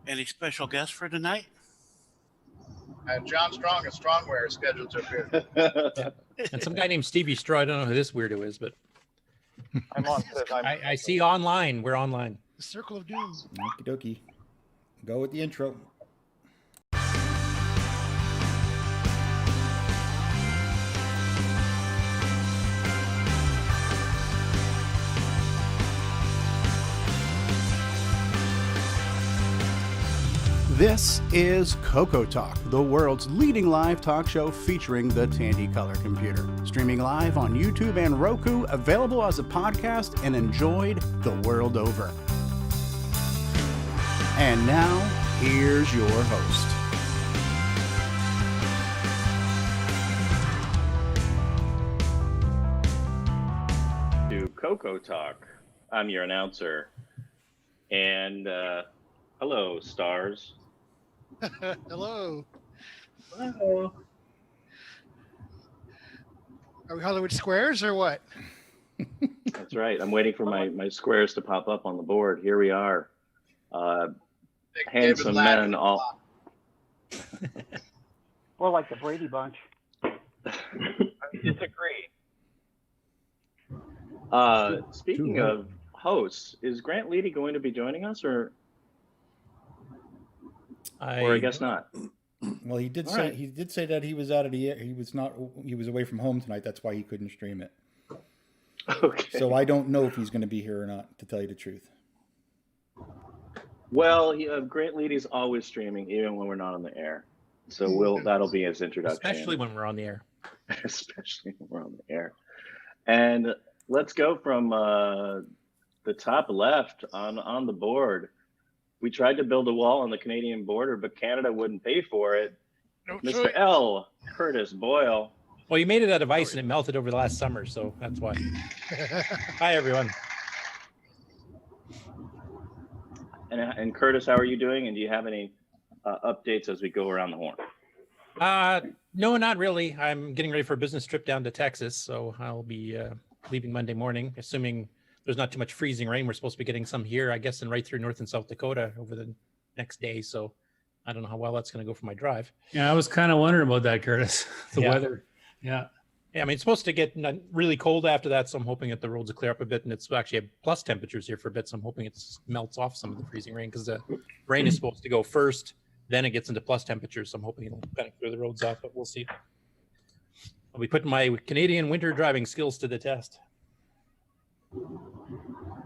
Any special guests for tonight? John Strong of Strongwear is scheduled to appear. And some guy named Stevie Straw. I don't know who this weirdo is, but I'm on. I see online. We're online. The Circle of Doom. Okie dokie. Go with the intro. This is CoCoTALK, the world's leading live talk show featuring the Tandy Color computer. Streaming live on YouTube and Roku, available as a podcast and enjoyed the world over. And now, here's your host. To CoCoTALK. I'm your announcer. And hello, stars. Hello. Hello. Are we Hollywood Squares or what? That's right. I'm waiting for my squares to pop up on the board. Here we are. Handsome men all. More like the Brady Bunch. I disagree. Speaking of hosts, is Grant Leedy going to be joining us, or I guess not? Well, he did say that he was out of the air. He was away from home tonight. That's why he couldn't stream it. Okay. So I don't know if he's going to be here or not, to tell you the truth. Well, Grant Leedy's always streaming, even when we're not on the air. So that'll be his introduction. Especially when we're on the air. Especially when we're on the air. And let's go from the top left on the board. We tried to build a wall on the Canadian border, but Canada wouldn't pay for it. No Mr. choice. L. Curtis Boyle. Well, you made it out of ice and it melted over the last summer, so that's why. Hi, everyone. And Curtis, how are you doing? And do you have any updates as we go around the horn? No, not really. I'm getting ready for a business trip down to Texas, so I'll be leaving Monday morning, assuming there's not too much freezing rain. We're supposed to be getting some here, I guess, and right through North and South Dakota over the next day. So I don't know how well that's going to go for my drive. Yeah, I was kind of wondering about that, Curtis. The weather. Yeah. Yeah, I mean, it's supposed to get really cold after that, so I'm hoping that the roads will clear up a bit, and it's actually plus temperatures here for a bit, so I'm hoping it melts off some of the freezing rain, because the rain is supposed to go first, then it gets into plus temperatures, so I'm hoping it'll kind of clear the roads off, but we'll see. I'll be putting my Canadian winter driving skills to the test.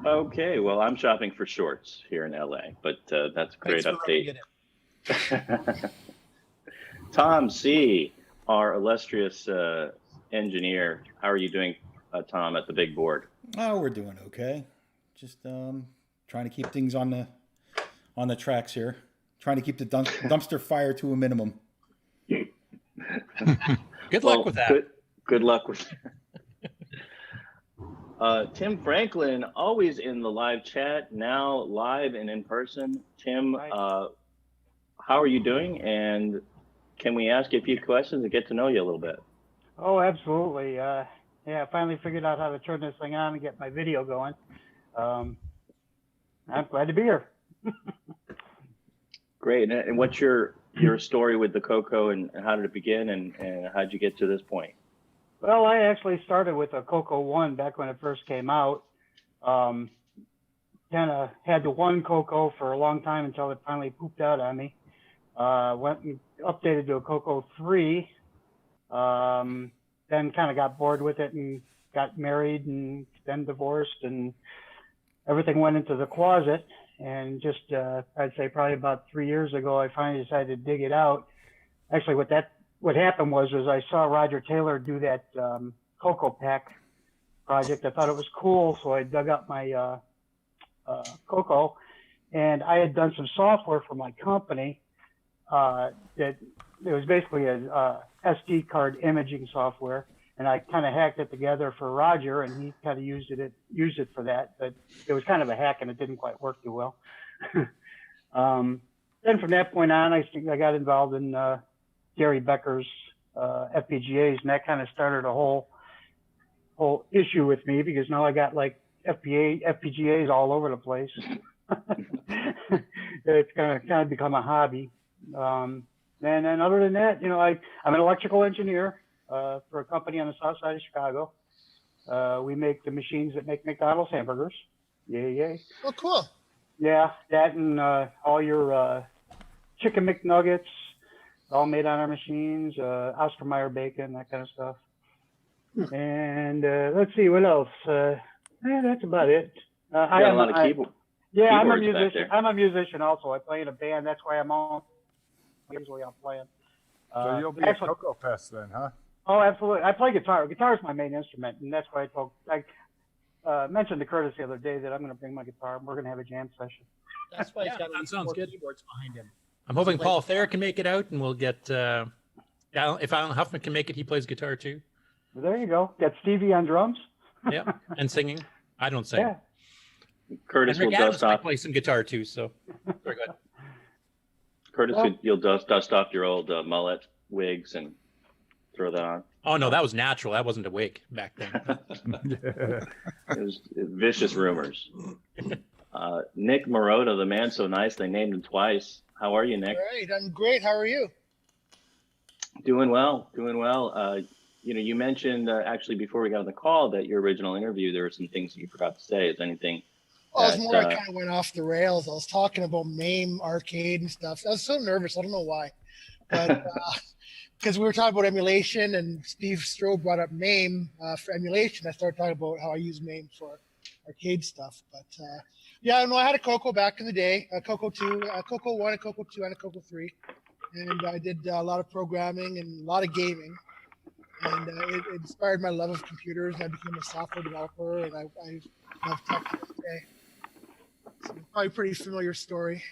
Okay, well, I'm shopping for shorts here in LA, but that's a great update. Tom C., our illustrious engineer. How are you doing, Tom, at the big board? Oh, we're doing okay. Just trying to keep things on the tracks here. Trying to keep the dumpster fire to a minimum. Good luck with that. Good luck with that. Tim Franklin, always in the live chat, now live and in person. Tim, how are you doing? And can we ask you a few questions and get to know you a little bit? Oh, absolutely. Yeah, I finally figured out how to turn this thing on and get my video going. I'm glad to be here. Great. And what's your story with the Coco, and how did it begin, and how did you get to this point? Well, I actually started with a Coco 1 back when it first came out. Kind of had the one Coco for a long time until it finally pooped out on me. Went and updated to a Coco 3. Then kind of got bored with it and got married and then divorced, and everything went into the closet. And just, I'd say probably about 3 years ago, I finally decided to dig it out. Actually, what happened was I saw Roger Taylor do that Coco Pack project. I thought it was cool, so I dug up my Coco, and I had done some software for my company that it was basically a SD card imaging software, and I kind of hacked it together for Roger, and he kind of used it for that. But it was kind of a hack, and it didn't quite work too well. Then from that point on, I got involved in Gary Becker's FPGAs, and that kind of started a whole issue with me, because now I got like FPGAs all over the place. it's kind of become a hobby. And then other than that, I'm an electrical engineer for a company on the south side of Chicago. We make the machines that make McDonald's hamburgers. Yay. Oh, cool. Yeah, that and all your chicken McNuggets, all made on our machines, Oscar Mayer bacon, that kind of stuff. And let's see, what else? That's about it. I got a lot of keyboard. Yeah, I'm a keyboards back musician. there. I'm a musician also. I play in a band. That's why I'm on. Usually I'm playing. So you'll be at Coco Fest then, huh? Oh, absolutely. I play guitar. Guitar is my main instrument, and that's why I mentioned to Curtis the other day that I'm going to bring my guitar and we're going to have a jam session. That's why he's got that sounds good. keyboards behind him. I'm hoping Paul Thayer can make it out, and we'll get. If Alan Huffman can make it, he plays guitar too. Well, there you go. Got Stevie on drums. Yeah, and singing. I don't sing. Yeah. Curtis And will Rick Adams dust might off. play some guitar too. So very good. Curtis, you'll dust off your old mullet wigs and throw that on. Oh no, that was natural. That wasn't a wig back then. It was vicious rumors. Nick Marotta, the man so nice, they named him twice. How are you, Nick? Great. I'm great. How are you? Doing well. You mentioned actually before we got on the call that your original interview, there were some things that you forgot to say. Is anything? Well, it was more I kind of went off the rails. I was talking about MAME arcade and stuff. I was so nervous. I don't know why. But because we were talking about emulation and Steve Stroh brought up MAME for emulation, I started talking about how I use MAME for arcade stuff. But yeah, I had a Coco back in the day, a Coco 2, a Coco 1, a Coco 2, and a Coco 3. And I did a lot of programming and a lot of gaming. And it inspired my love of computers. I became a software developer, and I love tech to this day. So probably a pretty familiar story.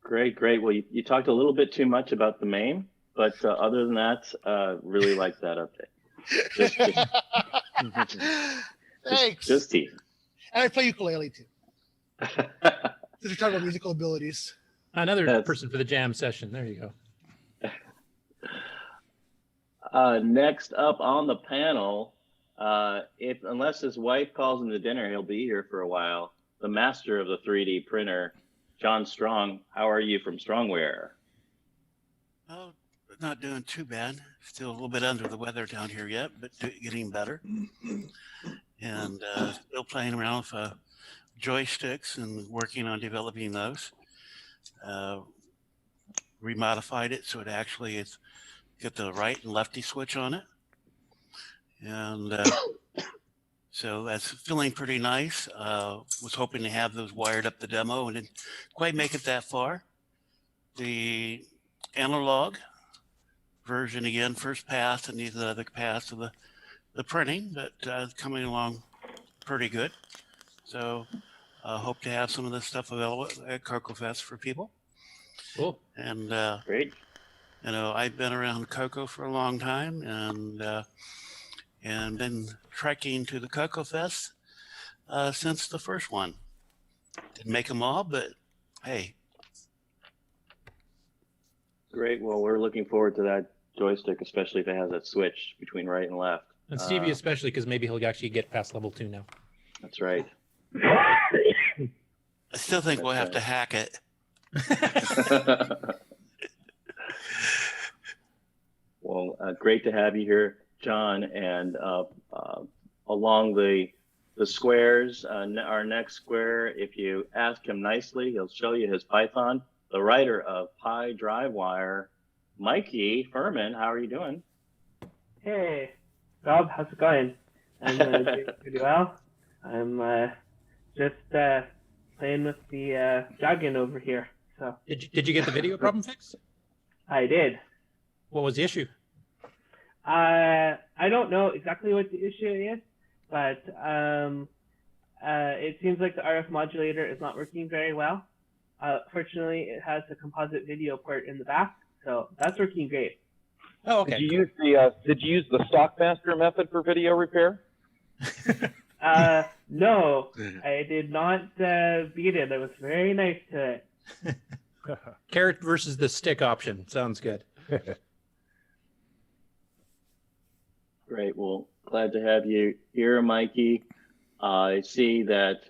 Great. Well, you talked a little bit too much about the MAME, but other than that, really like that update. Thanks. Just teasing. And I play ukulele too. Since we're talking about musical abilities. Another person for the jam session. There you go. Next up on the panel, unless his wife calls him to dinner, he'll be here for a while. The master of the 3D printer, John Strong. How are you from Strongware? Oh, not doing too bad. Still a little bit under the weather down here yet, but getting better. And still playing around with joysticks and working on developing those. Remodified it so it actually is got the right and lefty switch on it. And so that's feeling pretty nice. Was hoping to have those wired up the demo and didn't quite make it that far. The analog version again, first pass, and needs another pass of the printing, but coming along pretty good. So hope to have some of this stuff available at Coco Fest for people. Cool. And great. I've been around Coco for a long time and been trekking to the Coco Fest since the first one. Didn't make them all, but hey. Great. Well, we're looking forward to that joystick, especially if it has that switch between right and left. And Stevie especially, because maybe he'll actually get past level 2 now. That's right. I still think we'll have to hack it. Well, great to have you here, John. And along the squares, our next square, if you ask him nicely, he'll show you his Python. The writer of Pi Drivewire, Mikey Furman. How are you doing? Hey, Rob, how's it going? I'm doing pretty well. I'm just playing with the jogging over here. So did you get the video problem fixed? I did. What was the issue? I don't know exactly what the issue is, but it seems like the RF modulator is not working very well. Fortunately, it has a composite video port in the back, so that's working great. Oh, okay. Did you use the Stockmaster method for video repair? No, I did not beat it. I was very nice to it. Carrot versus the stick option. Sounds good. Great. Well, glad to have you here, Mikey. I see that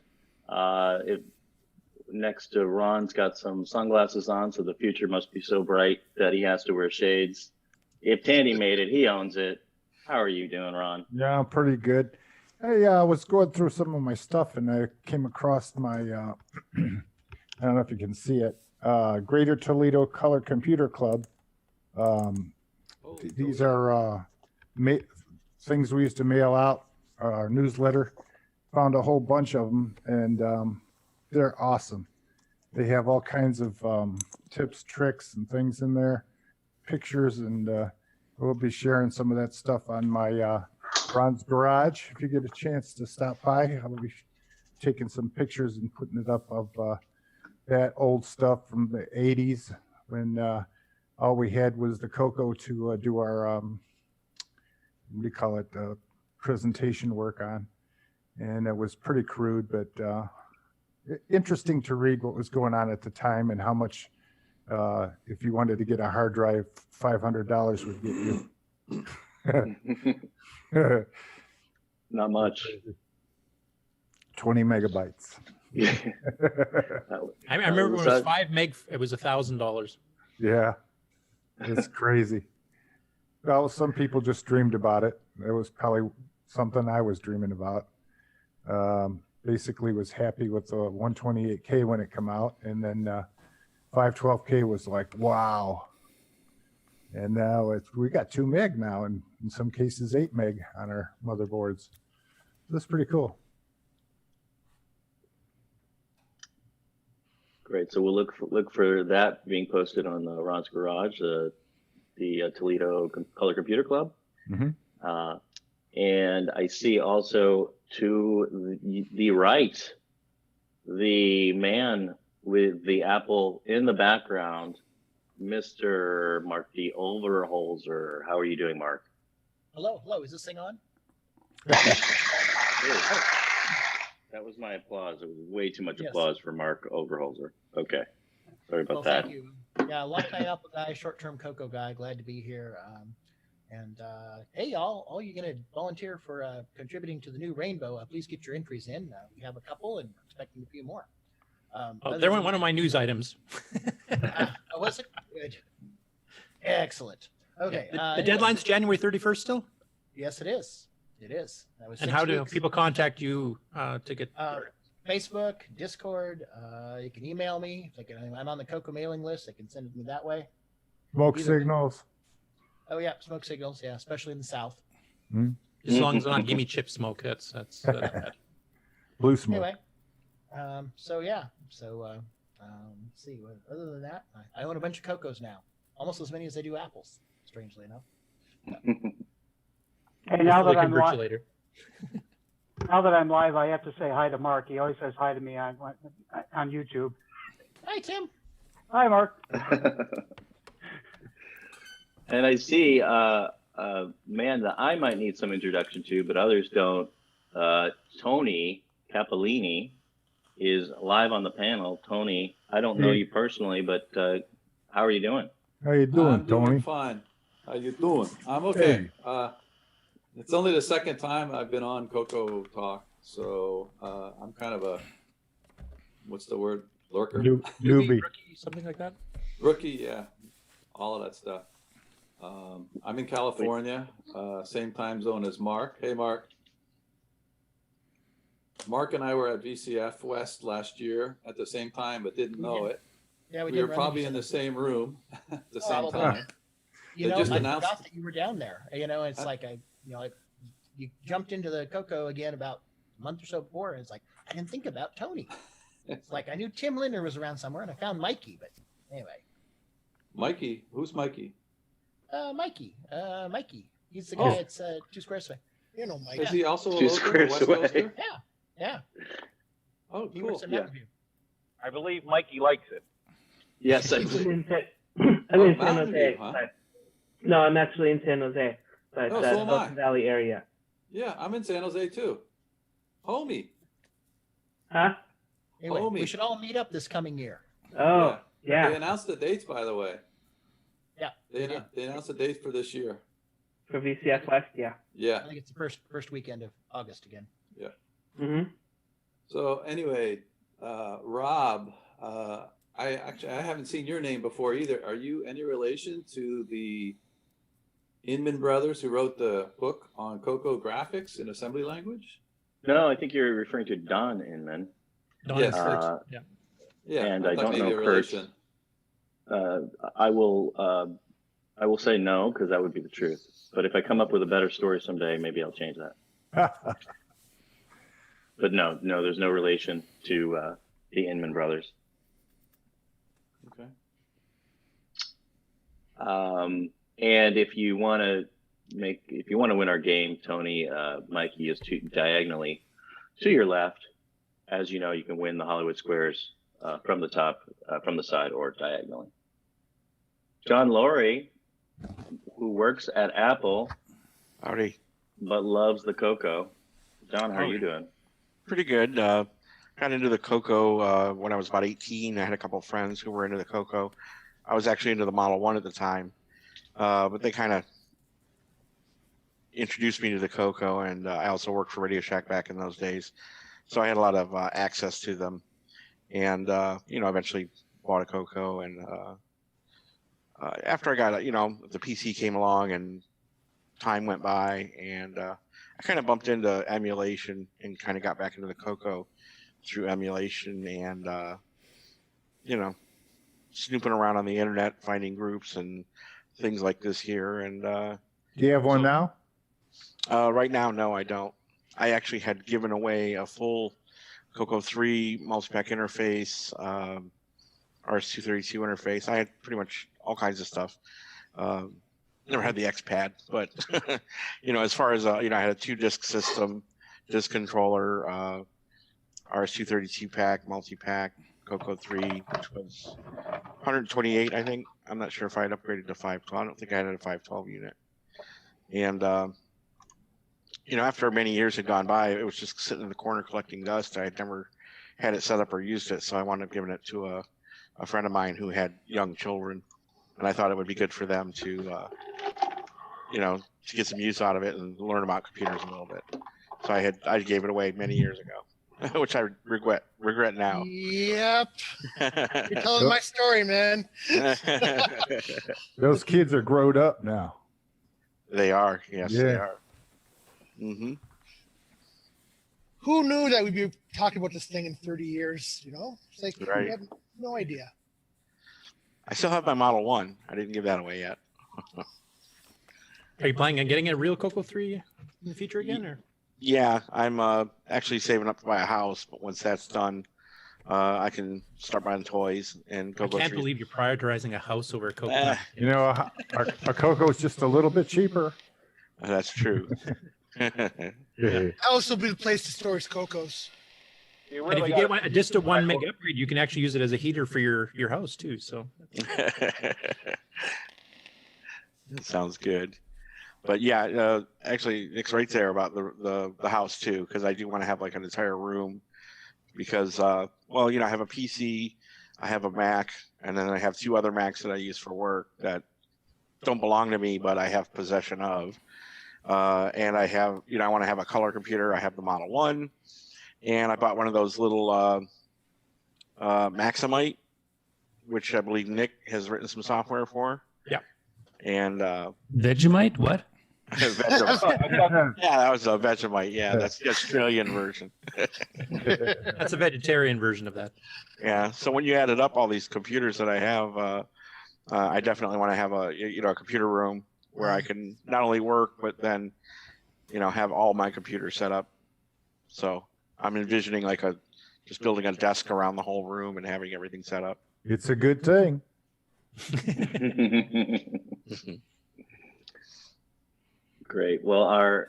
next to Ron's got some sunglasses on, so the future must be so bright that he has to wear shades. If Tandy made it, he owns it. How are you doing, Ron? Yeah, I'm pretty good. Hey, I was going through some of my stuff and I came across my, I don't know if you can see it, Greater Toledo Color Computer Club. These are things we used to mail out, our newsletter. Found a whole bunch of them, and they're awesome. They have all kinds of tips, tricks, and things in there, pictures, and we'll be sharing some of that stuff on my Ron's Garage. If you get a chance to stop by, I'll be taking some pictures and putting it up of that old stuff from the 80s when all we had was the Coco to do our, what do you call it, presentation work on. And it was pretty crude, but interesting to read what was going on at the time and how much, if you wanted to get a hard drive, $500 would get you. Not much. 20 megabytes. I remember when it was 5 meg, it was $1,000. Yeah, it's crazy. Well, some people just dreamed about it. It was probably something I was dreaming about. Basically was happy with the 128K when it came out, and then 512K was like, wow. And now we got 2 meg now, and in some cases 8 meg on our motherboards. That's pretty cool. Great. So we'll look for that being posted on Ron's Garage, the Toledo Color Computer Club. Mm-hmm. And I see also to the right, the man with the apple in the background, Mr. Mark D. Overholzer. How are you doing, Mark? Hello. Is this thing on? That was my applause. It was way too much applause for Mark Overholzer. Okay. Sorry about that. Thank you. Yeah, long-time Apple guy, short-term Coco guy. Glad to be here. Hey, y'all, all you going to volunteer for contributing to the new rainbow, please get your entries in. We have a couple and we're expecting a few more. There went one of my news items. Was it? Good. Excellent. Okay. The deadline's January 31st still? Yes, it is. It is. That was and 6 how do weeks. people contact you to get Facebook, Discord. You can email me. I'm on the Coco mailing list. They can send it to me that way. Smoke signals. Oh yeah, smoke signals. Yeah, especially in the South. Mm-hmm. As long as it's not gimme chip smoke, that's bad. Blue smoke. Anyway, so yeah, so let's see. Other than that, I own a bunch of Cocos now, almost as many as I do apples. Strangely enough. Hey, now that I'm live, I have to say hi to Mark. He always says hi to me on YouTube. Hi, Tim. Hi, Mark. And I see a man that I might need some introduction to, but others don't. Tony Capolini is live on the panel. Tony, I don't know you personally, but how are you doing? How you doing, I'm Tony? doing fine. How you doing? I'm okay. It's only the second time I've been on CoCoTALK, so I'm kind of a, what's the word? Lurker? Newbie. Rookie, something like that? Rookie, yeah. All of that stuff. I'm in California, same time zone as Mark. Hey, Mark. Mark and I were at VCF West last year at the same time, but didn't know it. Yeah, we were probably in the same room at the same time. You know, I forgot that you were down there. You know, it's like you jumped into the Coco again about a month or so before, and it's like I didn't think about Tony. It's like I knew Tim Linder was around somewhere, and I found Mikey, but anyway. Mikey, who's Mikey? Mikey. He's the guy that's 2 squares away. You know, Mikey. Is he also a 2 local, squares West away? Coaster? Yeah. Oh, He cool. works in Mountain View. I believe Mikey likes it. Yes, I I'm do. in San Mountain Jose. View, huh? No, I'm actually in San Jose, but Oh, so am I. Silicon Valley area. Yeah, I'm in San Jose too. Homie. Huh? Anyway, Homie. we should all meet up this coming year. Oh, They yeah. announced the dates, by the way. Yeah. They announced the dates for this year. For VCF West, yeah. Yeah. I think it's the first weekend of August again. Mm-hmm. So anyway, Rob, I haven't seen your name before either. Are you any relation to the Inman brothers who wrote the book on Coco graphics in assembly language? No, I think you're referring to Don Inman. Yes. Yeah. Yeah, and I don't maybe know a Kurt. relation. I will say no, because that would be the truth. But if I come up with a better story someday, maybe I'll change that. But no, there's no relation to the Inman brothers. Okay. And if you want to win our game, Tony, Mikey is diagonally to your left. As you know, you can win the Hollywood Squares from the top, from the side, or diagonally. John Laurie, who works at Apple, howdy, but loves the Coco. John, how are you doing? Pretty good. Got into the Coco when I was about 18. I had a couple of friends who were into the Coco. I was actually into the Model 1 at the time, but they kind of introduced me to the Coco, and I also worked for Radio Shack back in those days, so I had a lot of access to them, and eventually bought a Coco, and after I got the PC came along and time went by, and I kind of bumped into emulation and kind of got back into the Coco through emulation, and snooping around on the internet, finding groups and things like this here. And do you have one now? Right now, no, I don't. I actually had given away a full Coco 3 multi-pack interface, RS-232 interface. I had pretty much all kinds of stuff. Never had the X-Pad, but as far as I had a 2-disc system, disc controller, RS-232 pack, multi-pack, Coco 3, which was 128, I think. I'm not sure if I had upgraded to 512. I don't think I had a 512 unit. And after many years had gone by, it was just sitting in the corner collecting dust. I had never had it set up or used it, so I wound up giving it to a friend of mine who had young children, and I thought it would be good for them to to get some use out of it and learn about computers a little bit. So I gave it away many years ago, which I regret now. Yep. You're telling my story, man. Those kids are grown up now. They are. Yes, Yeah. they are. Mm-hmm. Who knew that we'd be talking about this thing in 30 years? It's like Right. we have no idea. I still have my Model 1. I didn't give that away yet. Are you planning on getting a real Coco 3 in the future again, or? Yeah, I'm actually saving up to buy a house, but once that's done, I can start buying toys and I Coco can't 3. believe you're prioritizing a house over a Coco. A Coco is just a little bit cheaper. That's true. House will be the place to store his Cocos. And if you get a Dista 1 meg upgrade, you can actually use it as a heater for your house too. So That sounds good. But yeah, actually, Nick's right there about the house too, because I do want to have like an entire room, because I have a PC, I have a Mac, and then I have 2 other Macs that I use for work that don't belong to me, but I have possession of. And I have, I want to have a color computer. I have the Model 1, and I bought one of those little Maximite, which I believe Nick has written some software for. Yeah. And Vegemite? What? Vegemite. Yeah, that was a Vegemite. Yeah, that's the Australian version. that's a vegetarian version of that. Yeah. So when you added up all these computers that I have, I definitely want to have a computer room where I can not only work, but then have all my computers set up. So I'm envisioning just building a desk around the whole room and having everything set up. It's a good thing. Great. Well,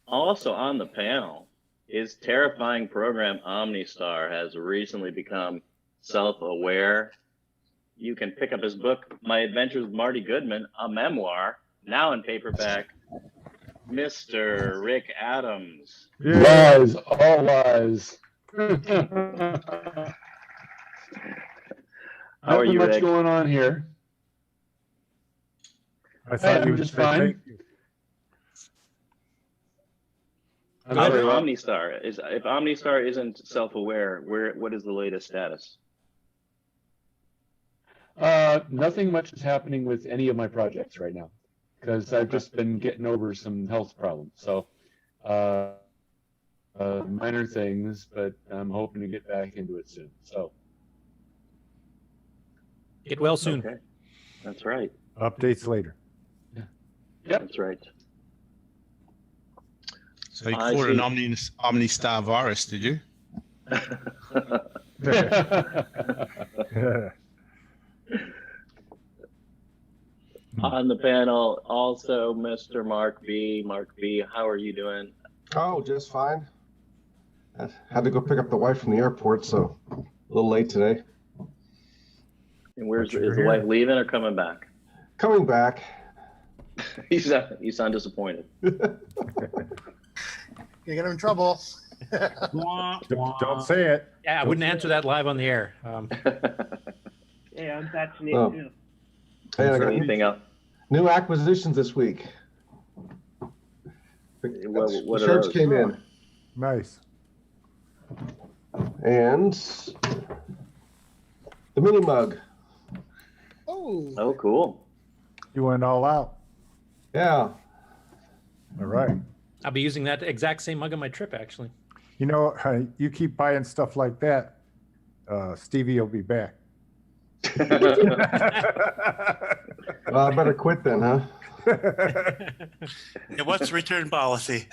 also on the panel is terrifying program OmniStar has recently become self-aware. You can pick up his book, My Adventures with Marty Goodman, a memoir, now in paperback. Mr. Rick Adams. Lies, all lies. How are you, much Rick? going on here. I thought you I'm would just say fine. thank you. How about OmniStar? If OmniStar isn't self-aware, what is the latest status? Nothing much is happening with any of my projects right now because I've just been getting over some health problems. So, minor things, but I'm hoping to get back into it soon. So, get well soon. Okay. That's right. Updates later. Yep. That's right. So you caught an OmniStar virus, did you? On the panel, also Mr. Mark B. Mark B, how are you doing? Oh, just fine. I had to go pick up the wife from the airport, so a little late today. And is the wife leaving or coming back? Coming back. You sound disappointed. You get him in trouble. Don't say it. Yeah, I wouldn't answer that live on the air. Yeah, I'm patching it too. Hey, I got anything else? New acquisitions this week. What shirts came in. Nice. And the mini mug. Oh, cool. You went all out. Yeah. All right. I'll be using that exact same mug on my trip, actually. You know, you keep buying stuff like that, Stevie will be back. Well, I better quit then, huh? Yeah, what's the return policy?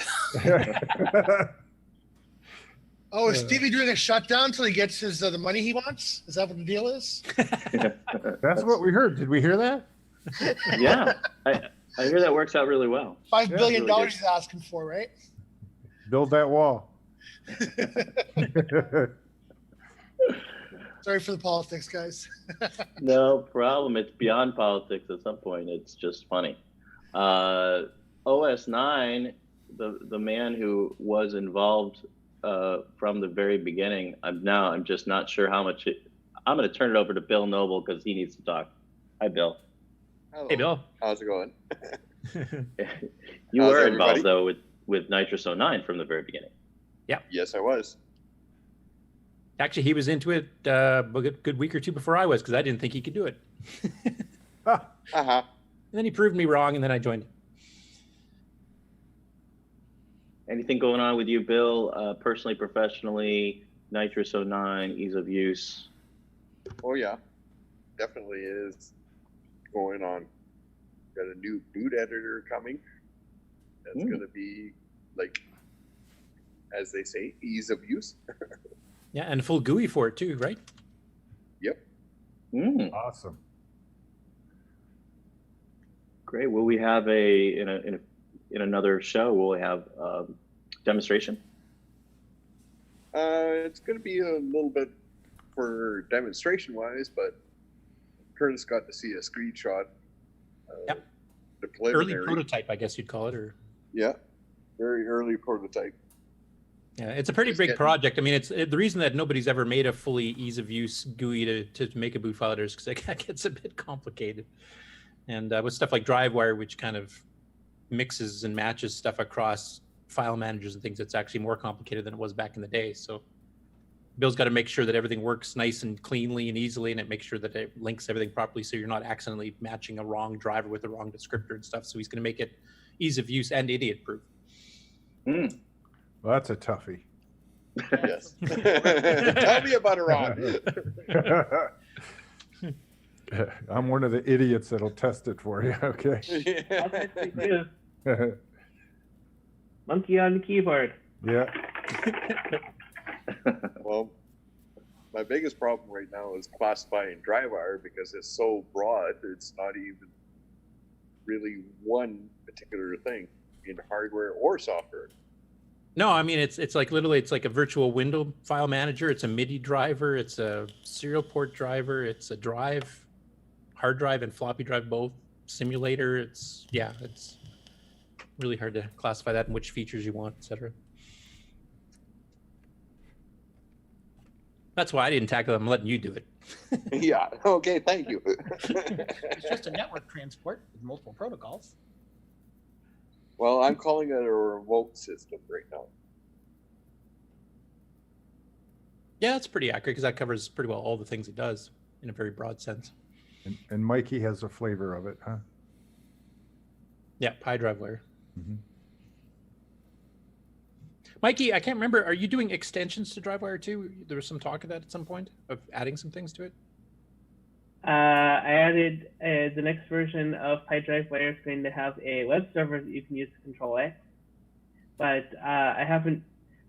Oh, is Stevie doing a shutdown until he gets his the money he wants? Is that what the deal is? That's what we heard. Did we hear that? Yeah, I hear that works out really well. $5 billion really he's asking for, right? Build that wall. Sorry for the politics, guys. No problem. It's beyond politics at some point. It's just funny. OS9, the man who was involved from the very beginning, I'm just not sure how much I'm going to turn it over to Bill Noble because he needs to talk. Hi, Bill. Hello. Hey, Bill. How's it going? You How's were everybody? involved, though, with Nitrous 09 from the very beginning. Yeah. Yes, I was. Actually, he was into it a good week or two before I was because I didn't think he could do it. Uh-huh. And then he proved me wrong, and then I joined him. Anything going on with you, Bill, personally, professionally, Nitrous 09, ease of use? Oh, yeah. Definitely is going on. Got a new boot editor coming. That's going to be, like, as they say, ease of use. Yeah, and full GUI for it too, right? Yep. Awesome. Great. Will we have in another show? Will we have demonstration? It's going to be a little bit for demonstration wise, but Curtis got to see a screenshot. Yep. The preliminary. Early prototype, I guess you'd call it, or Yeah, very early prototype. yeah, it's a pretty big project. I mean, it's the reason that nobody's ever made a fully ease of use GUI to make a boot file editor is because it gets a bit complicated. And with stuff like DriveWire, which kind of mixes and matches stuff across file managers and things, it's actually more complicated than it was back in the day. So Bill's got to make sure that everything works nice and cleanly and easily, and it makes sure that it links everything properly so you're not accidentally matching a wrong driver with the wrong descriptor and stuff. So he's going to make it ease of use and idiot proof. Well, that's a toughie. Yes. Tell me about Iran. I'm one of the idiots that'll test it for you. Okay. Monkey on the keyboard. Yeah. Well, my biggest problem right now is classifying DriveWire because it's so broad. It's not even really one particular thing in hardware or software. No, I mean, it's like literally, it's like a virtual window file manager. It's a MIDI driver. It's a serial port driver. It's a drive, hard drive and floppy drive both. Simulator. It's really hard to classify that and which features you want, etc. That's why I didn't tackle it. I'm letting you do it. Yeah. Okay. Thank you. It's just a network transport with multiple protocols. Well, I'm calling it a remote system right now. Yeah, that's pretty accurate because that covers pretty well all the things it does in a very broad sense. And Mikey has a flavor of it, huh? Yeah, Pi drive wire. Mhm. Mikey, I can't remember. Are you doing extensions to DriveWire too? There was some talk of that at some point, of adding some things to it. I added the next version of PyDriveWire is going to have a web server that you can use to control X. But I haven't.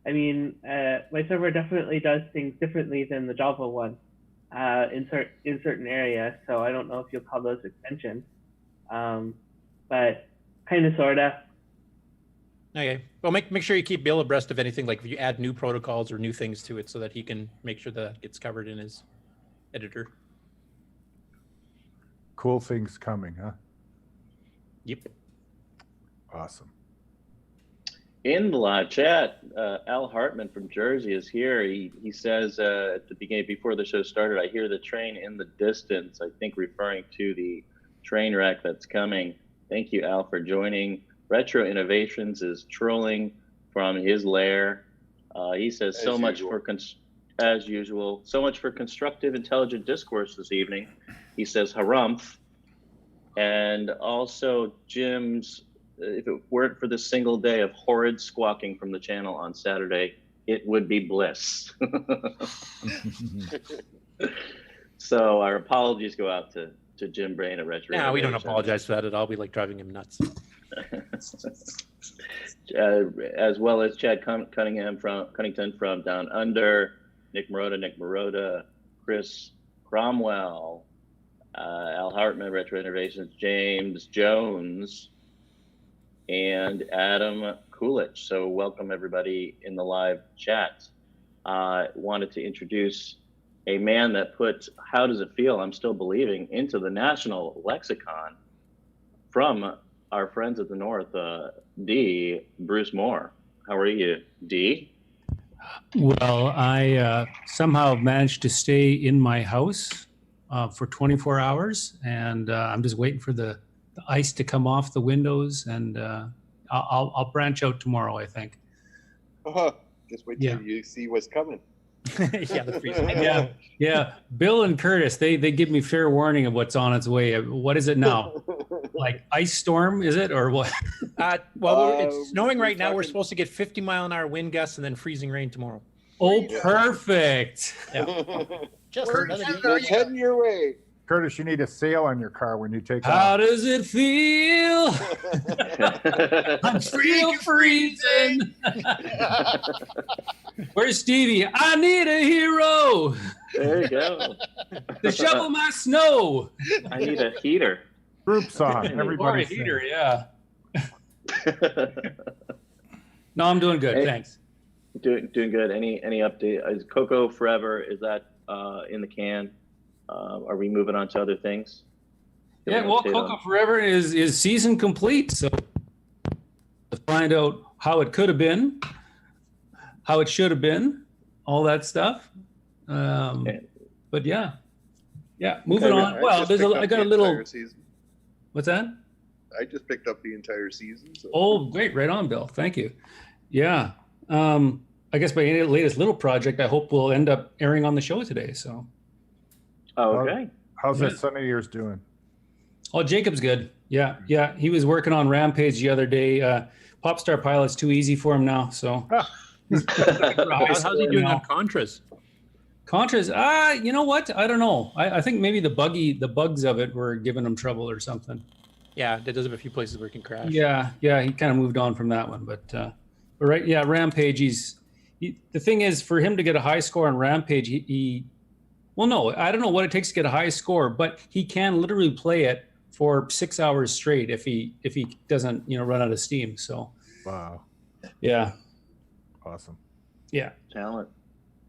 I mean, my server definitely does things differently than the Java one in certain areas. So I don't know if you'll call those extensions, but kind of, sorta. Okay. Well, make sure you keep Bill abreast of anything, like if you add new protocols or new things to it, so that he can make sure that gets covered in his editor. Cool things coming, huh? Yep. Awesome. In the live chat, Al Hartman from Jersey is here. He says at the beginning, before the show started, I hear the train in the distance, I think referring to the train wreck that's coming. Thank you, Al, for joining. Retro Innovations is trolling from his lair. He says, so much for, as usual, so much for constructive, intelligent discourse this evening. He says, harumph. And also Jim's, if it weren't for the single day of horrid squawking from the channel on Saturday, it would be bliss. So our apologies go out to Jim Brain at Retro. Yeah, we don't apologize for that at all. We like driving him nuts. As well as Chad Cunnington from Down Under, Nick Marotta, Chris Cromwell, Al Hartman, Retro Innovations, James Jones, and Adam Coolidge. So welcome everybody in the live chat. Wanted to introduce a man that put How Does It Feel, I'm Still Believing into the national lexicon from our friends at the North, D, Bruce Moore. How are you, D? Well, I somehow managed to stay in my house for 24 hours, and I'm just waiting for the ice to come off the windows, and I'll branch out tomorrow, I think. Just wait till you see what's coming. Yeah, the freezing. Yeah. Bill and Curtis, they give me fair warning of what's on its way. What is it now? Like ice storm, is it, or what? Well, it's snowing right now. We're supposed to get 50-mile-an-hour wind gusts and then freezing rain tomorrow. Oh, perfect. Yeah. Just It's heading your way. Curtis, you need a sail on your car when you take How off. does it feel? I'm still freezing. Where's Stevie? I need a hero There you go. to shovel my snow. I need a heater. Group song. Or Everybody a heater, yeah. No, I'm doing good. Thanks. Doing good. Any update? Is Coco Forever, is that in the can? Are we moving on to other things? Yeah, well, Coco Forever is season complete. So to find out how it could have been, how it should have been, all that stuff. But yeah, moving on. Well, I got a little. What's that? I just picked up the entire season. So. Oh, great! Right on, Bill. Thank you. Yeah. I guess my latest little project, I hope will end up airing on the show today. So. Oh, okay. How's that son of yours doing? Oh, Jacob's good. Yeah. He was working on Rampage the other day. Popstar Pilot's too easy for him now. So. How's he doing on Contras? Contras, you know what? I don't know. I think maybe the bugs of it were giving him trouble or something. Yeah, it does have a few places where it can crash. Yeah, he kind of moved on from that one, but right, yeah, Rampage. The thing is, for him to get a high score on Rampage, well, no, I don't know what it takes to get a high score, but he can literally play it for 6 hours straight if he doesn't run out of steam. So. Wow. Yeah. Awesome. Yeah. Talent.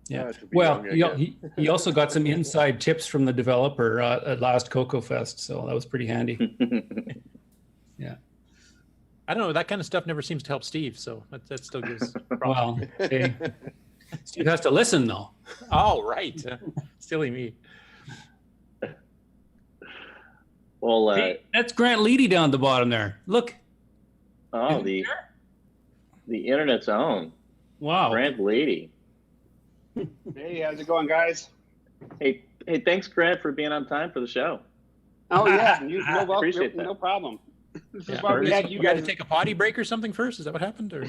Yeah. Well, he also got some inside tips from the developer at last Coco Fest, so that was pretty handy. Yeah. I don't know. That kind of stuff never seems to help Steve, so that still gives. Well, hey, Steve has to listen though. Oh, right. Silly me. Well, hey, that's Grant Leedy down at the bottom there. Look. Oh, the internet's own. Wow. Grant Leedy. Hey, how's it going, guys? Hey, thanks, Grant, for being on time for the show. Oh yeah, you're welcome. Appreciate that. No problem. This is Yeah. why we had you You had to guys. take a potty break or something first? Is that what happened? Or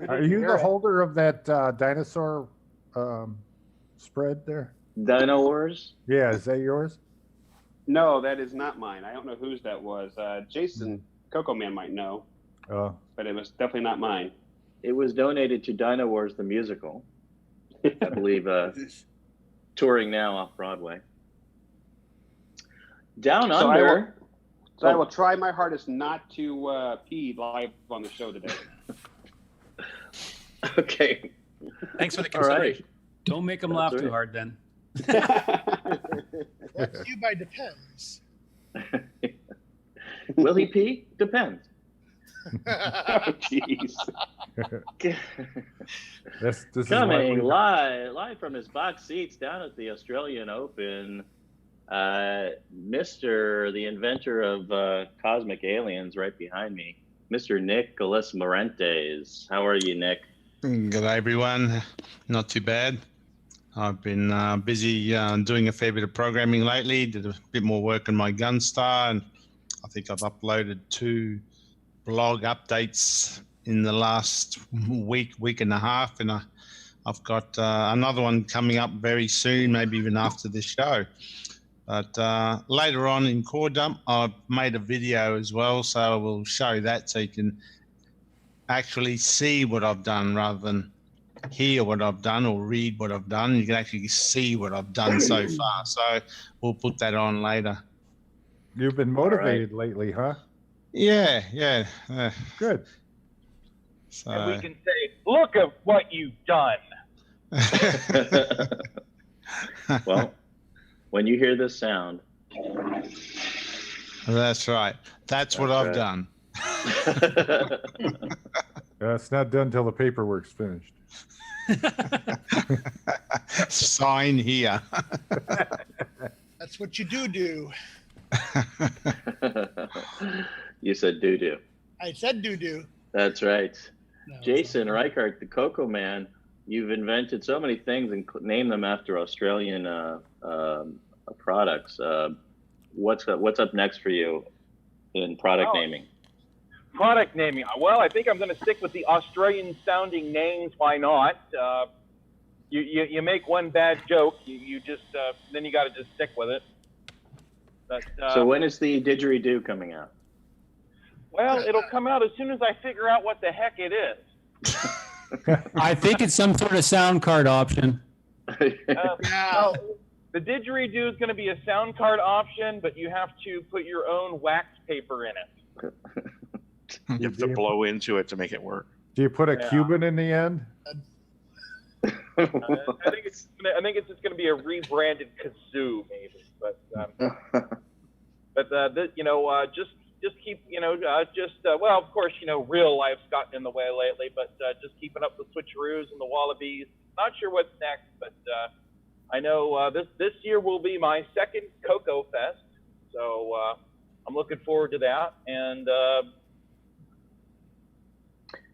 Are you the holder of that dinosaur spread there? Dino Wars? Yeah, is that yours? No, that is not mine. I don't know whose that was. Jason, CoCoMan might know, Oh, but it was definitely not mine. It was donated to Dino Wars the musical, I believe, touring now off Broadway. Down So Under. I will try my hardest not to pee live on the show today. Okay. thanks for the All right. consideration. Don't make them That's laugh right. too hard then. Brought to you by Depends. Will he pee? Depends. Oh, jeez. this is Coming why live from his box seats down at the Australian Open, Mr. the inventor of cosmic aliens right behind me, Mr. Nicholas Morentes. How are you, Nick? Good day, everyone. Not too bad. I've been busy doing a fair bit of programming lately. Did a bit more work on my Gunstar, and I think I've uploaded 2 blog updates in the last week and a half, and I've got another one coming up very soon, maybe even after this show. But later on in Core Dump, I've made a video as well, so I will show that so you can actually see what I've done rather than hear what I've done or read what I've done. You can actually see what I've done so far. So we'll put that on later. you've been motivated lately, huh? Yeah. Good. So, And we can say, look at what you've done. Well, when you hear this sound, that's right. That's what I've right. done. It's not done till the paperwork's finished. Sign here. That's what you do. you said doo-doo. I said do. That's right. No, Jason Reichart, the Coco Man, you've invented so many things and named them after Australian products. What's up next for you in product naming? Product naming. Well, I think I'm going to stick with the Australian sounding names. Why not? You make one bad joke, you just then you got to just stick with it. But, so when is the Didgeridoo coming out? Well, it'll come out as soon as I figure out what the heck it is. I think it's some sort of sound card option. Well, the Didgeridoo is going to be a sound card option, but you have to put your own wax paper in it. You have to blow into it to make it work. Do you put a Cuban in the end? I think it's just going to be a rebranded kazoo, maybe. But just keep well, of course, real life's gotten in the way lately, but just keeping up the switcheroos and the wallabies. Not sure what's next, but I know this year will be my second Coco Fest, so I'm looking forward to that. And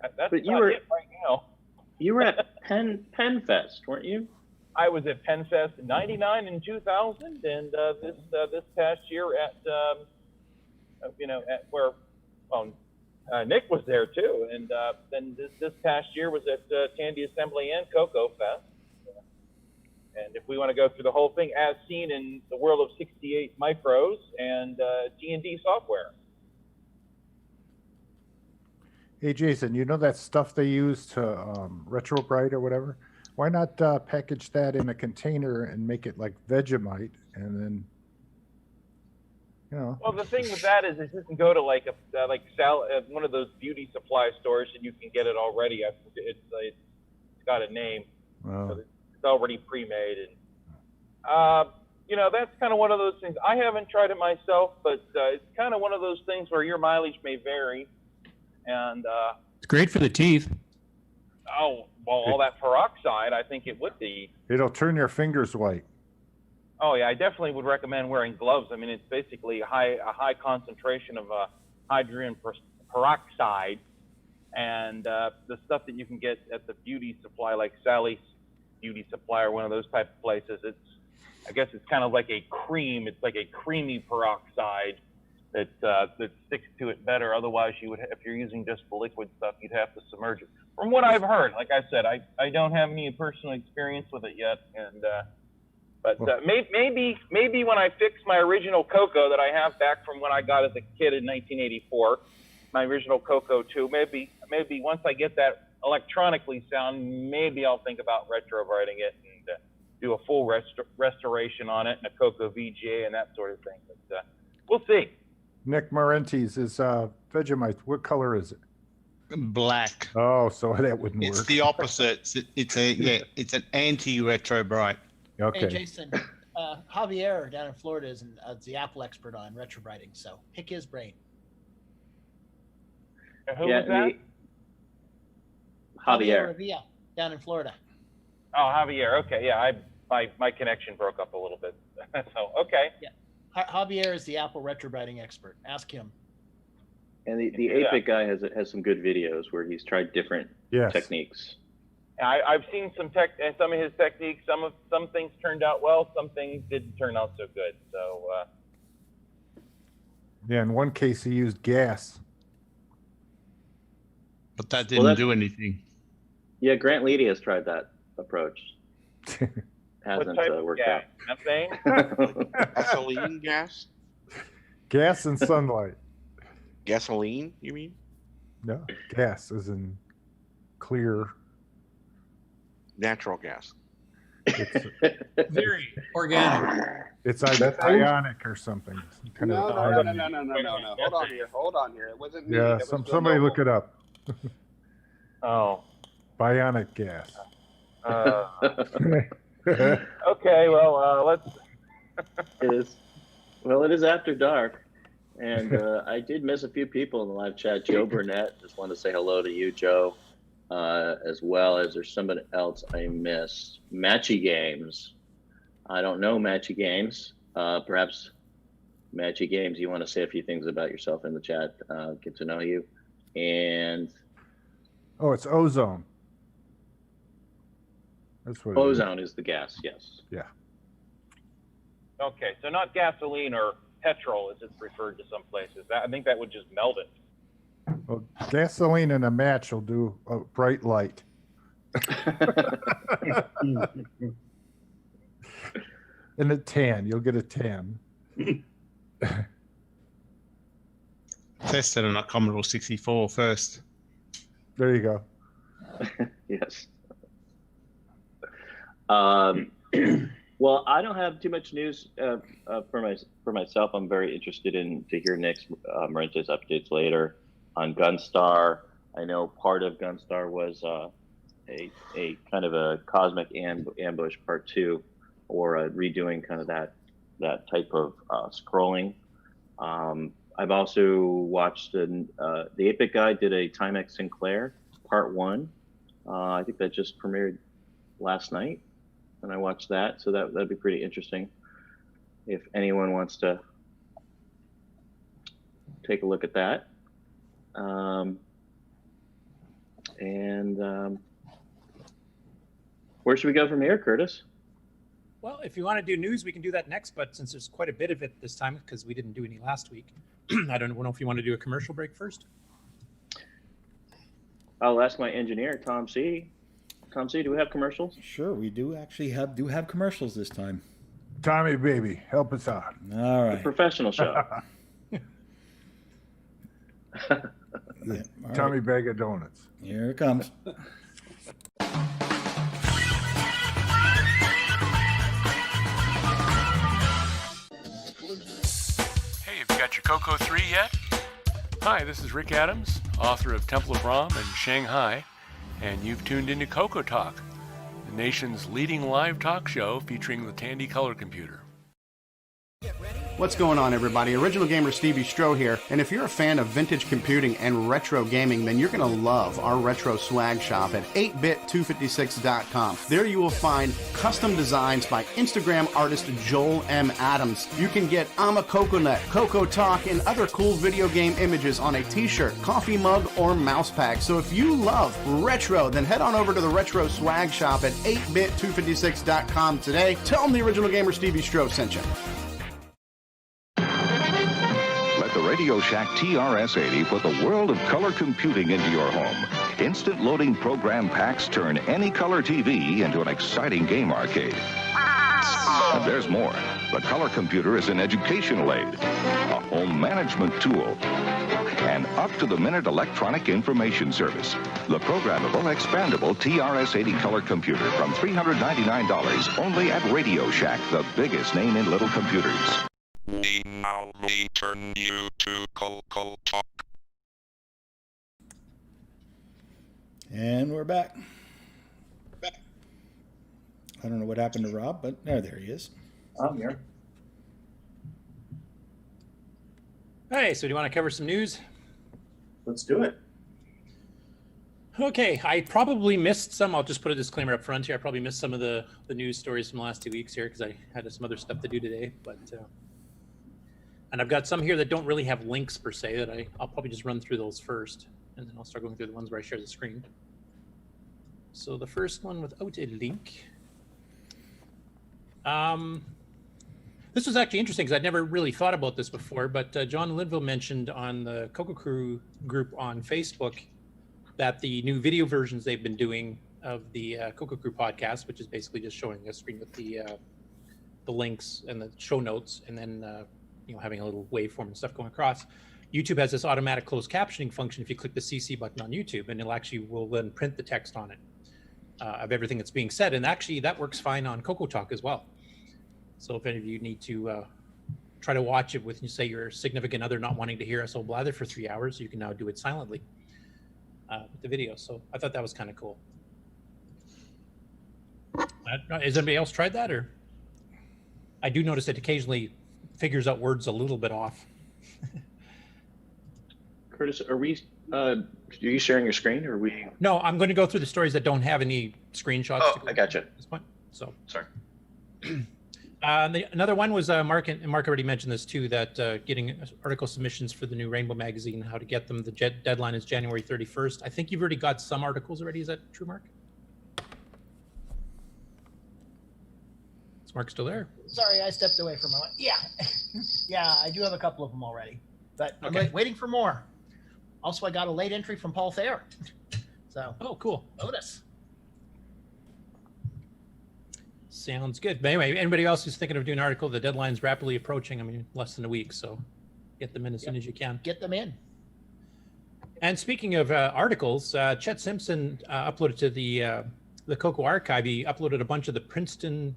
that's but about it right now. You were at Penn Fest, weren't you? I was at Penn Fest in '99 and 2000, and this past year at where Nick was there too, and then this past year was at Tandy Assembly and Coco Fest. And if we want to go through the whole thing, as seen in the world of 68 micros and G&D software. Hey, Jason, you know that stuff they use to retrobrite or whatever? Why not package that in a container and make it like Vegemite and then, Well, the thing with that is you can go to like one of those beauty supply stores and you can get it already. It's got a name. Well, So it's already pre-made, and that's kind of one of those things. I haven't tried it myself, but it's kind of one of those things where your mileage may vary, and It's great for the teeth. all that peroxide, I think it would be. it'll turn your fingers white. Oh yeah, I definitely would recommend wearing gloves. I mean, it's basically a high concentration of hydrogen peroxide, and the stuff that you can get at the beauty supply, like Sally's beauty supply or one of those type of places. I guess it's kind of like a cream. It's like a creamy peroxide that sticks to it better. Otherwise, if you're using just the liquid stuff, you'd have to submerge it. From what I've heard, like I said, I don't have any personal experience with it yet, but maybe when I fix my original Coco that I have back from when I got as a kid in 1984, my original Coco 2, maybe once I get that electronically sound, maybe I'll think about retrowriting it and do a full restoration on it and a Coco VGA and that sort of thing. But we'll see. Nick Marentes is Vegemite. What color is it? Black. Oh, so that wouldn't It's work. the opposite. It's an anti-retro bright. Okay. Hey, Jason, Javier down in Florida is the Apple expert on retrowriting, so pick his brain. Who was that? Javier. Revilla down in Florida. Oh, Javier. Okay, yeah. My connection broke up a little bit. So okay. Yeah. Javier is the Apple retrowriting expert. Ask him. And the 8-bit guy has some good videos where he's tried different techniques. I've seen some of his techniques. Some things turned out well. Some things didn't turn out so good. So. Yeah, in one case he used gas. But that didn't do anything. Yeah, Grant Leedy has tried that approach. What Hasn't type of worked gas? out. Methane? Gasoline gas? Gas and sunlight. Gasoline, you mean? No, gas is in clear. Natural gas. It's, Very organic. it's ionic or something. Kind No. of Hold on here. It wasn't me. Yeah, It was Bill somebody Noble. look it up. Oh. Bionic gas. Okay, well, let's. It is after dark, and I did miss a few people in the live chat. Joe Burnett, just wanted to say hello to you, Joe, as well as there's somebody else I missed. Matchy Games. I don't know Matchy Games. Perhaps Matchy Games, you want to say a few things about yourself in the chat, get to know you. And Oh, it's ozone. That's what ozone is the gas, yes. Yeah. Okay, so not gasoline or petrol, as it's referred to some places. I think that would just melt it. Well, gasoline in a match will do a bright light. And a tan, you'll get a tan. Tested on a Commodore 64 first. There you go. Yes. Well, I don't have too much news for myself. I'm very interested to hear Nick's Marentes updates later on Gunstar. I know part of Gunstar was a kind of a cosmic ambush part 2, or redoing kind of that type of scrolling. I've also watched the 8-bit guy did a Timex Sinclair part 1. I think that just premiered last night, and I watched that, so that'd be pretty interesting if anyone wants to take a look at that. Where should we go from here, Curtis? Well, if you want to do news, we can do that next. But since there's quite a bit of it this time, because we didn't do any last week, I don't know if you want to do a commercial break first. I'll ask my engineer, Tom C. Tom C, do we have commercials? Sure, we do actually have commercials this time. Tommy, baby, help us out. All right. The professional show. Yeah, Tommy Bag of Donuts. Here it comes. Hey, have you got your Coco 3 yet? Hi, this is Rick Adams, author of Temple of Ram and Shanghai, and you've tuned into CoCoTALK, the nation's leading live talk show featuring the Tandy color computer. Get ready. What's going on, everybody? Original Gamer Stevie Stroh here, and if you're a fan of vintage computing and retro gaming, then you're going to love our retro swag shop at 8bit256.com. There you will find custom designs by Instagram artist Joel M. Adams. You can get I'm a Coconut, CoCoTALK, and other cool video game images on a t-shirt, coffee mug, or mouse pad. So if you love retro, then head on over to the retro swag shop at 8bit256.com today. Tell them the Original Gamer Stevie Stroh sent you. Let the Radio Shack TRS-80 put the world of color computing into your home. Instant loading program packs turn any color TV into an exciting game arcade. And there's more. The color computer is an educational aid, a home management tool, and up-to-the-minute electronic information service. The programmable, expandable TRS-80 color computer from $399 only at Radio Shack, the biggest name in little computers. We now return you to CoCoTALK. And we're back. I don't know what happened to Rob, but there he is. I'm here. Hey, so do you want to cover some news? Let's do it. Okay, I probably missed some. I'll just put a disclaimer up front here. I probably missed some of the news stories from the last 2 weeks here because I had some other stuff to do today. But and I've got some here that don't really have links per se that I'll probably just run through those first, and then I'll start going through the ones where I share the screen. So the first one without a link. This was actually interesting because I'd never really thought about this before, but John Linville mentioned on the Coco Crew group on Facebook that the new video versions they've been doing of the Coco Crew podcast, which is basically just showing a screen with the links and the show notes, and then having a little waveform and stuff going across. YouTube has this automatic closed captioning function if you click the CC button on YouTube, and will then print the text on it of everything that's being said. And actually, that works fine on CoCoTALK as well. So if any of you need to try to watch it with, say, your significant other not wanting to hear us all blather for 3 hours, you can now do it silently with the video. So I thought that was kind of cool. Has anybody else tried that? Or I do notice it occasionally figures out words a little bit off. Curtis, are you sharing your screen, or are we? No, I'm going to go through the stories that don't have any screenshots. Oh, I gotcha. At this point. So sorry. Another one was Mark already mentioned this too, that getting article submissions for the new Rainbow magazine, how to get them. The deadline is January 31st. I think you've already got some articles already. Is that true, Mark? Is Mark still there? Sorry, I stepped away for a moment. Yeah. Yeah, I do have a couple of them already, but I'm waiting for more. Also, I got a late entry from Paul Thayer. So. Oh, cool. Bonus. Sounds good. But anyway, anybody else who's thinking of doing an article, the deadline's rapidly approaching. I mean, less than a week, so get them in as soon as you can. Get them in. And speaking of articles, Chet Simpson uploaded to the Coco archive. He uploaded a bunch of the Princeton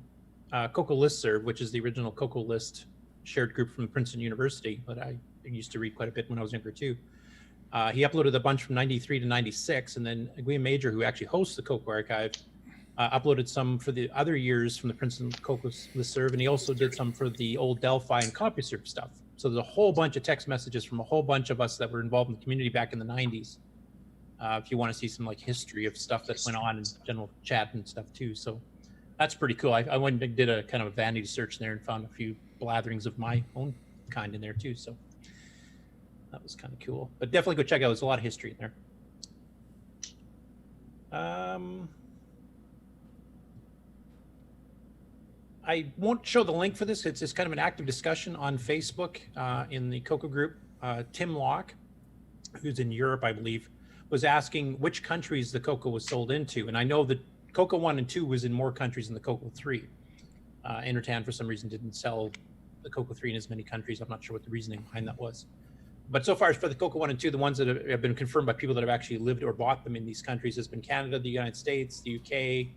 Coco listserv, which is the original Coco list shared group from Princeton University, but I used to read quite a bit when I was younger too. He uploaded a bunch from 93 to 96, and then Guillaume Major, who actually hosts the Coco archive, uploaded some for the other years from the Princeton Coco listserv, and he also did some for the old Delphi and CompuServe stuff. So there's a whole bunch of text messages from a whole bunch of us that were involved in the community back in the 90s. If you want to see some history of stuff that went on in general chat and stuff too. So that's pretty cool. I went and did a kind of a vanity search there and found a few blatherings of my own kind in there too. So that was kind of cool. But definitely go check out. There's a lot of history in there. I won't show the link for this. It's just kind of an active discussion on Facebook in the Coco group. Tim Locke, who's in Europe, I believe, was asking which countries the Coco was sold into. And I know that Coco 1 and 2 was in more countries than the Coco 3. Intertan, for some reason, didn't sell the Coco 3 in as many countries. I'm not sure what the reasoning behind that was. But so far as for the Coco 1 and 2, the ones that have been confirmed by people that have actually lived or bought them in these countries has been Canada, the United States, the UK,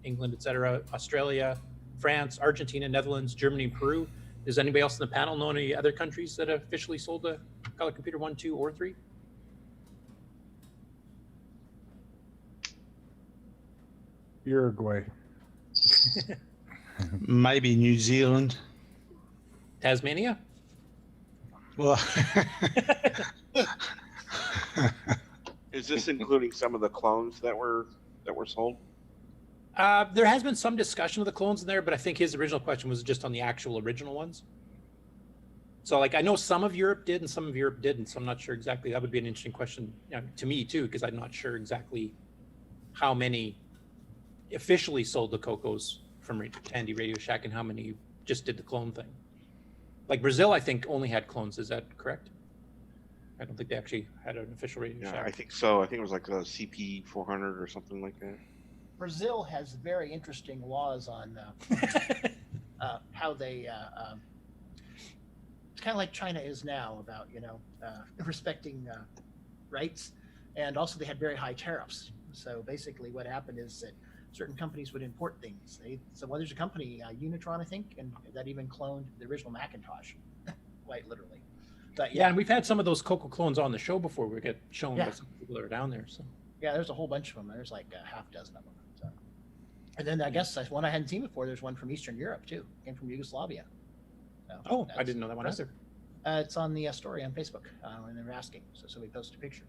England, etc., Australia, France, Argentina, Netherlands, Germany, and Peru. Does anybody else in the panel know any other countries that have officially sold a color computer 1, 2, or 3? Uruguay. Maybe New Zealand. Tasmania? Well, Is this including some of the clones that were sold? There has been some discussion of the clones in there, but I think his original question was just on the actual original ones. So, like, I know some of Europe did and some of Europe didn't, so I'm not sure exactly. That would be an interesting question to me, too, because I'm not sure exactly how many officially sold the Cocos from Tandy Radio Shack and how many just did the clone thing. Like Brazil, I think, only had clones. Is that correct? I don't think they actually had an official Radio Yeah, Shack. I think so. I think it was like a CP 400 or something like that. Brazil has very interesting laws on how they. It's kind of like China is now about respecting rights, and also they had very high tariffs. So basically, what happened is that certain companies would import things. There's a company, Unitron, I think, and that even cloned the original Macintosh, quite literally. But Yeah, and we've had some of those Coco clones on the show before. We get shown Yeah. by some people that are down there. So yeah, there's a whole bunch of them. There's like a half dozen of them. So. And then I guess one I hadn't seen before. There's one from Eastern Europe too. Came from Yugoslavia. So I didn't know that one either. It's on the story on Facebook when they were asking. So somebody posted a picture.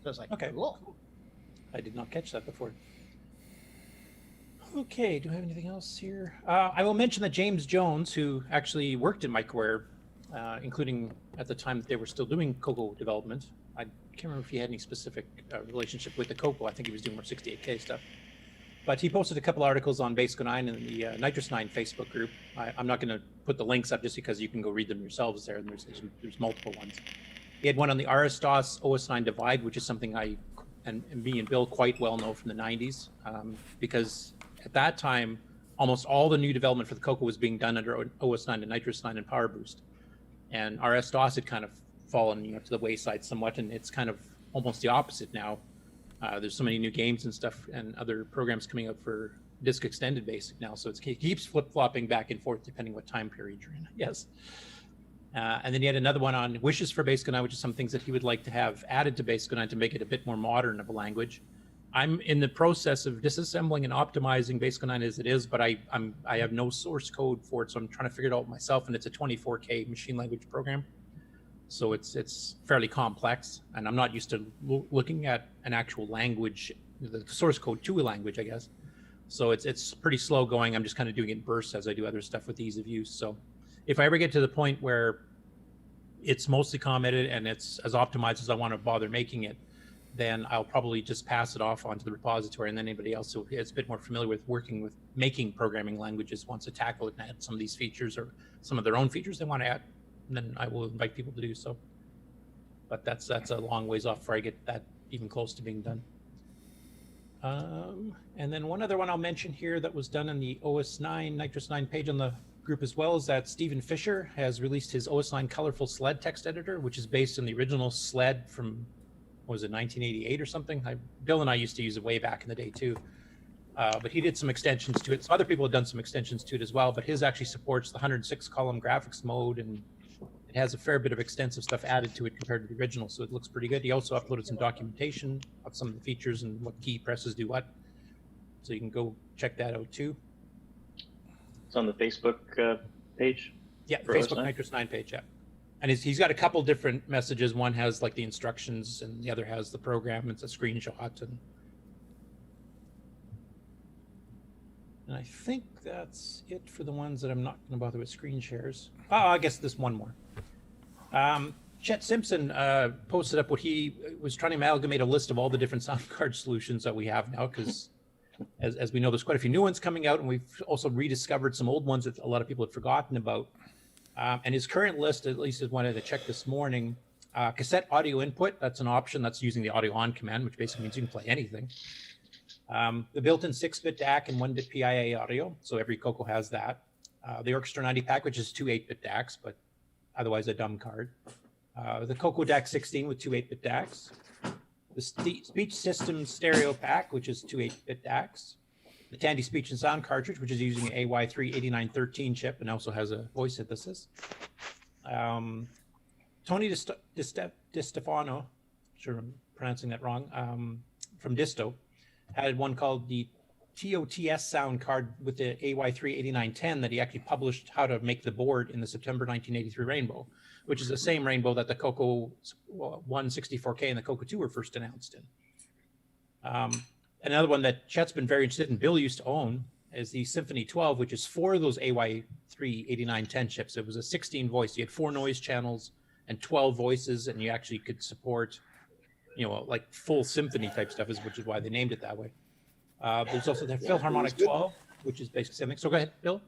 So it's like, Okay, cool. I did not catch that before. Okay, do I have anything else here? I will mention that James Jones, who actually worked in Microware, including at the time that they were still doing Coco development. I can't remember if he had any specific relationship with the Coco. I think he was doing more 68K stuff. But he posted a couple articles on Basic 9 in the Nitrous 9 Facebook group. I'm not going to put the links up just because you can go read them yourselves there. And there's multiple ones. He had one on the RS-DOS OS9 divide, which is something I and me and Bill quite well know from the 90s, because at that time, almost all the new development for the Coco was being done under OS9 and Nitrous 9 and Power Boost. And RS-DOS had kind of fallen to the wayside somewhat, and it's kind of almost the opposite now. There's so many new games and stuff and other programs coming out for Disk Extended Basic now, so it keeps flip-flopping back and forth depending what time period you're in, yes. And then he had another one on wishes for Basic 9, which is some things that he would like to have added to Basic 9 to make it a bit more modern of a language. I'm in the process of disassembling and optimizing Basic 9 as it is, but I have no source code for it, so I'm trying to figure it out myself, and it's a 24K machine language program. So it's fairly complex, and I'm not used to looking at an actual language, the source code to a language, I guess. So it's pretty slow going. I'm just kind of doing it in bursts as I do other stuff with ease of use. So if I ever get to the point where it's mostly commented and it's as optimized as I want to bother making it, then I'll probably just pass it off onto the repository, and then anybody else who is a bit more familiar with working with making programming languages wants to tackle it and add some of these features or some of their own features they want to add, then I will invite people to do so. But that's a long ways off before I get that even close to being done. And then one other one I'll mention here that was done on the OS9 Nitrous 9 page on the group as well is that Stephen Fisher has released his OS9 Colorful Sled text editor, which is based on the original Sled from, what was it, 1988 or something? Bill and I used to use it way back in the day too. But he did some extensions to it. So other people have done some extensions to it as well, but his actually supports the 106 column graphics mode, and it has a fair bit of extensive stuff added to it compared to the original, so it looks pretty good. He also uploaded some documentation of some of the features and what key presses do what. So you can go check that out too. It's on the Facebook page? Yeah, the Facebook Nitrous 9 page, yeah. And he's got a couple different messages. One has like the instructions and the other has the program. It's a screenshot. And I think that's it for the ones that I'm not going to bother with screen shares. Oh, I guess there's one more. Chet Simpson posted up what he was trying to amalgamate a list of all the different sound card solutions that we have now, because as we know, there's quite a few new ones coming out, and we've also rediscovered some old ones that a lot of people had forgotten about. And his current list, at least is one I had to check this morning, cassette audio input, that's an option. That's using the audio on command, which basically means you can play anything. The built-in 6-bit DAC and 1-bit PIA audio, so every Coco has that. The Orchestra 90 pack, which is two 8-bit DACs, but otherwise a dumb card. The Coco DAC 16 with two 8-bit DACs. The Speech System Stereo pack, which is two 8-bit DACs. The Tandy Speech and Sound cartridge, which is using an AY38913 chip and also has a voice synthesis. Tony DiStefano, sure I'm pronouncing that wrong, from Disto, had one called the TOTS sound card with the AY38910 that he actually published how to make the board in the September 1983 Rainbow, which is the same rainbow that the Coco 164K and the Coco 2 were first announced in. Another one that Chet's been very interested in, Bill used to own, is the Symphony 12, which is 4 of those AY38910 chips. It was a 16 voice. You had 4 noise channels and 12 voices, and you actually could support, like full symphony type stuff, which is why they named it that way. There's also the Philharmonic 12, which is basically something. So go ahead, Bill.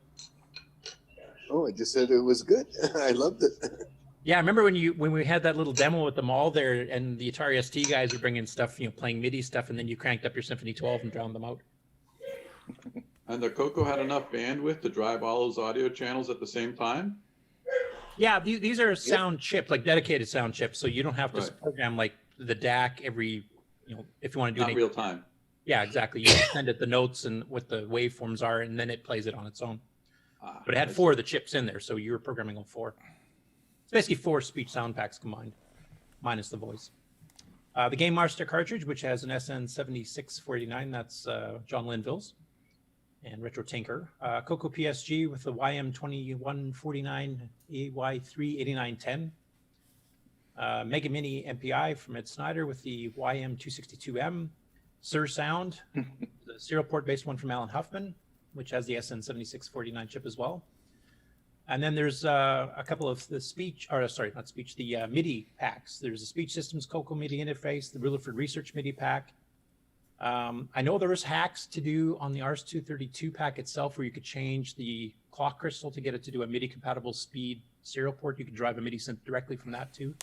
Oh, I just said it was good. I loved it. Yeah, I remember when we had that little demo at the mall there, and the Atari ST guys were bringing stuff, playing MIDI stuff, and then you cranked up your Symphony 12 and drowned them out. And the Coco had enough bandwidth to drive all those audio channels at the same time? Yeah, these are sound chips, like dedicated sound chips, so you don't have to program like the DAC every, if you want to do Not real time. Yeah, exactly. You just send it the notes and what the waveforms are, and then it plays it on its own. But it had 4 of the chips in there, so you were programming on 4. It's basically 4 speech sound packs combined, minus the voice. The Game Master cartridge, which has an SN7649, that's John Linville's, and Retro Tinker. Coco PSG with the YM2149 AY38910. Mega Mini MPI from Ed Snyder with the YM262M. Sir Sound, the serial port based one from Alan Huffman, which has the SN7649 chip as well. And then there's a couple of the the MIDI packs. There's a Speech Systems Coco MIDI interface, the Rutherford Research MIDI pack. I know there was hacks to do on the RS-232 pack itself where you could change the clock crystal to get it to do a MIDI compatible speed serial port. You could drive a MIDI synth directly from that too.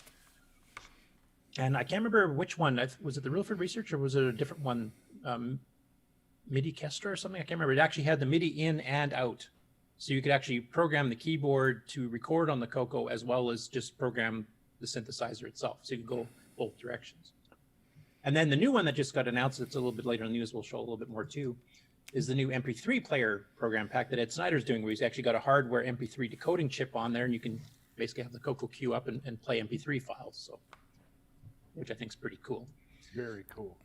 And I can't remember which one. Was it the Rutherford Research or was it a different one? MIDI Kestra or something? I can't remember. It actually had the MIDI in and out. So you could actually program the keyboard to record on the Coco as well as just program the synthesizer itself. So you could go both directions. And then the new one that just got announced, it's a little bit later in the news, we'll show a little bit more too, is the new MP3 player program pack that Ed Snyder's doing, where he's actually got a hardware MP3 decoding chip on there, and you can basically have the Coco queue up and play MP3 files. So, which I think is pretty cool. Very cool.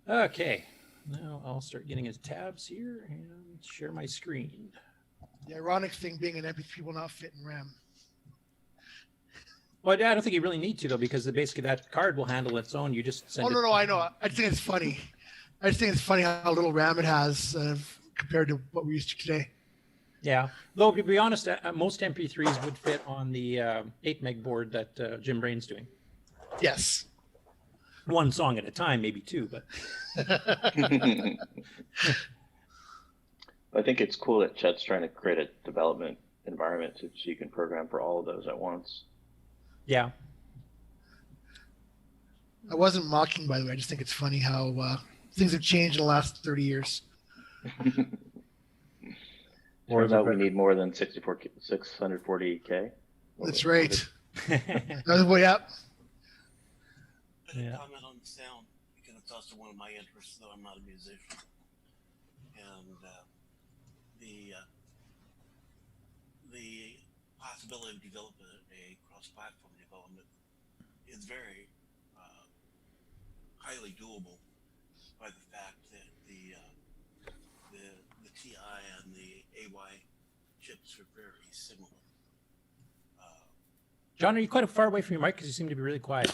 Okay, now I'll start getting into tabs here and share my screen. The ironic thing being an MP3 will not fit in RAM. Well, I don't think you really need to, though, because basically that card will handle its own. You just send no, I know. I think it's funny. I just think it's funny how little RAM it has compared to what we're used to today. Yeah. Though, to be honest, most MP3s would fit on the 8 meg board that Jim Brain's doing. Yes. One song at a time, maybe 2, but. I think it's cool that Chet's trying to create a development environment so you can program for all of those at once. Yeah. I wasn't mocking, by the way. I just think it's funny how things have changed in the last 30 years. Turns out we need more than 640K. That's right. That's way up. Yeah. Comment on the sound because it's also one of my interests, though I'm not a musician. And the possibility of developing a cross-platform development is very highly doable by the fact that the TI and the AY chips are very similar. John, are you quite far away from your mic because you seem to be really quiet?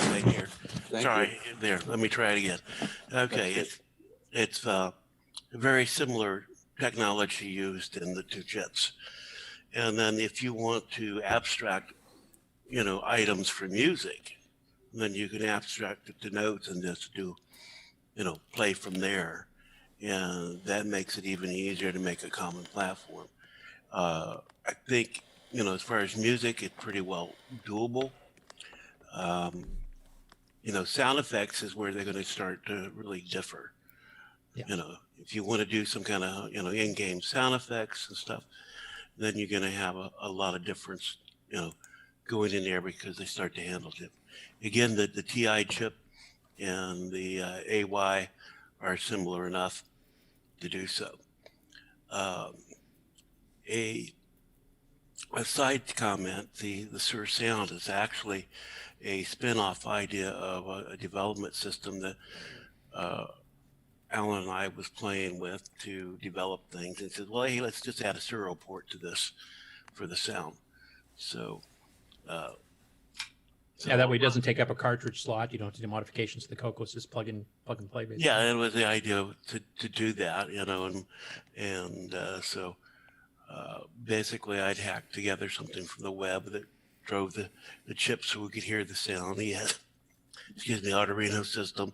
Right here. Sorry, there. Let me try it again. Okay, it's very similar technology used in the 2 chips. And then if you want to abstract, items for music, then you can abstract it to notes and just do, play from there. And that makes it even easier to make a common platform. I think, as far as music, it's pretty well doable. Sound effects is where they're going to start to really differ. Yeah. If you want to do some kind of, in-game sound effects and stuff, then you're going to have a lot of difference, going in there because they start to handle it. Again, the TI chip and the AY are similar enough to do so. A a side comment, the Sur Sound is actually a spin-off idea of a development system that Alan and I was playing with to develop things, and said, well, hey, let's just add a serial port to this for the sound. So, yeah, that way it doesn't take up a cartridge slot. You don't have to do modifications to the CoCo. It's just plug and play, basically. Yeah, it was the idea to do that, so basically I'd hack together something from the web that drove the chip so we could hear the sound. He had, the Arduino system.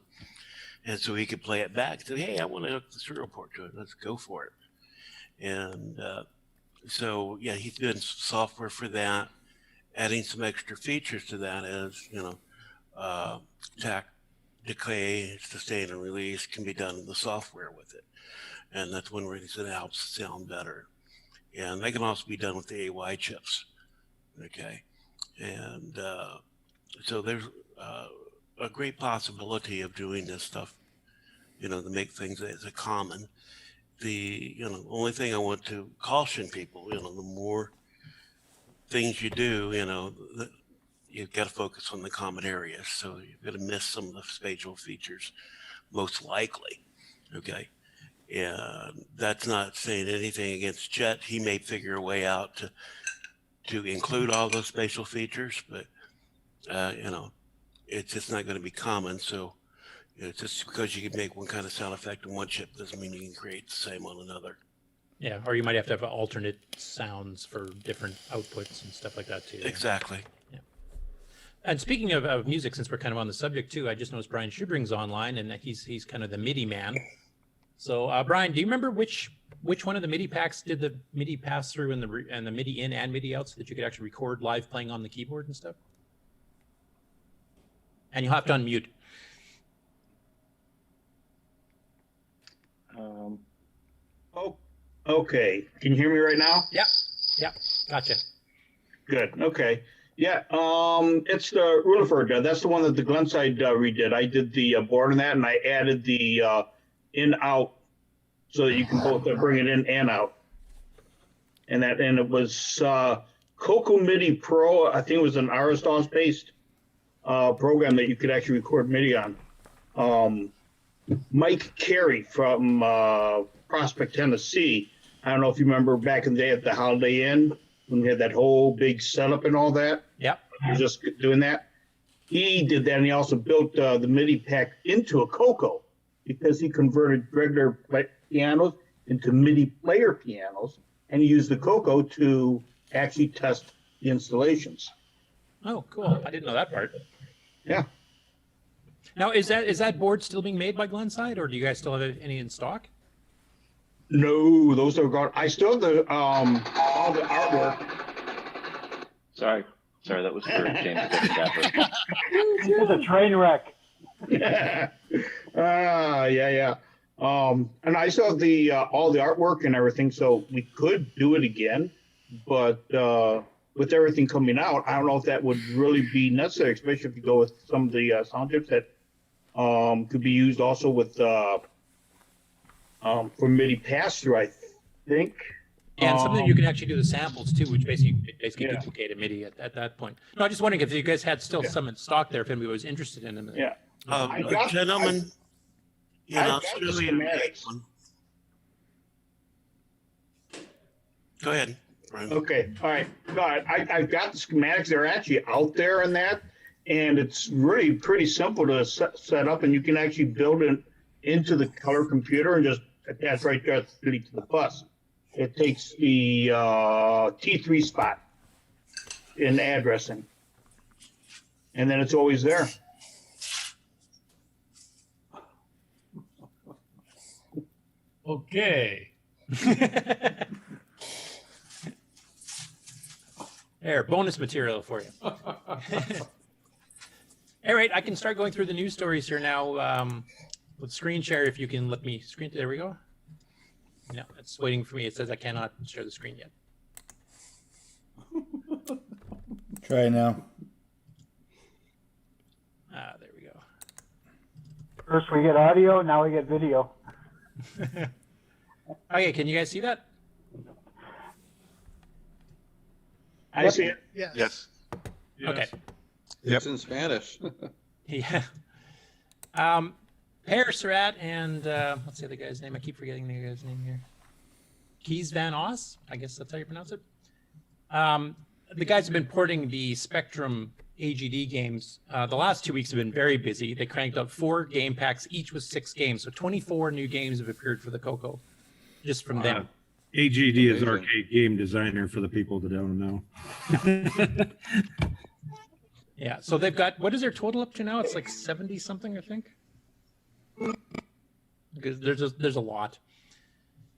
And so he could play it back. So, hey, I want to hook the serial port to it. Let's go for it. And so, yeah, he's doing software for that, adding some extra features to that as, tack, decay, sustain, and release can be done in the software with it. And that's one reason it helps sound better. And they can also be done with the AY chips. Okay. And so there's a great possibility of doing this stuff, to make things as a common. The only thing I want to caution people, the more things you do, you've got to focus on the common areas. So you're going to miss some of the spatial features, most likely. Okay. And that's not saying anything against Chet. He may figure a way out to include all those spatial features, but it's just not going to be common. So just because you can make one kind of sound effect in one chip doesn't mean you can create the same on another. Yeah, or you might have to have alternate sounds for different outputs and stuff like that too. Exactly. Yeah. And speaking of music, since we're kind of on the subject too, I just noticed Brian Schubring's online, and he's kind of the MIDI man. So Brian, do you remember which one of the MIDI packs did the MIDI pass through and the MIDI in and MIDI out so that you could actually record live playing on the keyboard and stuff? And you'll have to unmute. Okay. Can you hear me right now? Yep. Gotcha. Good. Okay. Yeah. It's the Rutherford. That's the one that the Glenside redid. I did the board on that, and I added the in-out so that you can both bring it in and out. And it was CoCo MIDI Pro. I think it was an RSDOS based program that you could actually record MIDI on. Mike Carey from Prospect, Tennessee. I don't know if you remember back in the day at the Holiday Inn when we had that whole big setup and all that. Yep. He was just doing that. He did that, and he also built the MIDI pack into a CoCo because he converted regular pianos into MIDI player pianos, and he used the CoCo to actually test the installations. Oh, cool. I didn't know that part. Yeah. Now, is that board still being made by Glenside, or do you guys still have any in stock? No, those are gone. I still have all the artwork. Sorry, that was for James Capper. It's a train wreck. Yeah. And I still have the all the artwork and everything, so we could do it again. But with everything coming out, I don't know if that would really be necessary, especially if you go with some of the sound chips that could be used also with for MIDI pass-through, I think. Yeah, and something you can actually do the samples too, which basically duplicate a MIDI at that point. No, I'm just wondering if you guys had still some in stock there, if anybody was interested in them. Yeah. Gentlemen, I've got the schematics. Go ahead, Brian. Okay, all right. No, I've got the schematics. They're actually out there in that, and it's really pretty simple to set up, and you can actually build it into the color computer and just attach right there to the bus. It takes the T3 spot in addressing, and then it's always there. Okay. There, bonus material for you. All right, I can start going through the news stories here now. With screen share, if you can let me screen. There we go. No, it's waiting for me. It says I cannot share the screen yet. Try now. There we go. First we get audio, now we get video. Okay, can you guys see that? I see it. Yes. Yes. Okay. It's in Spanish. Yeah. Per Surratt and what's the other guy's name? I keep forgetting the guy's name here. Keys Van Os, I guess that's how you pronounce it. The guys have been porting the Spectrum AGD games. The last 2 weeks have been very busy. They cranked out 4 game packs, each with 6 games. So 24 new games have appeared for the CoCo, just from them. AGD is Arcade Game Designer for the people that don't know. Yeah, so they've got, what is their total up to now? It's like 70 something, I think. Because there's a lot,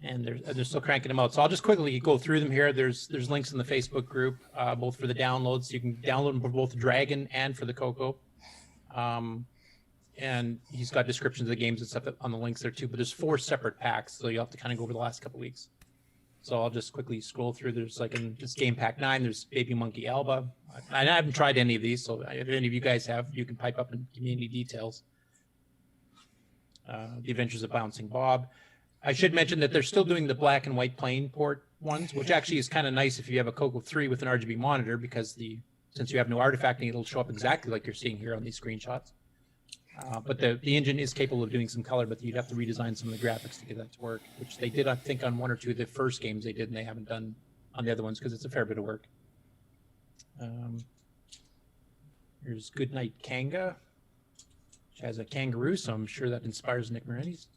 and they're still cranking them out. So I'll just quickly go through them here. There's links in the Facebook group, both for the downloads. You can download them for both Dragon and for the CoCo. And he's got descriptions of the games and stuff on the links there too. But there's 4 separate packs, so you have to kind of go over the last couple weeks. So I'll just quickly scroll through. There's like in this game pack 9, there's Baby Monkey Alba. I haven't tried any of these, so if any of you guys have, you can pipe up and give me any details. The Adventures of Bouncing Bob. I should mention that they're still doing the black and white plane port ones, which actually is kind of nice if you have a CoCo 3 with an RGB monitor, because since you have no artifacting, it'll show up exactly like you're seeing here on these screenshots. But the engine is capable of doing some color, but you'd have to redesign some of the graphics to get that to work, which they did, I think, on 1 or 2 of the first games they did, and they haven't done on the other ones because it's a fair bit of work. Here's Goodnight Kanga, which has a kangaroo, so I'm sure that inspires Nick Moretti's.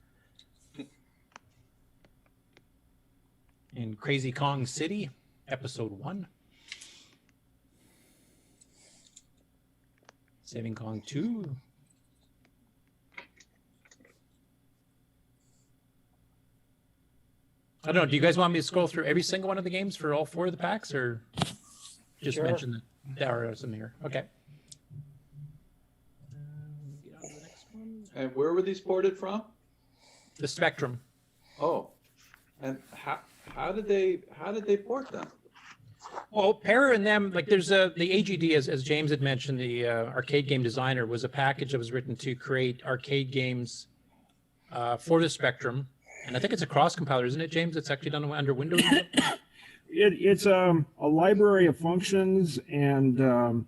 In Crazy Kong City, Episode 1. Saving Kong 2. I don't know. Do you guys want me to scroll through every single one of the games for all 4 of the packs, or just Sure. mention that there are some here? Okay. And where were these ported from? The Spectrum. Oh, and how did they port them? Well, Para and them, like there's the AGD, as James had mentioned, the arcade game designer was a package that was written to create arcade games for the Spectrum. And I think it's a cross compiler, isn't it, James? It's actually done under Windows. It's a library of functions, and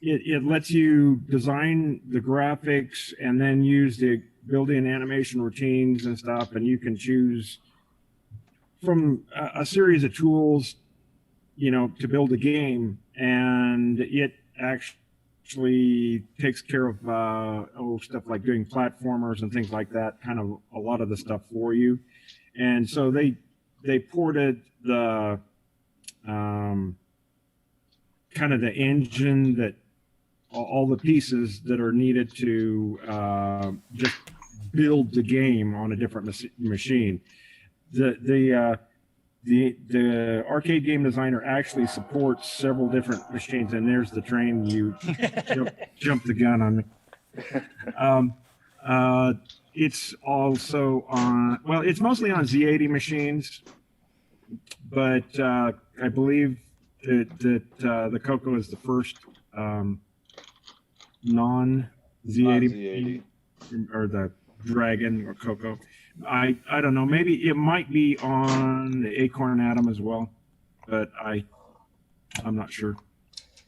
it lets you design the graphics and then use the built-in animation routines and stuff, and you can choose from a series of tools, to build a game, and it actually takes care of stuff like doing platformers and things like that, kind of a lot of the stuff for you. And so they ported the kind of the engine, that all the pieces that are needed to just build the game on a different machine. The arcade game designer actually supports several different machines, and there's the train. You jumped the gun on me. It's also on, well, it's mostly on Z80 machines, but I believe that the CoCo is the first non-Z80 or the Dragon or CoCo. I don't know. Maybe it might be on the Acorn Atom as well, but I'm not sure.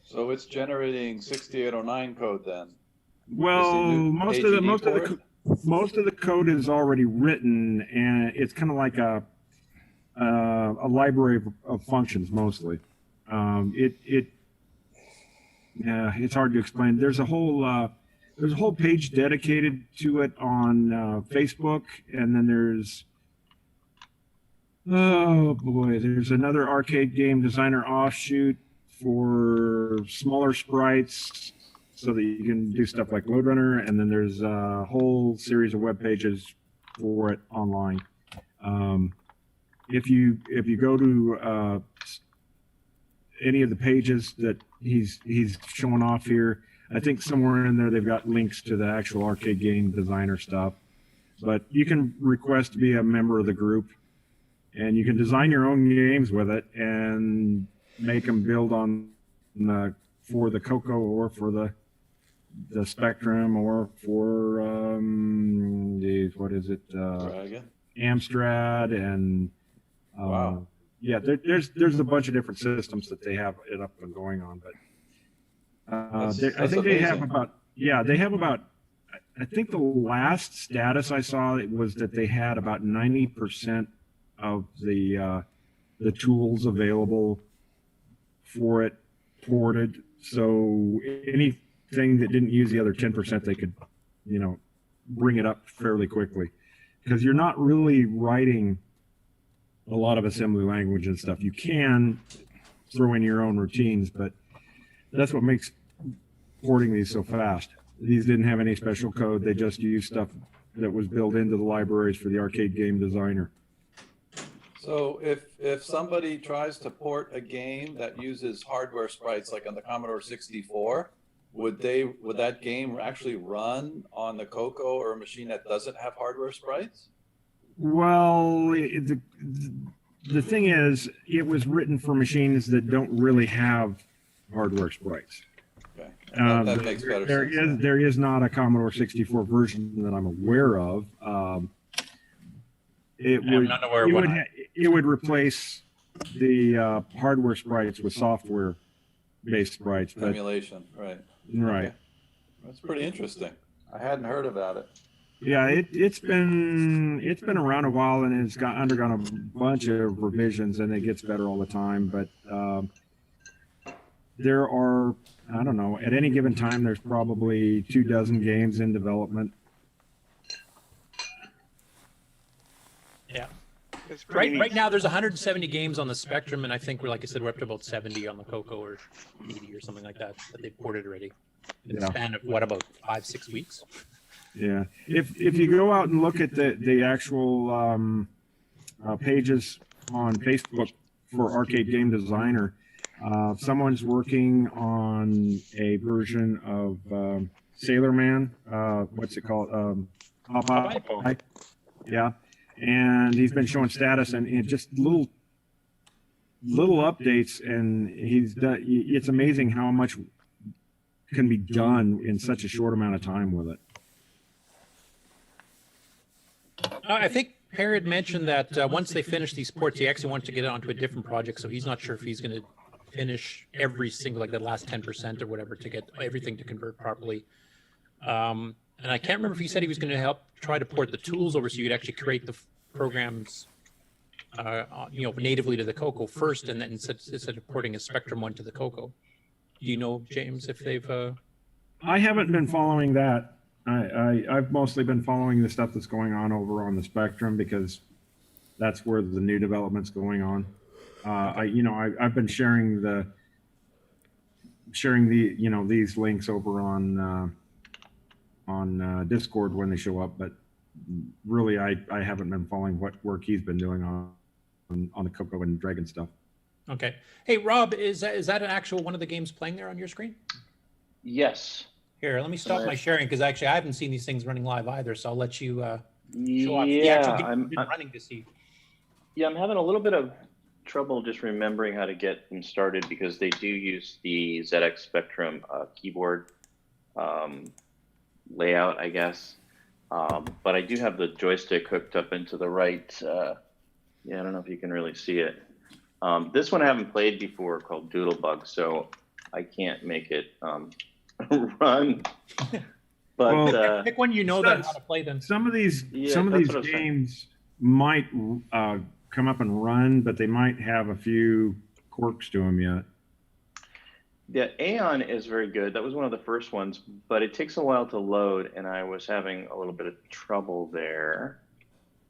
So it's generating 6809 code then. Well, most of the code is already written, and it's kind of like a library of functions mostly. It's hard to explain. There's a whole page dedicated to it on Facebook, and then there's another arcade game designer offshoot for smaller sprites, so that you can do stuff like Load Runner, and then there's a whole series of web pages for it online. If you go to any of the pages that he's showing off here, I think somewhere in there they've got links to the actual arcade game designer stuff. But you can request to be a member of the group, and you can design your own games with it and make them build on for the CoCo or for the Spectrum or for what is it? Dragon. Amstrad and Wow. yeah, there's a bunch of different systems that they have it up and going on, but I think they have about I think the last status I saw was that they had about 90% of the tools available for it ported. So anything that didn't use the other 10%, they could, bring it up fairly quickly, because you're not really writing a lot of assembly language and stuff. You can throw in your own routines, but that's what makes porting these so fast. These didn't have any special code. They just used stuff that was built into the libraries for the arcade game designer. So if somebody tries to port a game that uses hardware sprites, like on the Commodore 64, would that game actually run on the CoCo or a machine that doesn't have hardware sprites? Well, the thing is, it was written for machines that don't really have hardware sprites. Okay. That makes better sense. There is not a Commodore 64 version that I'm aware of. It would replace the hardware sprites with software-based sprites. But, emulation, right? Right. Okay. That's pretty interesting. I hadn't heard about it. Yeah, it's been around a while, and it's undergone a bunch of revisions, and it gets better all the time. But there are, I don't know, at any given time, there's probably 24 games in development. Yeah. Right now, there's 170 games on the Spectrum, and I think like I said, we're up to about 70 on the CoCo, or 80 or something like that they've ported already in the span of about 5-6 weeks. Yeah, if you go out and look at the actual pages on Facebook for Arcade Game Designer, someone's working on a version of Sailor Man. What's it called? Popeye. Yeah, and he's been showing status and just little updates, and he's done. It's amazing how much can be done in such a short amount of time with it. I think Perry had mentioned that once they finish these ports, he actually wanted to get onto a different project, so he's not sure if he's going to finish every single, like the last 10% or whatever, to get everything to convert properly. And I can't remember if he said he was going to help try to port the tools over so you could actually create the programs, natively to the CoCo first, and then instead of porting a Spectrum one to the CoCo. Do you know, James, if they've? I haven't been following that. I've mostly been following the stuff that's going on over on the Spectrum, because that's where the new development's going on. I've been sharing these links over on Discord when they show up, but really I haven't been following what work he's been doing on the CoCo and Dragon stuff. Okay. Hey, Rob, is that an actual one of the games playing there on your screen? Yes. Here, let me stop my sharing, because actually I haven't seen these things running live either, so I'll let you show off the actual game you've been running to see. Yeah, I'm having a little bit of trouble just remembering how to get them started, because they do use the ZX Spectrum keyboard layout, I guess. But I do have the joystick hooked up into the right. I don't know if you can really see it. This one I haven't played before, called Doodlebug, so I can't make it run. But pick one that how to play them. Some of these games might come up and run, but they might have a few quirks to them yet. Yeah, Aeon is very good. That was one of the first ones, but it takes a while to load, and I was having a little bit of trouble there.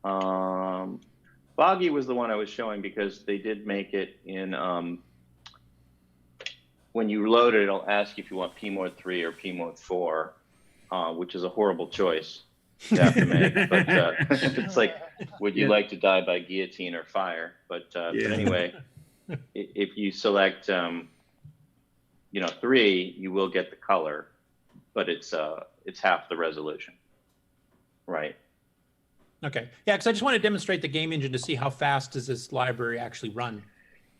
Boggy was the one I was showing, because they did make it in, when you load it, it'll ask you if you want P mode 3 or P mode 4, which is a horrible choice to have to make. But it's like, would you like to die by guillotine or fire? But anyway, if you select 3, you will get the color, but it's half the resolution, right? Okay. Yeah, because I just want to demonstrate the game engine to see how fast does this library actually run.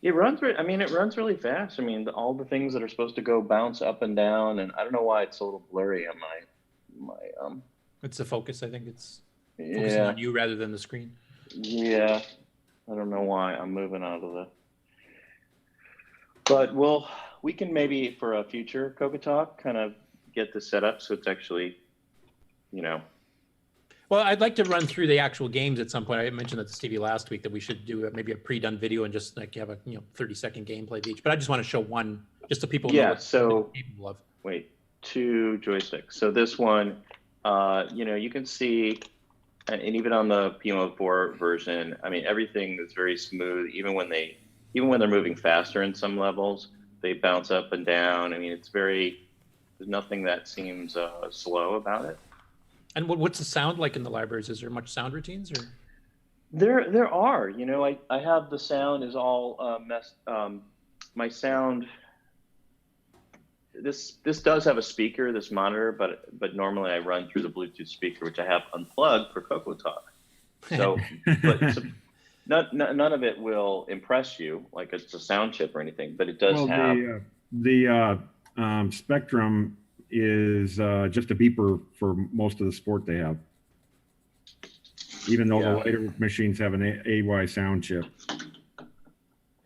It runs. It runs really fast. All the things that are supposed to go bounce up and down, and I don't know why it's a little blurry on my. It's the focus. I think it's focusing on you rather than the screen. Yeah. I don't know why I'm moving out of the. But we can maybe for a future CoCoTALK kind of get this set up so it's actually, Well, I'd like to run through the actual games at some point. I mentioned that to Stevie last week that we should do maybe a pre-done video and just like have a 30-second gameplay of each. But I just want to show one just so people know what so they're capable of. Wait, 2 joysticks. So this one, you can see, and even on the PMO4 version, I mean, everything is very smooth. Even when they're moving faster in some levels, they bounce up and down. I mean, there's nothing that seems slow about it. And what's the sound like in the libraries? Is there much sound routines or? There are, I have the sound is all my sound. This does have a speaker, this monitor, but normally I run through the Bluetooth speaker, which I have unplugged for CoCoTALK. So, none of it will impress you like it's a sound chip or anything, but it does have the Spectrum is just a beeper for most of the sport they have. Even though the later machines have an AY sound chip.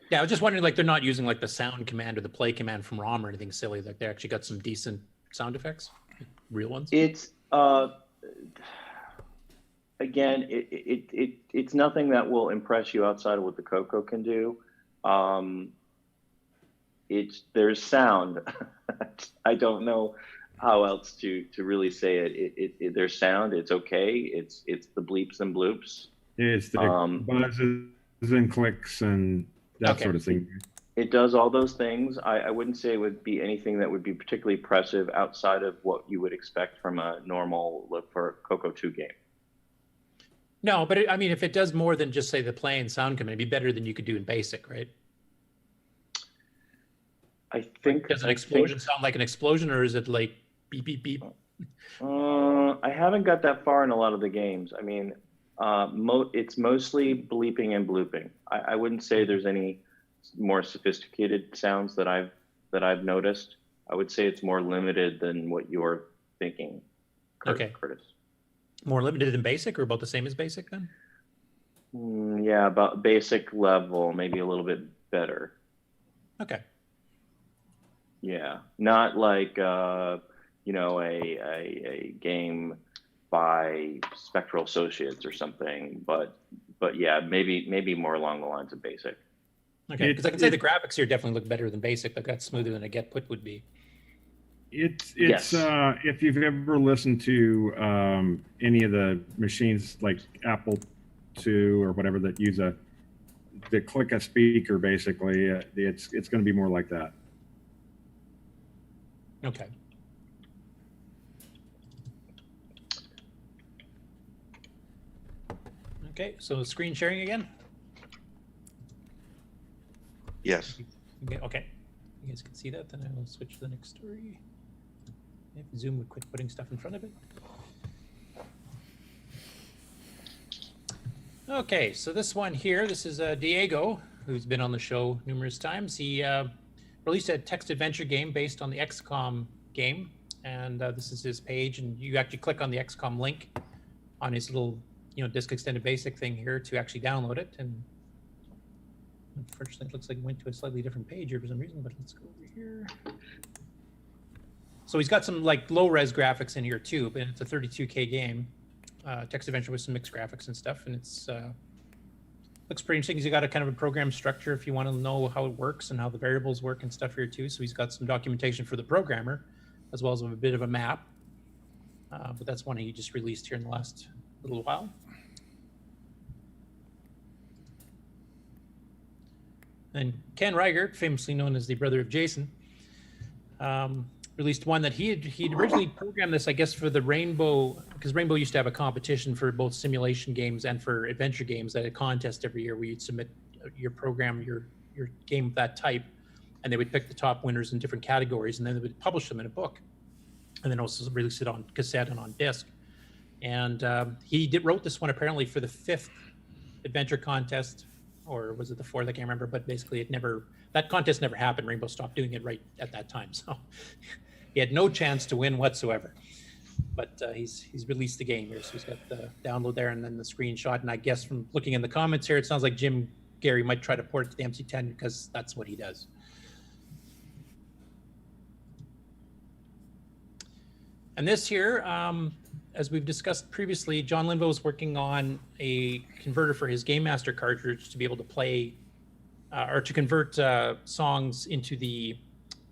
Yeah, I was just wondering, like, they're not using like the sound command or the play command from ROM or anything silly. Like, they actually got some decent sound effects, real ones. It's again, it's nothing that will impress you outside of what the Coco can do. There's sound. I don't know how else to really say it. There's sound. It's okay. It's the bleeps and bloops. It's the buzzes and clicks and that sort of thing. It does all those things. I wouldn't say it would be anything that would be particularly impressive outside of what you would expect from a normal look for Coco 2 game. No, but I mean, if it does more than just say the play and sound command, it'd be better than you could do in BASIC, right? I think. Does an explosion sound like an explosion, or is it like beep beep beep? I haven't got that far in a lot of the games. I mean, it's mostly bleeping and blooping. I wouldn't say there's any more sophisticated sounds that I've noticed. I would say it's more limited than what you're thinking, Curtis. More limited than BASIC, or about the same as BASIC then? Yeah, about BASIC level, maybe a little bit better. Okay. Yeah, not like a game by Spectral Associates or something, but yeah, maybe more along the lines of BASIC. Okay, because I can say the graphics here definitely look better than BASIC. Like, that's smoother than a get put would be. It's if you've ever listened to any of the machines like Apple II or whatever that use the click a speaker, basically, it's going to be more like that. Okay. Okay, so screen sharing again? Yes. Okay. You guys can see that, then I will switch to the next story. If Zoom would quit putting stuff in front of it. Okay, so this one here, this is Diego, who's been on the show numerous times. He released a text adventure game based on the XCOM game, and this is his page, and you actually click on the XCOM link on his little, disk extended basic thing here to actually download it. And unfortunately, it looks like it went to a slightly different page here for some reason, but let's go over here. So he's got some like low res graphics in here too, but it's a 32K game, text adventure with some mixed graphics and stuff, and it's looks pretty interesting. He's got a kind of a program structure if you want to know how it works and how the variables work and stuff here too. So he's got some documentation for the programmer, as well as a bit of a map. But that's one he just released here in the last little while. And Ken Reichert, famously known as the brother of Jason, released one that he'd originally programmed this, I guess, for the Rainbow, because Rainbow used to have a competition for both simulation games and for adventure games. They had a contest every year where you'd submit your program, your game of that type, and they would pick the top winners in different categories, and then they would publish them in a book, and then also release it on cassette and on disc. And he wrote this one apparently for the 5th adventure contest, or was it the 4th? I can't remember, but basically that contest never happened. Rainbow stopped doing it right at that time. So he had no chance to win whatsoever. but he's released the game here, so he's got the download there and then the screenshot. And I guess from looking in the comments here, it sounds like Jim Gary might try to port it to the MC10 because that's what he does. And this here, as we've discussed previously, John Linville is working on a converter for his Game Master cartridge to be able to play or to convert songs into the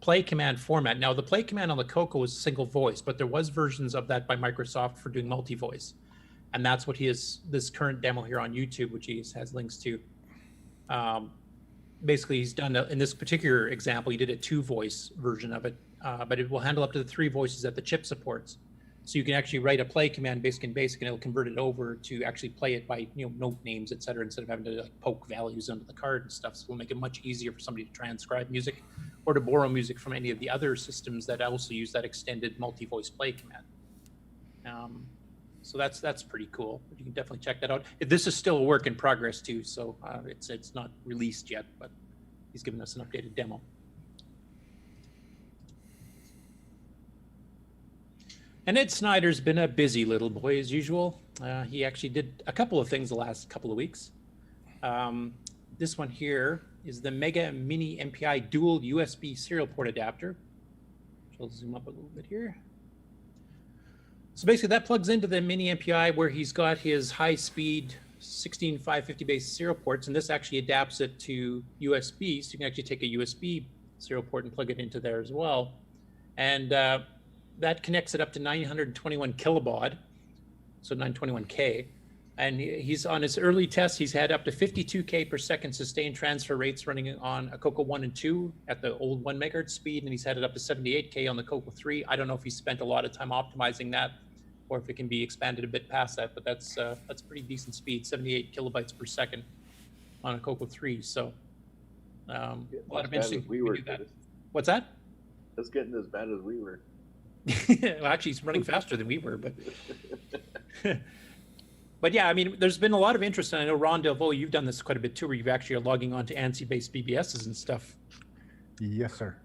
play command format. Now, the play command on the Coco is single voice, but there was versions of that by Microsoft for doing multi-voice. And that's what he is, this current demo here on YouTube, which he has links to. Basically, he's done, in this particular example, he did a 2-voice version of it, but it will handle up to the 3 voices that the chip supports. So you can actually write a play command basic and it'll convert it over to actually play it by note names, et cetera, instead of having to poke values under the card and stuff. So it'll make it much easier for somebody to transcribe music or to borrow music from any of the other systems that also use that extended multi-voice play command. So that's pretty cool. You can definitely check that out. This is still a work in progress too, so it's not released yet, but he's given us an updated demo. And Ed Snyder's been a busy little boy as usual. He actually did a couple of things the last couple of weeks. This one here is the Mega Mini MPI dual USB serial port adapter. I'll zoom up a little bit here. So basically that plugs into the Mini MPI where he's got his high-speed 16550 base serial ports, and this actually adapts it to USB, so you can actually take a USB serial port and plug it into there as well. And that connects it up to 921 kilobaud, so 921K. And he's on his early tests, he's had up to 52K per second sustained transfer rates running on a CoCo 1 and 2 at the old 1 megahertz speed, and he's had it up to 78K on the CoCo 3. I don't know if he spent a lot of time optimizing that or if it can be expanded a bit past that, but that's pretty decent speed, 78 kilobytes per second on a CoCo 3. So a lot of interesting we do that. What's that? It's getting as bad as we were. Well, actually, he's running faster than we were, but but yeah, I mean, there's been a lot of interest, and I know Ron Delvaux, you've done this quite a bit too, where you've actually are logging on to ANSI-based BBSs and stuff. Yes, sir.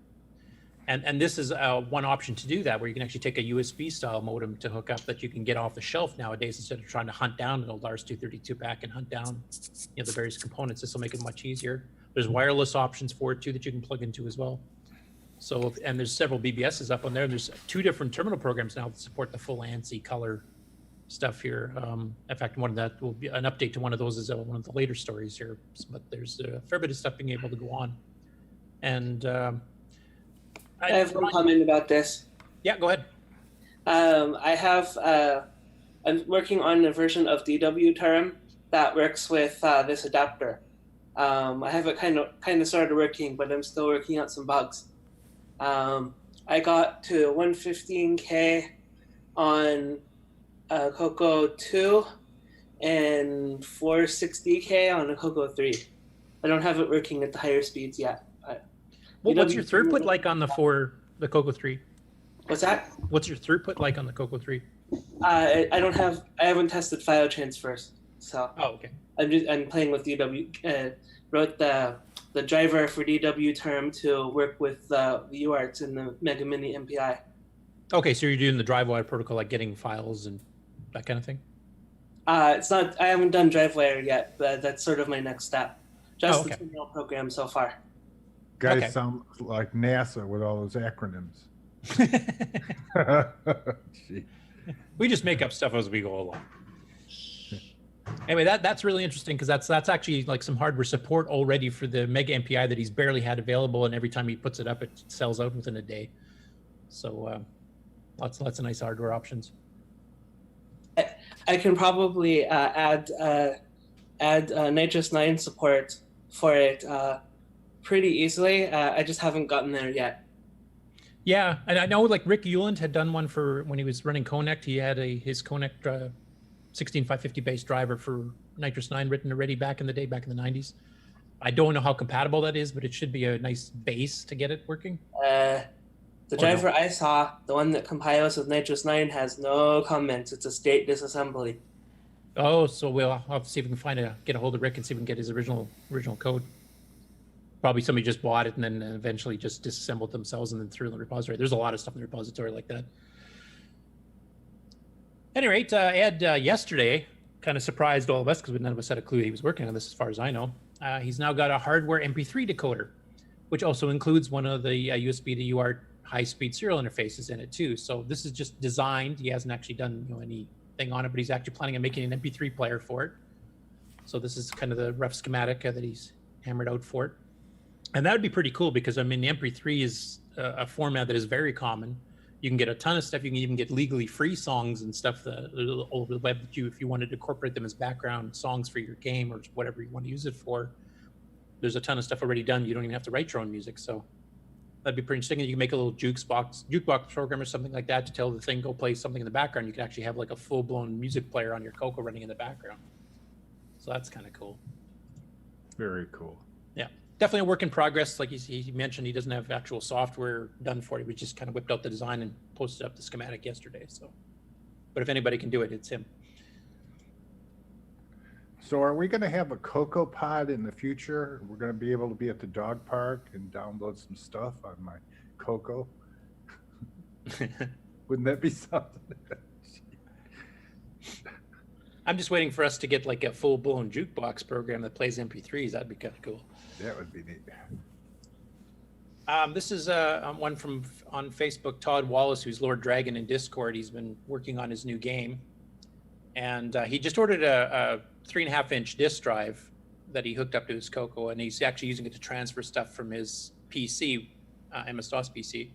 And this is one option to do that, where you can actually take a USB style modem to hook up that you can get off the shelf nowadays instead of trying to hunt down an old RS-232 pack and hunt down the various components. This will make it much easier. There's wireless options for it too that you can plug into as well. So, and there's several BBSs up on there. There's 2 different terminal programs now that support the full ANSI color stuff here. In fact, one of that will be an update to one of those is one of the later stories here. But there's a fair bit of stuff being able to go on. And I have one comment about this. Yeah, go ahead. I'm working on a version of DW term that works with this adapter. I have it kind of started working, but I'm still working out some bugs. I got to 115K on CoCo 2 and 460K on a CoCo 3. I don't have it working at the higher speeds yet. Well, what's your throughput like on the CoCo 3? What's that? What's your throughput like on the CoCo 3? I haven't tested file transfers, so. Oh, okay. I'm playing with DW. Wrote the driver for DW term to work with the UARTs in the Mega Mini MPI. Okay, so you're doing the drive-wire protocol, like getting files and that kind of thing? It's not. I haven't done drive-wire yet, but that's sort of my next step. Just okay. the terminal program so far. Guys sound like NASA with all those acronyms. We just make up stuff as we go along. Anyway, that's really interesting because that's actually like some hardware support already for the Mega MPI that he's barely had available, and every time he puts it up, it sells out within a day. So lots of nice hardware options. I can probably add Nitrous 9 support for it pretty easily. I just haven't gotten there yet. Yeah, and I know like Rick Euland had done one for when he was running Connect. He had his Connect 16550 base driver for Nitrous 9 written already back in the day, back in the 90s. I don't know how compatible that is, but it should be a nice base to get it working. The driver I saw, the one that compiles with Nitrous 9, has no comments. It's a state disassembly. Oh, so we'll have to see if we can get a hold of Rick and see if we can get his original code. Probably somebody just bought it and then eventually just disassembled themselves and then threw it in the repository. There's a lot of stuff in the repository like that. any rate, Ed yesterday kind of surprised all of us because none of us had a clue he was working on this, as far as I know. He's now got a hardware MP3 decoder, which also includes one of the USB to UART high-speed serial interfaces in it too. So this is just designed. He hasn't actually done anything on it, but he's actually planning on making an MP3 player for it. So this is kind of the rough schematic that he's hammered out for it. And that would be pretty cool because, I mean, the MP3 is a format that is very common. You can get a ton of stuff. You can even get legally free songs and stuff over the web if you wanted to incorporate them as background songs for your game or whatever you want to use it for. There's a ton of stuff already done. You don't even have to write your own music. So that'd be pretty interesting. And you can make a little jukebox program or something like that to tell the thing, go play something in the background. You can actually have like a full-blown music player on your CoCo running in the background. So that's kind of cool. Very cool. Yeah, definitely a work in progress. Like he mentioned, he doesn't have actual software done for it. We just kind of whipped out the design and posted up the schematic yesterday. So, but if anybody can do it, it's him. So are we going to have a CoCo pod in the future? We're going to be able to be at the dog park and download some stuff on my CoCo. Wouldn't that be something? I'm just waiting for us to get like a full-blown jukebox program that plays MP3s. That'd be kind of cool. That would be neat. This is one from on Facebook, Todd Wallace, who's Lord Dragon in Discord. He's been working on his new game. And he just ordered a 3.5-inch disk drive that he hooked up to his CoCo, and he's actually using it to transfer stuff from his PC, MS-DOS PC,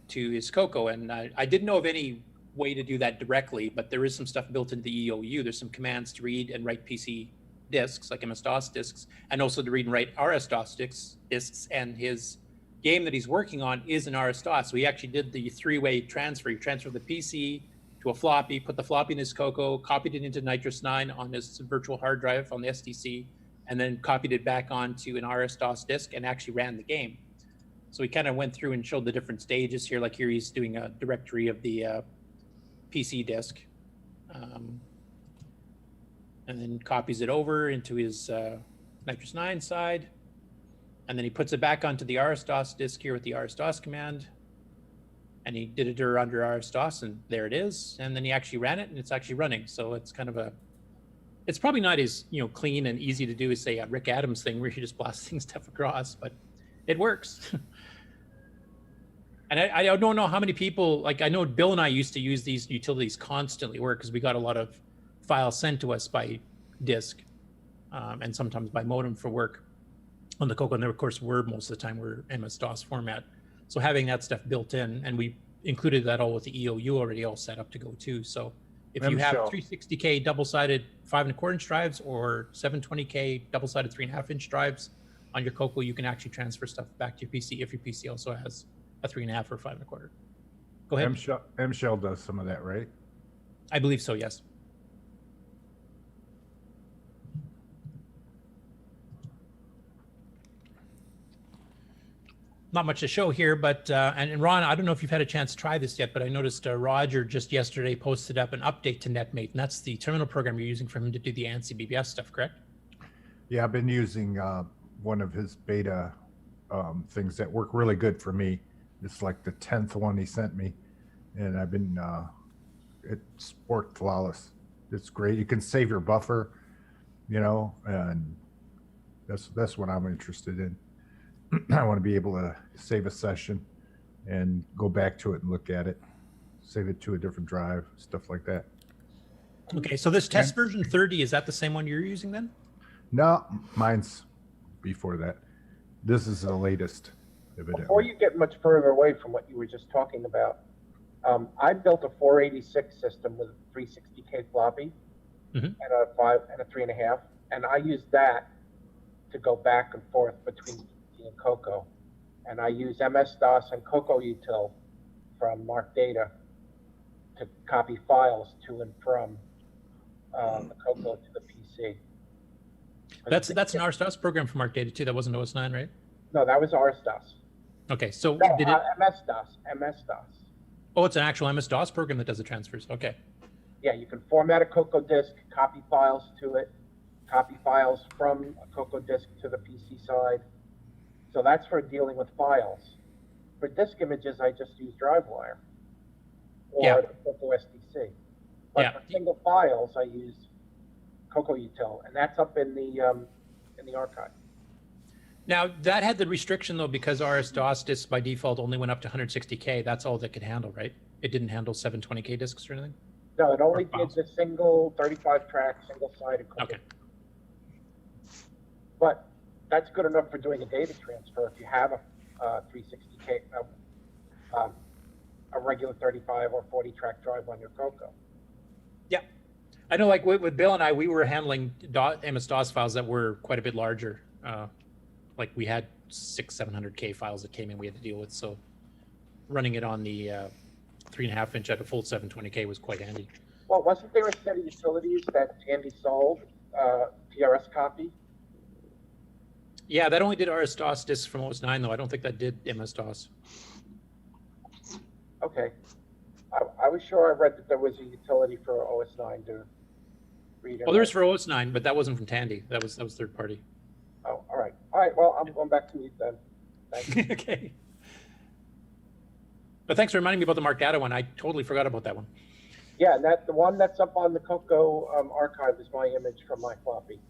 to his CoCo. And I didn't know of any way to do that directly, but there is some stuff built into the EOU. There's some commands to read and write PC disks, like MS-DOS disks, and also to read and write RS-DOS disks. And his game that he's working on is an RS-DOS. So he actually did the 3-way transfer. He transferred the PC to a floppy, put the floppy in his CoCo, copied it into Nitrous 9 on his virtual hard drive on the SDC, and then copied it back onto an RS-DOS disk and actually ran the game. So he kind of went through and showed the different stages here. Like here he's doing a directory of the PC disk, and then copies it over into his Nitrous 9 side, and then he puts it back onto the RS-DOS disk here with the RS-DOS command, and he did it under RS-DOS, and there it is. And then he actually ran it, and it's actually running. So it's kind of it's probably not as clean and easy to do as say a Rick Adams thing where you're just blasting stuff across, but it works. And I don't know how many people, like I know Bill and I used to use these utilities constantly because we got a lot of files sent to us by disk and sometimes by modem for work on the CoCo. And there, of course, Word most of the time were MS-DOS format. So having that stuff built in, and we included that all with the EOU already all set up to go too. So if you have 360K double-sided 5.25-inch drives or 720K double-sided 3.5-inch drives on your CoCo, you can actually transfer stuff back to your PC if your PC also has a 3.5 or 5.25. Go ahead. M-Shell does some of that, right? I believe so, yes. Not much to show here, but and Ron, I don't know if you've had a chance to try this yet, but I noticed Roger just yesterday posted up an update to NetMate, and that's the terminal program you're using for him to do the ANSI BBS stuff, correct? Yeah, I've been using one of his beta things that work really good for me. It's like the 10th one he sent me, and I've been it's worked flawless. It's great. You can save your buffer, and that's what I'm interested in. I want to be able to save a session and go back to it and look at it, save it to a different drive, stuff like that. Okay, so this test version 30, is that the same one you're using then? No, mine's before that. This is the latest. Before you get much further away from what you were just talking about, I built a 486 system with a 360K floppy and a 5 and a 3.5, and I used that to go back and forth between PC and CoCo, and I use MS-DOS and CoCoUtil from Mark Data to copy files to and from the CoCo to the PC. That's an RS-DOS program from Mark Data too. That wasn't OS 9, right? No, that was RS-DOS. Okay, so no, did it? MS-DOS. Oh, it's an actual MS-DOS program that does the transfers. Okay. Yeah, you can format a CoCo disk, copy files to it, copy files from a CoCo disk to the PC side. So that's for dealing with files. For disk images, I just use DriveWire or the CoCo SDC. But for single files, I use CoCoUtil, and that's up in the archive. Now that had the restriction though, because RS-DOS discs by default only went up to 160K. That's all that could handle, right? It didn't handle 720K discs or anything? No, it only did the single 35-track, single-sided. Okay. But that's good enough for doing a data transfer if you have a 360K, a regular 35 or 40-track drive on your CoCo. Yeah. I know, like with Bill and I, we were handling MS-DOS files that were quite a bit larger. Like we had 600-700K files that came in we had to deal with. So running it on the 3.5 inch at a full 720K was quite handy. Well, wasn't there a set of utilities that Tandy sold, PRS copy? Yeah, that only did RS-DOS discs from OS9 though. I don't think that did MS-DOS. Okay. I was sure I read that there was a utility for OS9 to read. Well, there's for OS9, but that wasn't from Tandy. That was third party. Oh, all right. All right. Well, I'm going back to mute then. Thank you. Okay. But thanks for reminding me about the Mark Data one. I totally forgot about that one. Yeah, and the one that's up on the CoCo archive is my image from my floppy,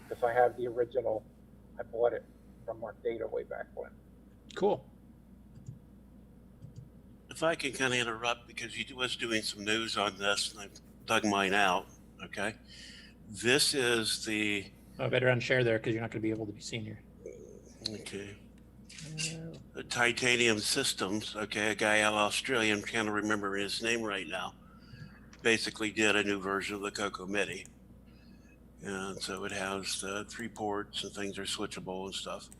because I have the original. I bought it from Mark Data way back when. Cool. If I can kind of interrupt, because he was doing some news on this, and I dug mine out. Okay, this is the. I better unshare there because you're not going to be able to be seen here. Okay. The Titanium Systems. Okay, a guy out of Australia, I'm trying to remember his name right now. Basically, did a new version of the CoCo MIDI, and so it has 3 ports and things are switchable and stuff.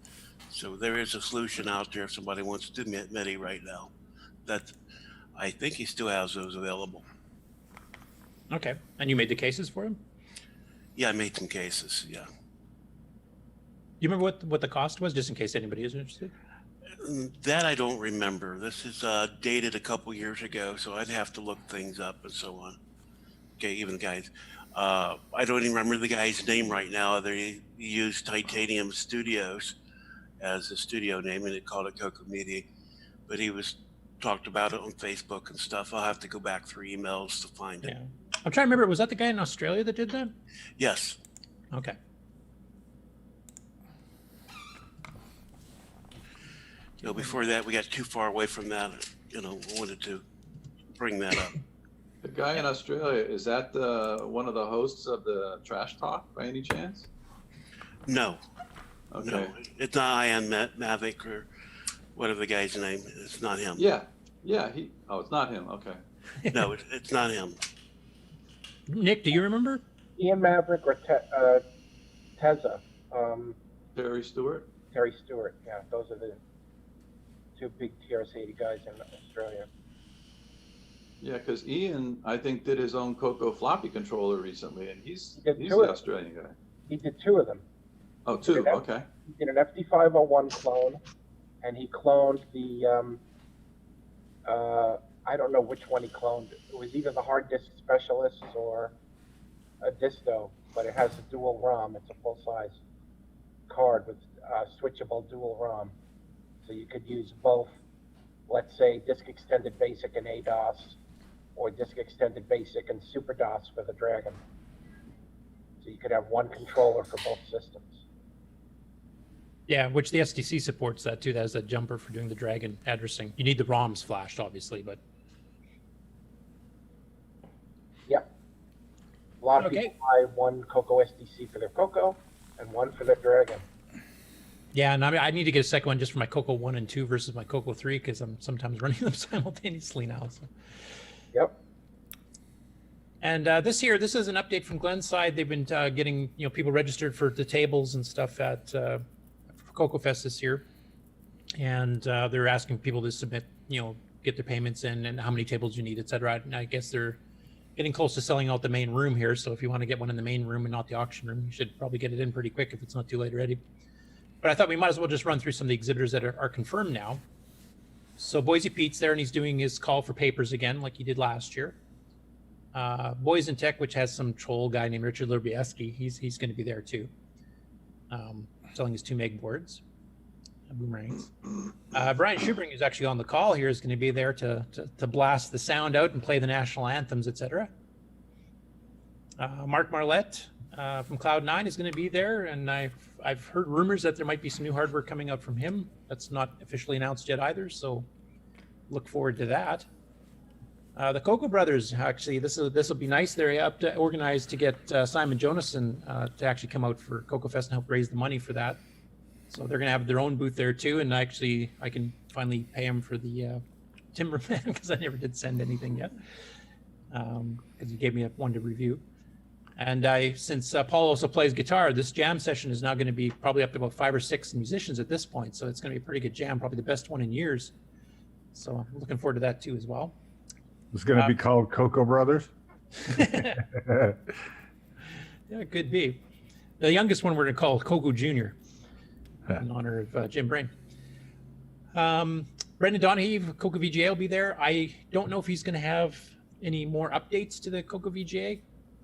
So there is a solution out there if somebody wants to do MIDI right now. That I think he still has those available. Okay, and you made the cases for him? Yeah, I made some cases. Yeah. You remember what the cost was, just in case anybody is interested? That I don't remember. This is dated a couple years ago, so I'd have to look things up and so on. Okay, even guys. I don't even remember the guy's name right now. They used Titanium Studios as the studio name, and they called it CoCo Media. But he was talked about it on Facebook and stuff. I'll have to go back through emails to find it. I'm trying to remember. Was that the guy in Australia that did that? Yes. Okay. You know, before that, we got too far away from that. You know, wanted to bring that up. The guy in Australia, is that one of the hosts of the Trash Talk by any chance? No. Okay. No, it's not Ian Mavic or whatever the guy's name. It's not him. Yeah. Yeah. Oh, it's not him. Okay. No, it's not him. Nick, do you remember? Ian Maverick or Teza? Terry Stewart? Terry Stewart, yeah. Those are the 2 big TRS-80 guys in Australia. Yeah, because Ian, I think, did his own CoCo floppy controller recently, and he's the Australian guy. He did 2 of them. Oh, 2, okay. He did an FD501 clone, and he cloned the, I don't know which one he cloned. It was either the hard disk specialist or a disto, but it has a dual ROM. It's a full-size card with switchable dual ROM. So you could use both, let's say, disk extended basic and ADOS, or disk extended basic and super DOS for the Dragon. So you could have one controller for both systems. Yeah, which the SDC supports that too. That has that jumper for doing the Dragon addressing. You need the ROMs flashed, obviously, but. Yep. A lot of people buy one CoCo SDC for their CoCo and one for their Dragon. Yeah, and I need to get a second one just for my CoCo 1 and 2 versus my CoCo 3 because I'm sometimes running them simultaneously now. So. Yep. And this is an update from Glenn's side. They've been getting people registered for the tables and stuff at CoCo Fest this year, and they're asking people to submit, get their payments in and how many tables you need, etc. And I guess they're getting close to selling out the main room here. So if you want to get one in the main room and not the auction room, you should probably get it in pretty quick if it's not too late already. But I thought we might as well just run through some of the exhibitors that are confirmed now. So Boise Pete's there, and he's doing his call for papers again, like he did last year. Boys in Tech, which has some troll guy named Richard Lubieski, he's going to be there too, selling his 2 meg boards, boomerangs. Brian Schubring, who's actually on the call here, is going to be there to blast the sound out and play the national anthems, etc. Mark Marlette from Cloud9 is going to be there, and I've heard rumors that there might be some new hardware coming out from him. That's not officially announced yet either, so look forward to that. The Coco Brothers, actually, this will be nice. They're organized to get Simon Jonason to actually come out for Coco Fest and help raise the money for that. So they're going to have their own booth there too, and actually I can finally pay him for the Timberman because I never did send anything yet because he gave me one to review. And since Paul also plays guitar, this jam session is now going to be probably up to about 5 or 6 musicians at this point. So it's going to be a pretty good jam, probably the best one in years. So I'm looking forward to that too as well. It's going to be called Coco Brothers. Yeah, it could be. The youngest one we're going to call Coco Jr. in honor of Jim Brain. Brendan Donahue, Coco VGA will be there. I don't know if he's going to have any more updates to the Coco VGA.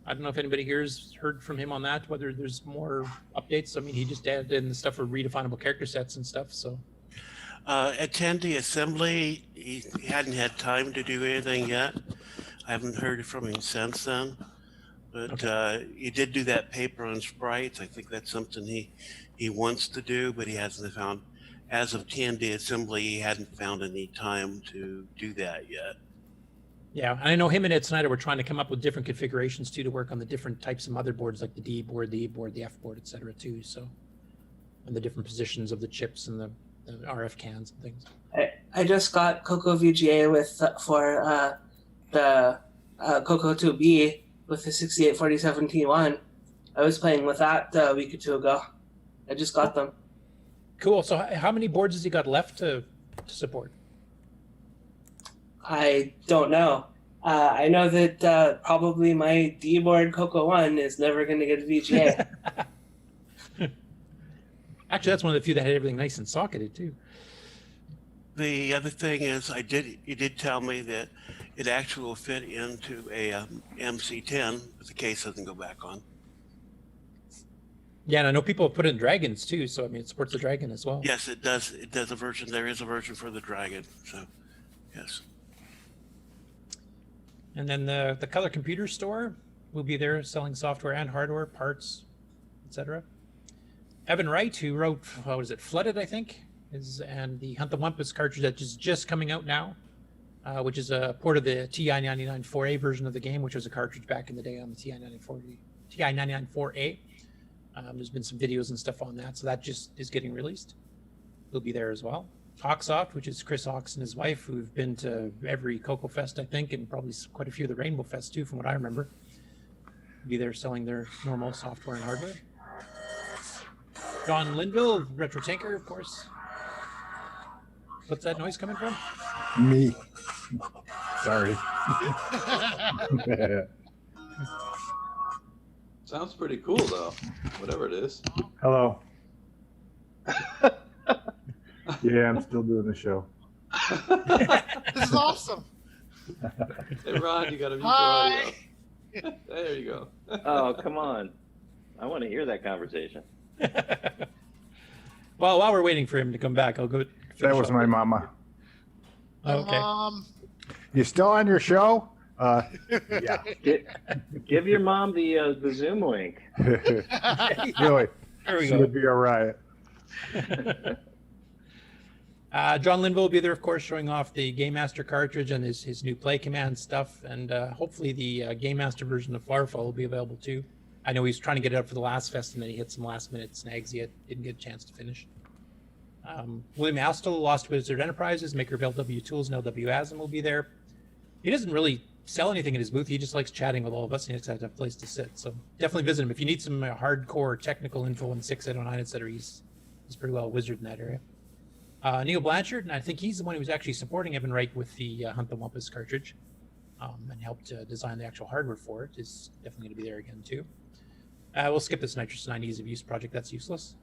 I don't know if anybody here's heard from him on that, whether there's more updates. I mean, he just added in the stuff for redefinable character sets and stuff, so. Attend the assembly. He hadn't had time to do anything yet. I haven't heard from him since then. But he did do that paper on sprites. I think that's something he wants to do, but he hasn't found, as of TND assembly, he hadn't found any time to do that yet. Yeah, and I know him and Ed Snyder were trying to come up with different configurations too to work on the different types of motherboards, like the D board, the E board, the F board, etc. too. So, and the different positions of the chips and the RF cans and things. I just got Coco VGA for the Coco 2B with the 6847 T1. I was playing with that a week or two ago. I just got them. Cool. So how many boards has he got left to support? I don't know. I know that probably my D board Coco 1 is never going to get a VGA. Actually, that's one of the few that had everything nice and socketed too. The other thing is, you did tell me that it actually will fit into a MC10, but the case doesn't go back on. Yeah, and I know people have put in Dragons too, so I mean, it supports the Dragon as well. Yes, it does. It does a version. There is a version for the Dragon. So, yes. And then the Color Computer Store will be there selling software and hardware, parts, etc. Evan Wright, who wrote, what was it, Flooded, I think, and the Hunt the Wumpus cartridge that is just coming out now, which is a port of the TI-99 4A version of the game, which was a cartridge back in the day on the TI-99 4A. There's been some videos and stuff on that, so that just is getting released. He'll be there as well. Hawksoft, which is Chris Hawks and his wife, who've been to every Coco Fest, I think, and probably quite a few of the Rainbow Fest too, from what I remember. Be there selling their normal software and hardware. John Linville, Retro Tinker, of course. What's that noise coming from? Me. Sorry. Sounds pretty cool, though. Whatever it is. Hello. Yeah, I'm still doing the show. This is awesome. Hey, Ron, you got to mute Hi. your audio. There you go. Oh, come on. I want to hear that conversation. Well, while we're waiting for him to come back, I'll go. That was my mama. Okay. You still on your show? Yeah. Give your mom the Zoom link. Really? There we She go. would be all right. John Linville will be there, of course, showing off the Game Master cartridge and his new Play Command stuff, and hopefully the Game Master version of Firefall will be available too. I know he's trying to get it up for the last fest, and then he hit some last-minute snags he didn't get a chance to finish. William Astle, Lost Wizard Enterprises, maker of LW Tools and LW Asm, will be there. He doesn't really sell anything in his booth. He just likes chatting with all of us, and he has to have a place to sit. So definitely visit him if you need some hardcore technical info on 6809, etc. He's pretty well a wizard in that area. Neil Blanchard, and I think he's the one who was actually supporting Evan Wright with the Hunt the Wumpus cartridge, and helped design the actual hardware for it. Is definitely going to be there again too. We'll skip this Nitrous 9 ease of use project. That's useless.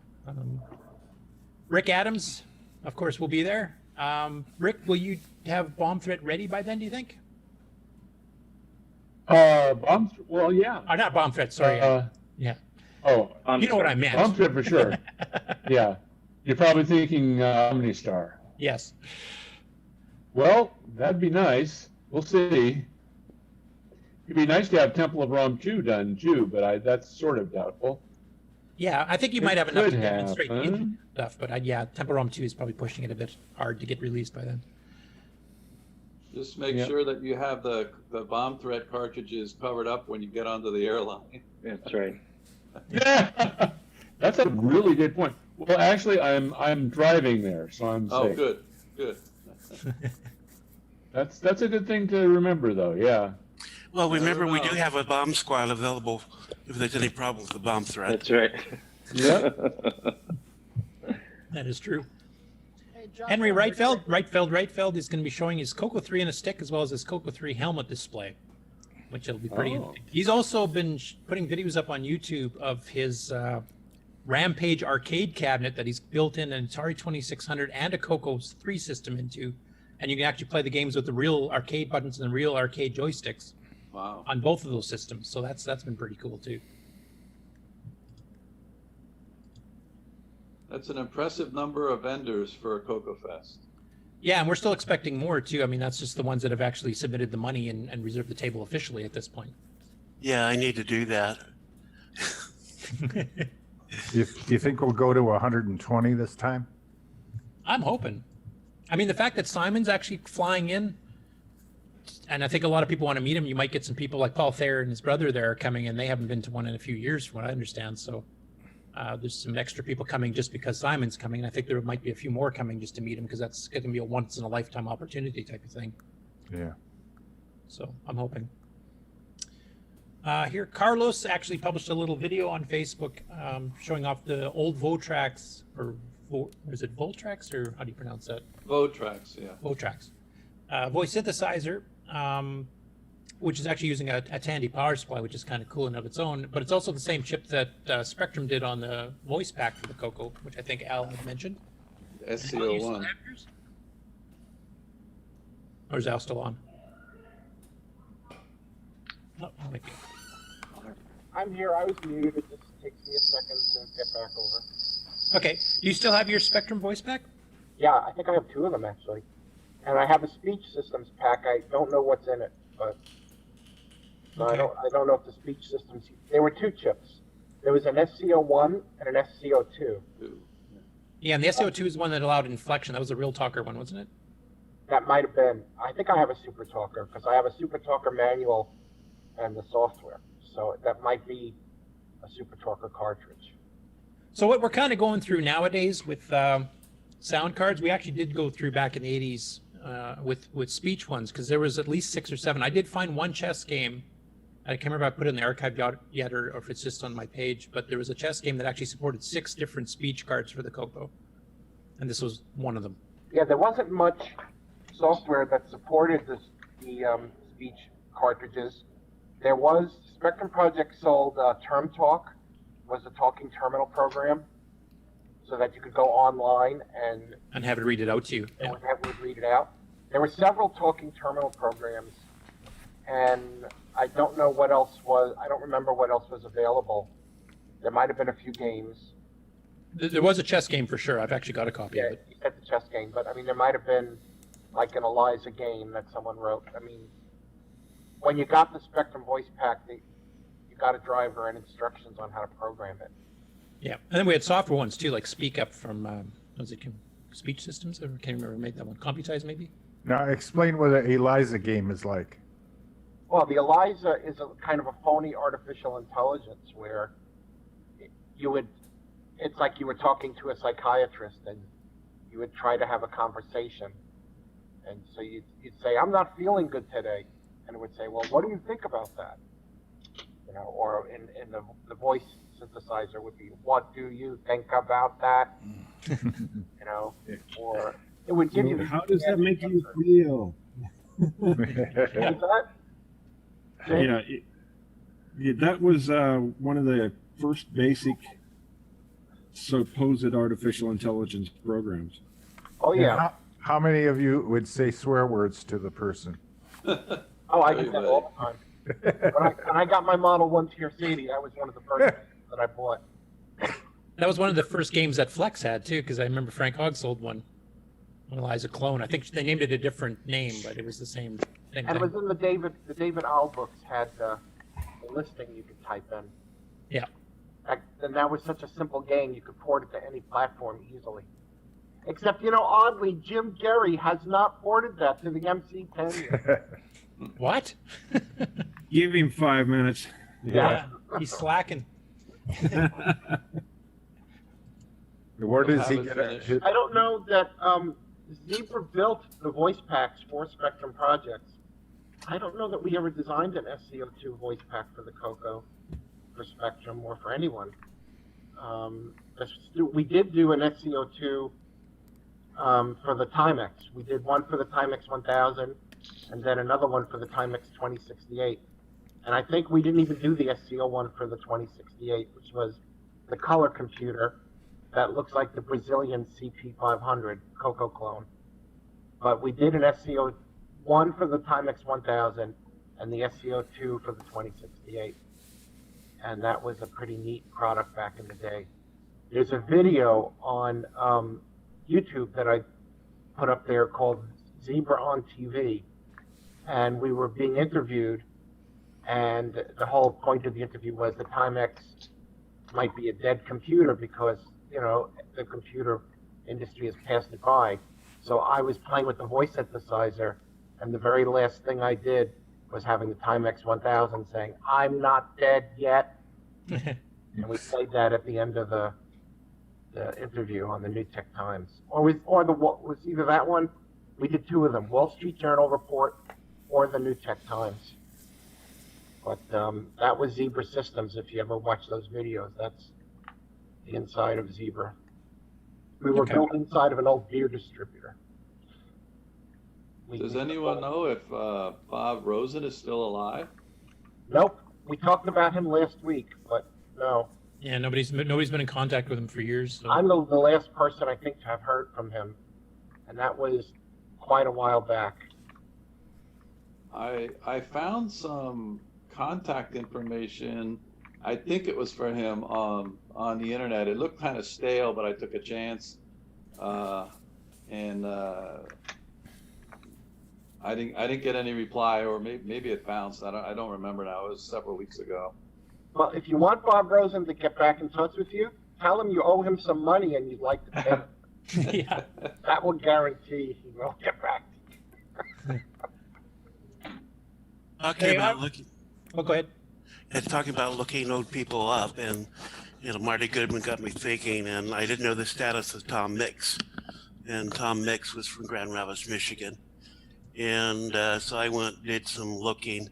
Rick Adams, of course, will be there. Rick, will you have Bomb Threat ready by then, do you think? Well, yeah. Not Bomb Threat, sorry. Yeah. Oh, you know what I meant. Bomb Threat for sure. Yeah. You're probably thinking OmniStar. Yes. Well, that'd be nice. We'll see. It'd be nice to have Temple of Rom 2 done too, but that's sort of doubtful. Yeah, I think you It might have enough to could demonstrate the happen. engine stuff, but yeah, Temple Run 2 is probably pushing it a bit hard to get released by then. Just make Yep. sure that you have the bomb threat cartridges covered up when you get onto the airline. That's right. Yeah, that's a really good point. Well, actually, I'm driving there, so I'm Oh, safe. good, good. That's a good thing to remember, though. Yeah. Well, remember, we know. do have a bomb squad available if there's any problem with the bomb threat. That's right. Yeah. That is true. Hey, John, Henry Reitfeld is going to be showing his Coco 3 in a stick as well as his Coco 3 helmet display, which will be pretty Oh. interesting. He's also been putting videos up on YouTube of his Rampage arcade cabinet that he's built in an Atari 2600 and a Coco 3 system into, and you can actually play the games with the real arcade buttons and the real arcade joysticks. Wow. On both of those systems, so that's been pretty cool too. That's an impressive number of vendors for a Coco Fest. Yeah, and we're still expecting more too. I mean, that's just the ones that have actually submitted the money and reserved the table officially at this point. Yeah, I need to do that. Do you think we'll go to 120 this time? I'm hoping. I mean, the fact that Simon's actually flying in, and I think a lot of people want to meet him. You might get some people like Paul Thayer and his brother there coming in. They haven't been to one in a few years, from what I understand. So there's some extra people coming just because Simon's coming. And I think there might be a few more coming just to meet him because that's going to be a once in a lifetime opportunity type of thing. Yeah. So I'm hoping. Here, Carlos actually published a little video on Facebook showing off the old Votrax, or is it Voltrax, or how do you pronounce that? Votrax, yeah. Votrax. Voice synthesizer, which is actually using a Tandy power supply, which is kind of cool in of its own, but it's also the same chip that Spectrum did on the voice pack for the Coco, which I think Al had mentioned. SCO1. Or is Al still on? Oh, might be. I'm here. I was muted. It just takes me a second to get back over. Okay. Do you still have your Spectrum voice pack? Yeah, I think I have two of them actually. And I have a speech systems pack. I don't know what's in it, but so I don't know if the speech systems. There were two chips. There was an SCO1 and an SCO2. Yeah, and the SCO2 is the one that allowed inflection. That was a real talker one, wasn't it? That might have been. I think I have a Super Talker because I have a Super Talker manual and the software. So that might be a Super Talker cartridge. So what we're kind of going through nowadays with sound cards, we actually did go through back in the 80s with speech ones, because there was at least 6 or 7. I did find one chess game. I can't remember if I put it in the archive yet or if it's just on my page, but there was a chess game that actually supported 6 different speech cards for the Coco. And this was one of them. Yeah, there wasn't much software that supported the speech cartridges. There was, Spectrum Project sold Term Talk, was a talking terminal program, so that you could go online and have it read it out to you. and have it read it out. There were several talking terminal programs, and I don't know what else was, I don't remember what else was available. There might have been a few games. There was a chess game for sure. I've actually got a copy of it. You said the chess game, but I mean, there might have been like an Eliza game that someone wrote. I mean, when you got the Spectrum voice pack, you got a driver and instructions on how to program it. Yeah, and then we had software ones too, like Speak Up from, was it Speech Systems? I can't remember who made that one. Computize maybe? Now explain what an ELIZA game is like. Well, the Eliza is a kind of a phony artificial intelligence where it's like you were talking to a psychiatrist and you would try to have a conversation. And so you'd say, I'm not feeling good today. And it would say, well, what do you think about that? You know, or in the voice synthesizer would be, what do you think about that? You know, or it would give you. How does that make you feel? Yeah, that was one of the first basic supposed artificial intelligence programs. Oh yeah. How many of you would say swear words to the person? Oh, I do that all the time. When I got my Model 1 Tier CD, that was one of the first that I bought. That was one of the first games that Flex had too, because I remember Frank Hogg sold one, an Eliza clone. I think they named it a different name, but it was the same Same And it thing. was in the David Owl books had the listing you could type in. Yeah. And that was such a simple game, you could port it to any platform easily. Except, oddly, Jim Gerry has not ported that to the MC10 yet. What? Give him 5 minutes. Yeah. He's slacking. Where does Have he it get finished. it? I don't know that Zebra built the voice packs for Spectrum projects. I don't know that we ever designed an SCO2 voice pack for the CoCo, for Spectrum, or for anyone. We did do an SCO2 for the Timex. We did one for the Timex 1000, and then another one for the Timex 2068. And I think we didn't even do the SCO one for the 2068, which was the color computer that looks like the Brazilian CP500 CoCo clone. But we did an SCO1 for the Timex 1000 and the SCO2 for the 2068. And that was a pretty neat product back in the day. There's a video on YouTube that I put up there called Zebra on TV. And we were being interviewed, and the whole point of the interview was the Timex might be a dead computer because the computer industry has passed it by. So I was playing with the voice synthesizer, and the very last thing I did was having the Timex 1000 saying, "I'm not dead yet." And we played that at the end of the interview on the New Tech Times. Was either that one? We did two of them, Wall Street Journal report or the New Tech Times. But that was Zebra Systems. If you ever watch those videos, that's the inside of Zebra. We were built inside of an old beer distributor. Does anyone know if Bob Rosen is still alive? Nope. We talked about him last week, but no. Yeah, nobody's been in contact with him for years. So. I'm the last person I think to have heard from him, and that was quite a while back. I found some contact information. I think it was for him on the internet. It looked kind of stale, but I took a chance, and I didn't get any reply, or maybe it bounced. I don't remember now. It was several weeks ago. Well, if you want Bob Rosen to get back in touch with you, tell him you owe him some money and you'd like to pay him. Yeah. That will guarantee he will get back to you. Talking about looking. Oh, go ahead. It's talking about looking old people up, and Marty Goodman got me thinking, and I didn't know the status of Tom Mix, and Tom Mix was from Grand Rapids, Michigan, and so I went and did some looking,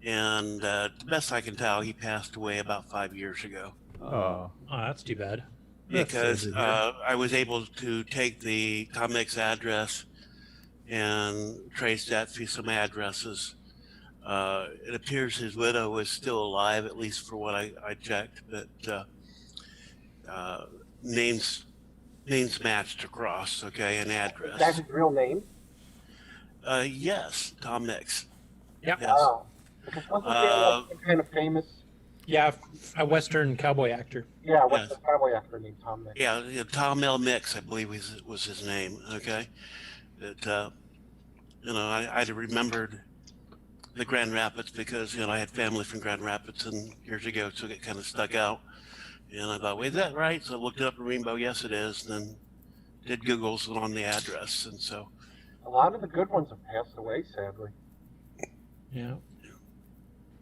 and the best I can tell, he passed away about 5 years ago. Oh, that's too bad. Because I was able to take the Tom Mix address and trace that through some addresses. It appears his widow was still alive, at least for what I checked, but names matched across, okay, an address. Is that his real name? Yes, Tom Mix. Yeah. Yes. Oh. Because wasn't there like some kind of famous? Yeah, a Western cowboy actor. Yeah, Western cowboy actor named Tom Mix. Yeah, Tom L. Mix, I believe was his name, okay? That, I remembered the Grand Rapids because, I had family from Grand Rapids and years ago, so it kind of stuck out. And I thought, wait, is that right? So I looked it up in Rainbow, yes it is, and then did Google's on the address, and so. A lot of the good ones have passed away, sadly. Yeah.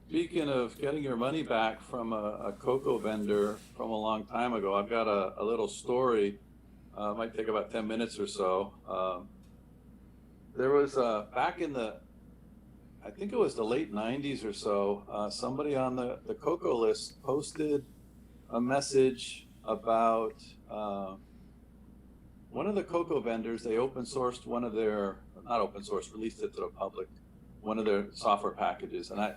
Speaking of getting your money back from a CoCo vendor from a long time ago, I've got a little story. It might take about 10 minutes or so. There was back in I think it was the late 90s or so, somebody on the CoCo list posted a message about one of the CoCo vendors. They open sourced one of their, not open source, released it to the public, one of their software packages. And I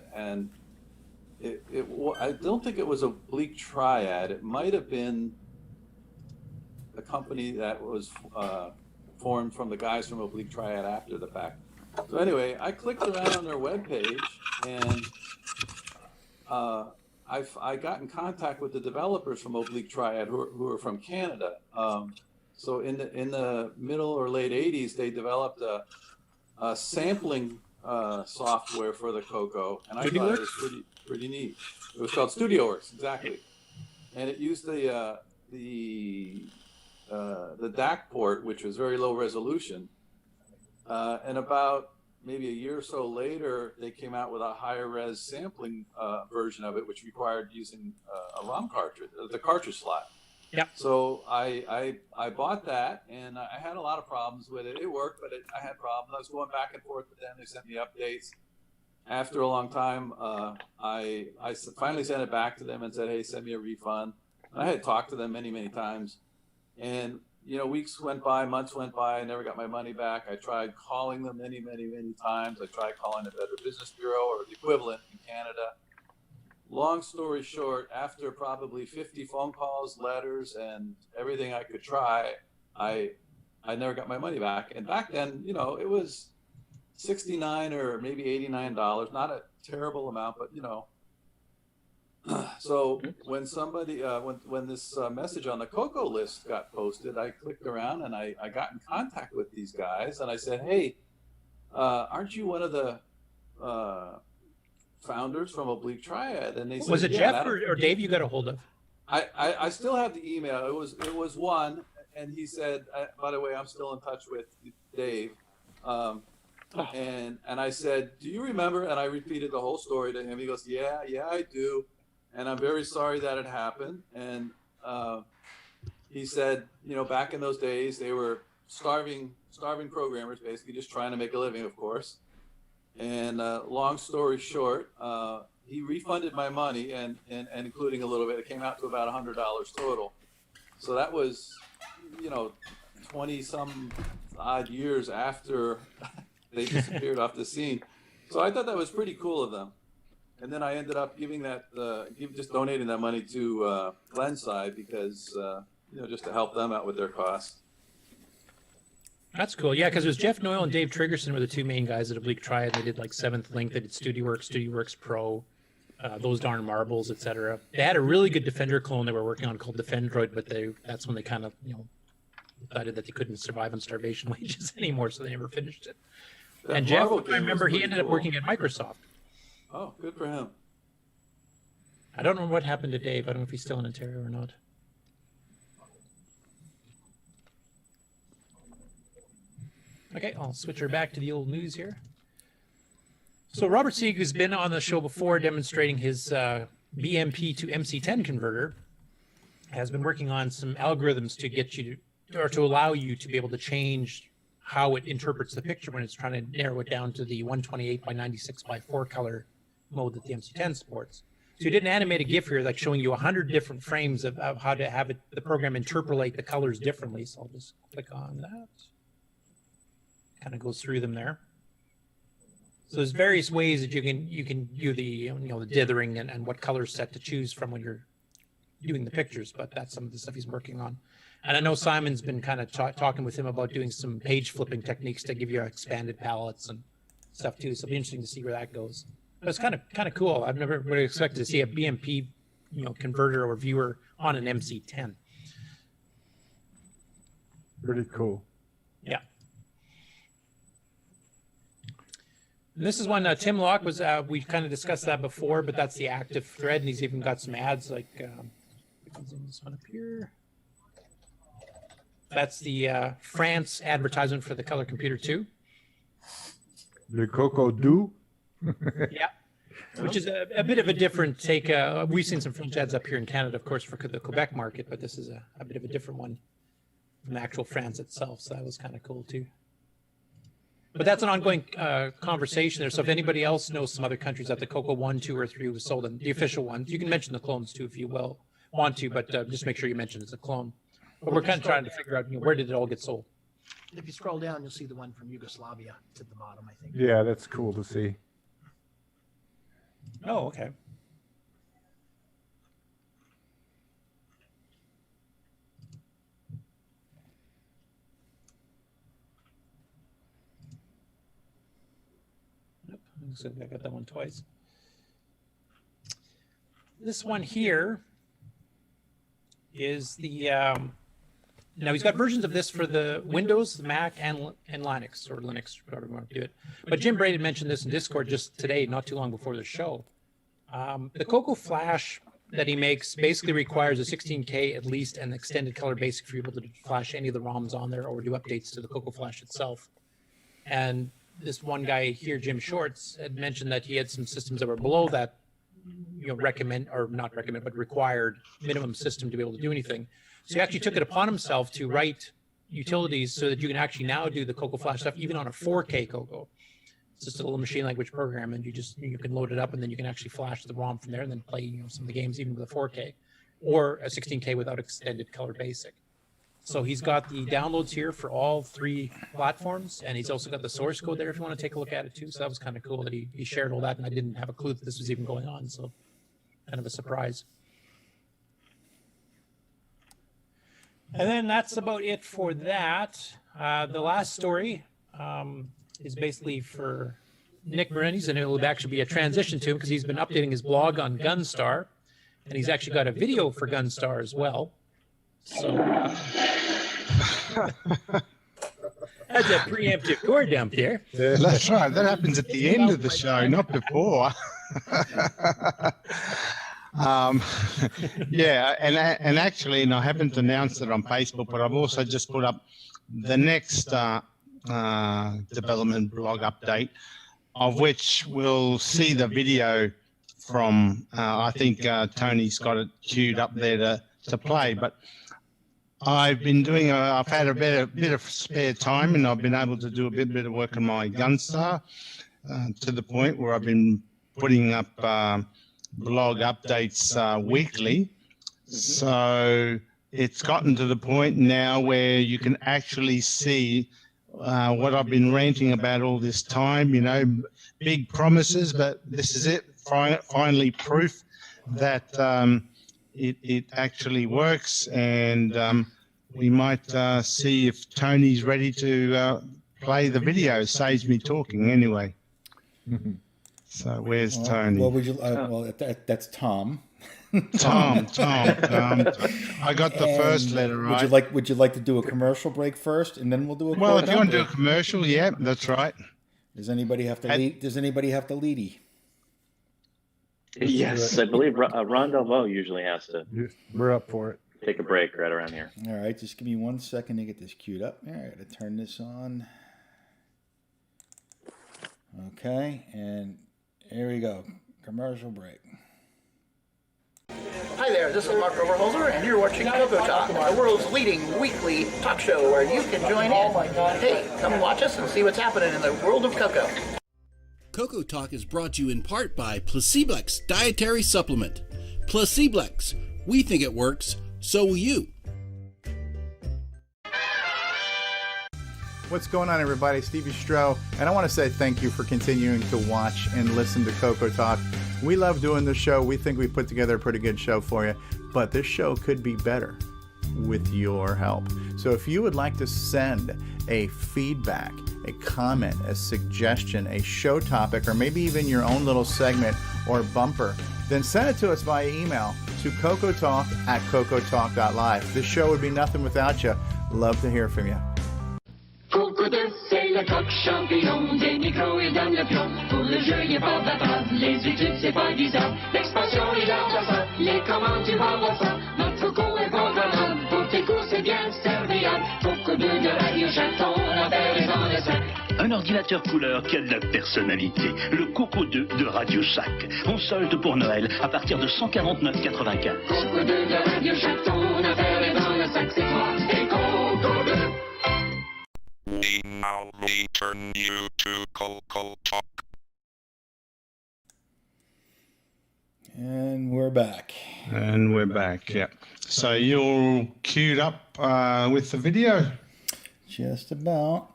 don't think it was Oblique Triad. It might have been a company that was formed from the guys from Oblique Triad after the fact. So anyway, I clicked around on their webpage, and I got in contact with the developers from Oblique Triad who are from Canada. So in the middle or late 80s, they developed a sampling software for the CoCo, and I thought it was pretty neat. It was called StudioWorks, exactly, and it used the DAC port, which was very low resolution. And about maybe a year or so later, they came out with a higher res sampling version of it, which required using a ROM cartridge, the cartridge slot. Yeah. So I bought that, and I had a lot of problems with it. It worked, but I had problems. I was going back and forth with them. They sent me updates. After a long time, I finally sent it back to them and said, "Hey, send me a refund." I had talked to them many times, and weeks went by, months went by. I never got my money back. I tried calling them many times. I tried calling the Better Business Bureau or the equivalent in Canada. Long story short, after probably 50 phone calls, letters, and everything I could try, I never got my money back. And back then, it was $69 or maybe $89, not a terrible amount, but So when somebody, when this message on the CoCo list got posted, I clicked around and I got in contact with these guys and I said, "Hey, aren't you one of the founders from Oblique Triad?" And they said, Was it "Yeah, Jeff or Dave you got a hold of? I still have the email. It was one, and he said, "By the way, I'm still in touch with Dave." And I said, "Do you remember?" And I repeated the whole story to him. He goes, "Yeah, I do. And I'm very sorry that it happened." And he said, back in those days, they were starving programmers, basically just trying to make a living, of course. And long story short, he refunded my money and including a little bit. It came out to about $100 total. So that was, 20 some odd years after they disappeared off the scene. So I thought that was pretty cool of them. And then I ended up giving just donating that money to Glenside because, just to help them out with their costs. That's cool. Yeah, because it was Jeff Noyle and Dave Triggerson were the two main guys at Oblique Triad. They did like Seventh Link. They did StudioWorks Pro, Those Darn Marbles, etc. They had a really good Defender clone they were working on called Defendroid, but that's when they kind of, decided that they couldn't survive on starvation wages anymore, so they never finished it. And Jeff, I remember he ended up working at Microsoft. Oh, good for him. I don't know what happened to Dave. I don't know if he's still in Ontario or not. Okay, I'll switch her back to the old news here. So Robert Sieg, who's been on the show before demonstrating his BMP to MC10 converter, has been working on some algorithms to get you to allow you to be able to change how it interprets the picture when it's trying to narrow it down to the 128 by 96 by 4 color mode that the MC10 supports. So he did an animated GIF here that's showing you 100 different frames of how to have the program interpolate the colors differently. So I'll just click on that. Kind of goes through them there. So there's various ways that you can do the the dithering and what color set to choose from when you're doing the pictures, but that's some of the stuff he's working on. And I know Simon's been kind of talking with him about doing some page flipping techniques to give you expanded palettes and stuff too. So it'll be interesting to see where that goes. But it's kind of cool. I've never would expected to see a BMP converter or viewer on an MC10. Pretty cool. Yeah. And this is one Tim Locke was. We kind of discussed that before, but that's the active thread, and he's even got some ads like. This one up here. That's the France advertisement for the Color Computer 2. The CoCoTALK. Yeah, which is a bit of a different take. We've seen some French ads up here in Canada, of course, for the Quebec market, but this is a bit of a different one from the actual France itself, so that was kind of cool too. But that's an ongoing conversation there. So if anybody else knows some other countries that the CoCo 1, 2, or 3 was sold in, the official ones, you can mention the clones too if you want to, but just make sure you mention it's a clone. But we're kind of trying to figure out where did it all get sold. If you scroll down, you'll see the one from Yugoslavia. It's at the bottom, I think. Yeah, that's cool to see. Oh, okay. Nope, looks like I got that one twice. This one here is the Now he's got versions of this for the Windows, the Mac, and Linux, or Linux, whatever you want to do it. But Jim Bray had mentioned this in Discord just today, not too long before the show. The Coco Flash that he makes basically requires a 16K at least and extended color basic for you able to flash any of the ROMs on there or do updates to the Coco Flash itself. And this one guy here, Jim Shorts, had mentioned that he had some systems that were below that, but required minimum system to be able to do anything. So he actually took it upon himself to write utilities so that you can actually now do the Coco Flash stuff even on a 4K Coco. It's just a little machine language program, and you can load it up, and then you can actually flash the ROM from there and then play some of the games even with a 4K or a 16K without extended color basic. So he's got the downloads here for all 3 platforms, and he's also got the source code there if you want to take a look at it too. So that was kind of cool that he shared all that, and I didn't have a clue that this was even going on. So kind of a surprise. And then that's about it for that. The last story is basically for Nick Morenz, and it will actually be a transition to him because he's been updating his blog on Gunstar, and he's actually got a video for Gunstar as well. So that's a preemptive core dump there. That's right. That happens at the end of the show, not before. Yeah, and actually, and I haven't announced it on Facebook, but I've also just put up the next development blog update, of which we'll see the video from. I think Tony's got it queued up there to play, but I've been doing. I've had a bit of spare time, and I've been able to do a bit of work on my Gunstar to the point where I've been putting up blog updates weekly. So it's gotten to the point now where you can actually see what I've been ranting about all this time. Big promises, but this is it. Finally, proof that it actually works, and we might see if Tony's ready to play the video. Saves me talking anyway. So where's Tony? Well, would you? That's Tom. Tom. I got the first letter right. Would you like to do a commercial break first, and then we'll do a? Well, if you want to do a commercial, yeah, that's right. Does anybody have to lead? Does anybody have to leady? Yes, I believe Ron Delvaux usually has to. We're up for it. Take a break right around here. All right, just give me 1 second to get this queued up. All right, to turn this on. Okay, and here we go. Commercial break. Hi there, this is Mark Overholzer, and you're watching CoCoTALK, the world's leading weekly talk show where you can join in. Hey, come watch us and see what's happening in the world of Coco. CoCoTALK is brought to you in part by Placeblex Dietary Supplement. Placeblex. We think it works, so will you. What's going on, everybody? Stevie Stroh, and I want to say thank you for continuing to watch and listen to CoCoTALK. We love doing this show. We think we put together a pretty good show for you, but this show could be better with your help. So if you would like to send a feedback, a comment, a suggestion, a show topic, or maybe even your own little segment or bumper, then send it to us via email to cocotalk@cocotalk.live. This show would be nothing without you. Love to hear from you. CoCoTALK, c'est le coq champignon, des micros et donne le pion. Pour le jeu, il est pas battant, les études, c'est pas disant. L'expansion, il a ça, les commandes, tu vas voir ça. Notre Coco est bon bonhomme, pour tes cours, c'est bien serviable. Coco 2 de Radio Chaton, la belle est dans le sac. Un ordinateur couleur qui a de la personnalité. Le Coco 2 de Radio Shack. En solde pour Noël à partir de 149,95. Coco 2 de Radio Chaton, la belle est dans le sac, c'est toi et Coco 2. We now return you to CoCoTALK. And we're back. Yeah. So you're queued up with the video? Just about.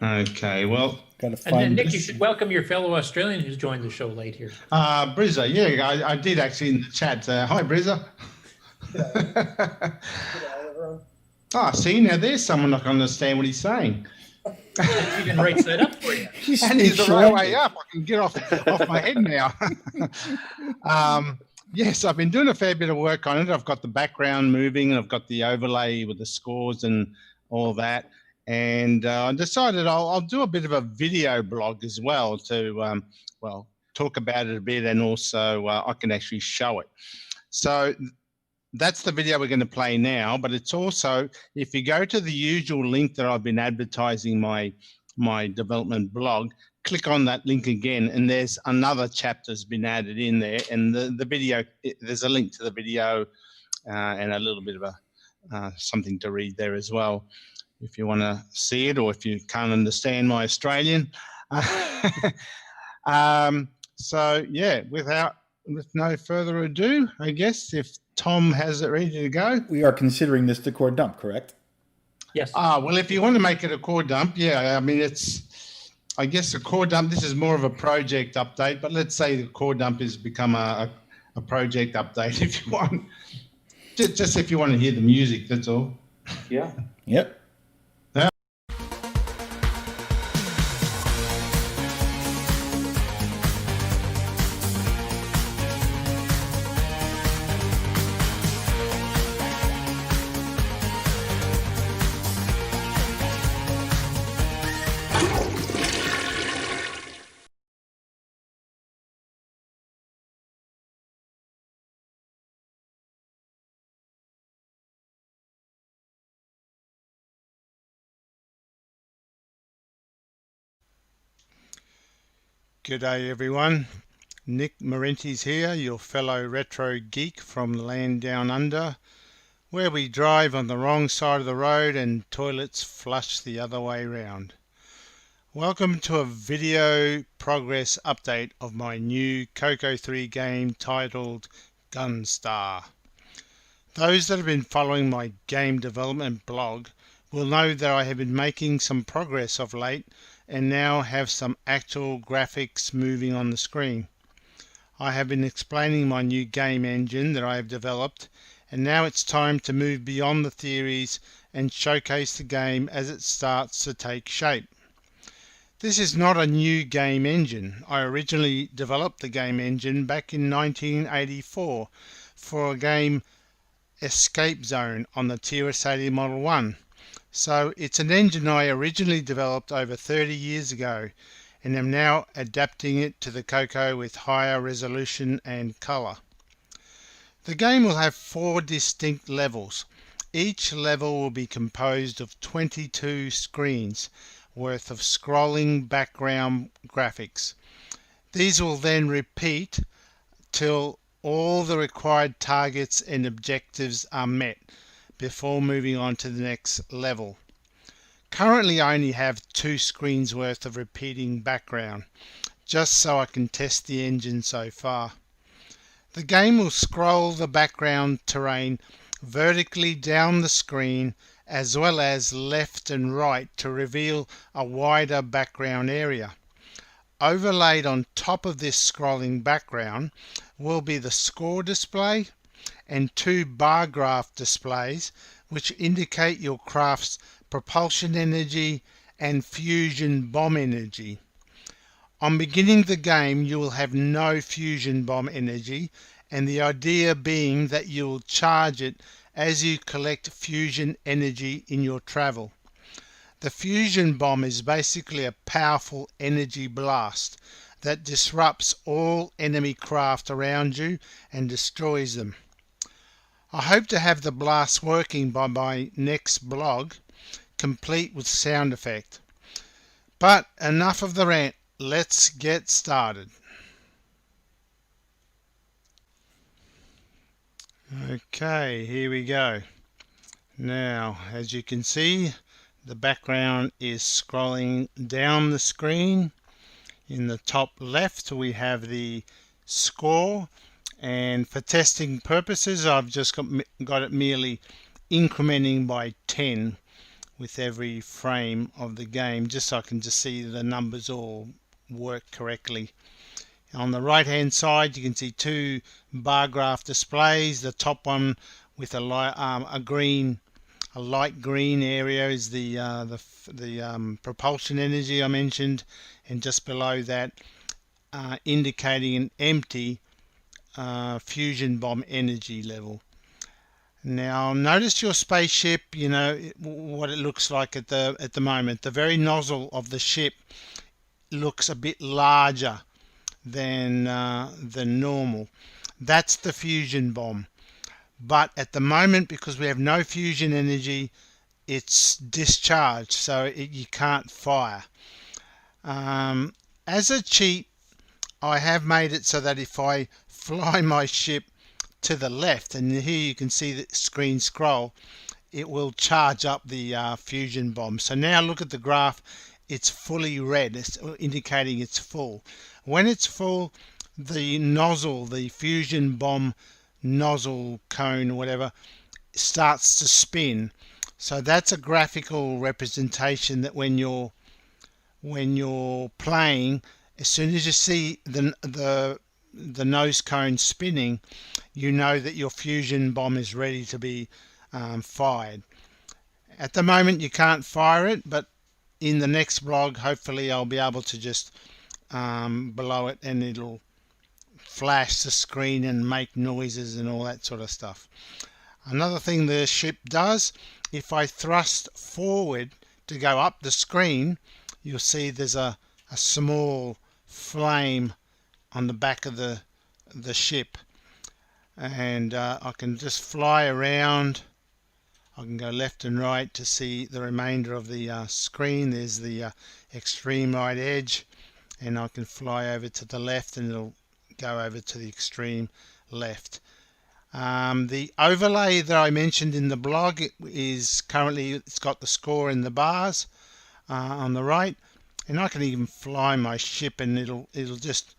Okay, well. Gotta find. And then, Nick, you should welcome your fellow Australian who's joined the show late here. Brizza, yeah, I did actually in the chat. Hi, Brizza. See, now there's someone I can understand what he's saying. Even writes that up for you. And he's the right way up. I can get off my head now. Yes, I've been doing a fair bit of work on it. I've got the background moving, and I've got the overlay with the scores and all that. And I decided I'll do a bit of a video blog as well to, well, talk about it a bit, and also I can actually show it. So that's the video we're going to play now, but it's also, if you go to the usual link that I've been advertising my development blog, click on that link again, and there's another chapter's been added in there, and the video, there's a link to the video and a little bit of a something to read there as well, if you want to see it, or if you can't understand my Australian. So yeah, with no further ado, I guess if Tom has it ready to go. We are considering this the core dump, correct? Yes. Well, if you want to make it a core dump, yeah, I mean, I guess a core dump, this is more of a project update, but let's say the core dump has become a project update if you want. Just if you want to hear the music, that's all. Yeah. Yep. G'day everyone, Nick Marenti's here, your fellow retro geek from the land down under, where we drive on the wrong side of the road and toilets flush the other way round. Welcome to a video progress update of my new Coco 3 game titled Gunstar. Those that have been following my game development blog will know that I have been making some progress of late and now have some actual graphics moving on the screen. I have been explaining my new game engine that I have developed, and now it's time to move beyond the theories and showcase the game as it starts to take shape. This is not a new game engine. I originally developed the game engine back in 1984 for a game Escape Zone on the TRS-80 Model 1. So it's an engine I originally developed over 30 years ago, and am now adapting it to the Coco with higher resolution and colour. The game will have 4 distinct levels. Each level will be composed of 22 screens worth of scrolling background graphics. These will then repeat till all the required targets and objectives are met before moving on to the next level. Currently I only have 2 screens worth of repeating background, just so I can test the engine so far. The game will scroll the background terrain vertically down the screen as well as left and right to reveal a wider background area. Overlaid on top of this scrolling background will be the score display and 2 bar graph displays which indicate your craft's propulsion energy and fusion bomb energy. On beginning the game you will have no fusion bomb energy, and the idea being that you will charge it as you collect fusion energy in your travel. The fusion bomb is basically a powerful energy blast that disrupts all enemy craft around you and destroys them. I hope to have the blast working by my next blog, complete with sound effect. But enough of the rant, let's get started. Okay, here we go. Now, as you can see, the background is scrolling down the screen. In the top left we have the score, and for testing purposes I've just got it merely incrementing by 10 with every frame of the game, just so I can just see the numbers all work correctly. On the right hand side you can see 2 bar graph displays. The top one with a light green area is the propulsion energy I mentioned, and just below that indicating an empty fusion bomb energy level. Now notice your spaceship, you know what it looks like at the moment. The very nozzle of the ship looks a bit larger than normal. That's the fusion bomb. But at the moment, because we have no fusion energy, it's discharged, so you can't fire. As a cheat, I have made it so that if I fly my ship to the left, and here you can see the screen scroll, it will charge up the fusion bomb. So now look at the graph, it's fully red, it's indicating it's full. When it's full, the nozzle, the fusion bomb nozzle cone or whatever, starts to spin. So that's a graphical representation that when you're playing, as soon as you see the nose cone spinning, you know that your fusion bomb is ready to be fired. At the moment you can't fire it, but in the next blog hopefully I'll be able to just blow it and it'll flash the screen and make noises and all that sort of stuff. Another thing the ship does, if I thrust forward to go up the screen, you'll see there's a small flame on the back of the ship, and I can just fly around. I can go left and right to see the remainder of the screen. There's the extreme right edge, and I can fly over to the left and it'll go over to the extreme left. The overlay that I mentioned in the blog is currently, it's got the score in the bars on the right, and I can even fly my ship and it'll just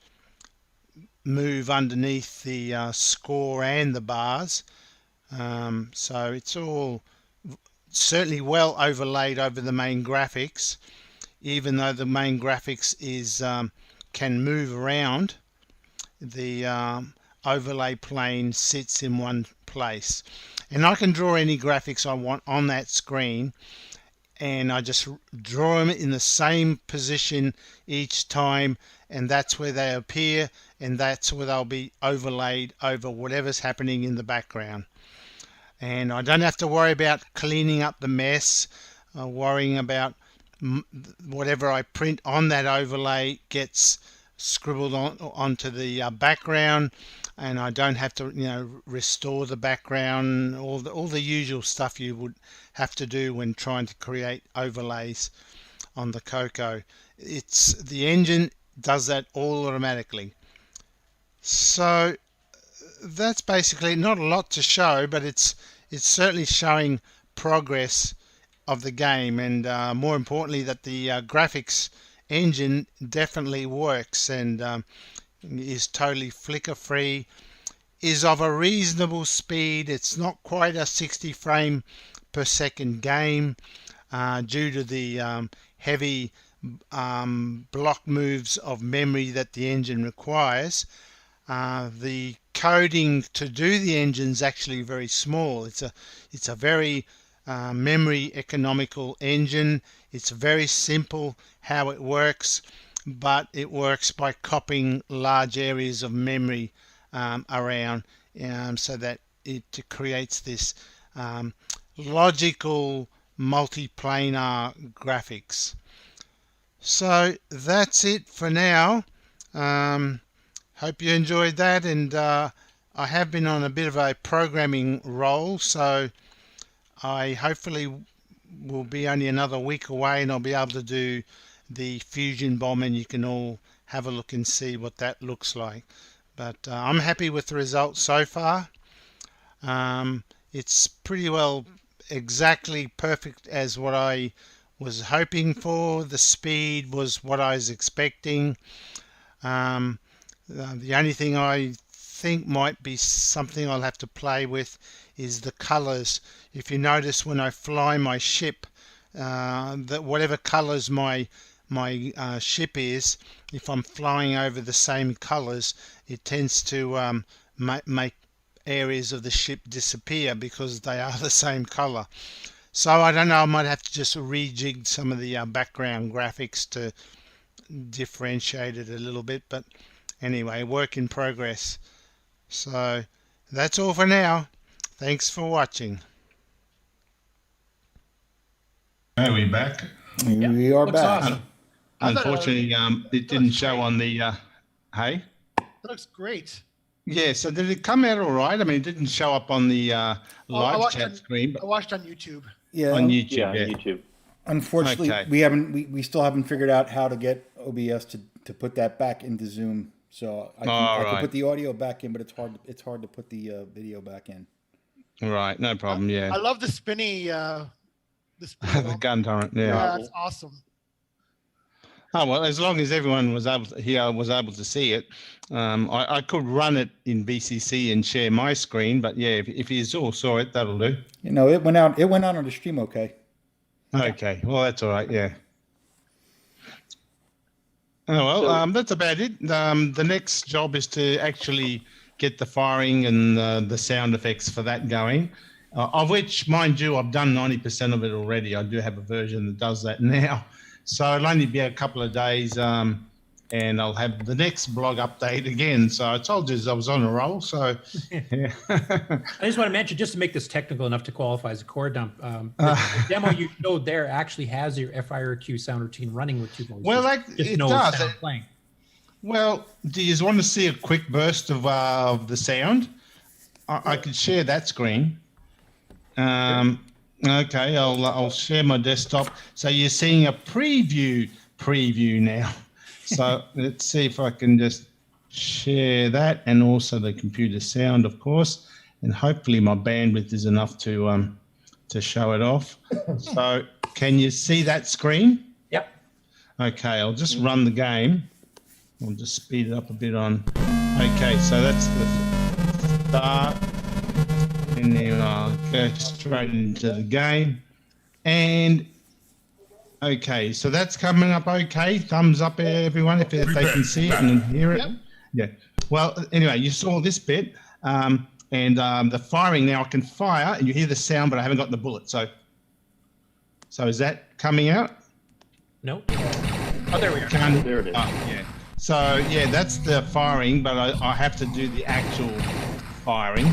move underneath the score and the bars. So it's all certainly well overlaid over the main graphics, even though the main graphics is can move around. The overlay plane sits in one place, and I can draw any graphics I want on that screen, and I just draw them in the same position each time, and that's where they appear, and that's where they'll be overlaid over whatever's happening in the background. And I don't have to worry about cleaning up the mess, worrying about whatever I print on that overlay gets scribbled onto the background, and I don't have to restore the background, all the usual stuff you would have to do when trying to create overlays on the Coco. It's the engine does that all automatically. So that's basically not a lot to show, but it's certainly showing progress of the game, and more importantly that the graphics engine definitely works and is totally flicker free, is of a reasonable speed. It's not quite a 60 frame per second game due to the heavy block moves of memory that the engine requires. The coding to do the engine is actually very small. It's a very memory economical engine. It's very simple how it works, but it works by copying large areas of memory around, so that it creates this logical multiplanar graphics. So that's it for now. Hope you enjoyed that, and I have been on a bit of a programming roll, so I hopefully will be only another week away and I'll be able to do the fusion bomb, and you can all have a look and see what that looks like. But I'm happy with the results so far. It's pretty well exactly perfect as what I was hoping for. The speed was what I was expecting. The only thing I think might be something I'll have to play with is the colors. If you notice, when I fly my ship, that whatever colors my ship is, if I'm flying over the same colors, it tends to make areas of the ship disappear because they are the same color. So I don't know, I might have to just rejig some of the background graphics to differentiate it a little bit, but anyway, work in progress. So that's all for now. Thanks for watching. Are we back? We are Looks back. awesome. Unfortunately, it didn't show on the. Hey. That looks great. Yeah. So did it come out all right? I mean, it didn't show up on the I live watched chat on- screen, but I watched on YouTube. Yeah. on YouTube. Yeah, Yeah. YouTube. Unfortunately, Okay. we still haven't figured out how to get OBS to put that back into Zoom. So I can right. put the audio back in, but it's hard to put the video back in. Right. No problem. I Yeah. love the spinny. The gun turret. Yeah, Yeah. that's awesome. Oh well, as long as everyone was able to see it, I could run it in BCC and share my screen. But yeah, if you all saw it, that'll do. You know, it went out on the stream okay. Okay, well that's all right. Yeah. Oh well, So- that's about it. The next job is to actually get the firing and the sound effects for that going. Of which, mind you, I've done 90% of it already. I do have a version that does that now. So it'll only be a couple of days, and I'll have the next blog update again. So I told you I was on a roll. So yeah. I just want to mention, just to make this technical enough to qualify as a core dump, the demo you showed there actually has your FIRQ sound routine running with two voices. Well, just it no does. sound playing. Well, do you want to see a quick burst of the sound? I could share that screen. Okay, I'll share my desktop. So you're seeing a preview now. So let's see if I can just share that, and also the computer sound, of course, and hopefully my bandwidth is enough to show it off. So can you see that screen? Yep. Okay, I'll just run the game. I'll just speed it up a bit on. Okay, so that's the start. And then I'll go straight into the game. And okay, so that's coming up okay. Thumbs up, everyone, if they can see it and hear it. Yeah. Well, anyway, you saw this bit. And the firing now, I can fire and you hear the sound, but I haven't got the bullet. So is that coming out? No. Oh, there we are. There it is. Yeah. So yeah, that's the firing, but I have to do the actual firing.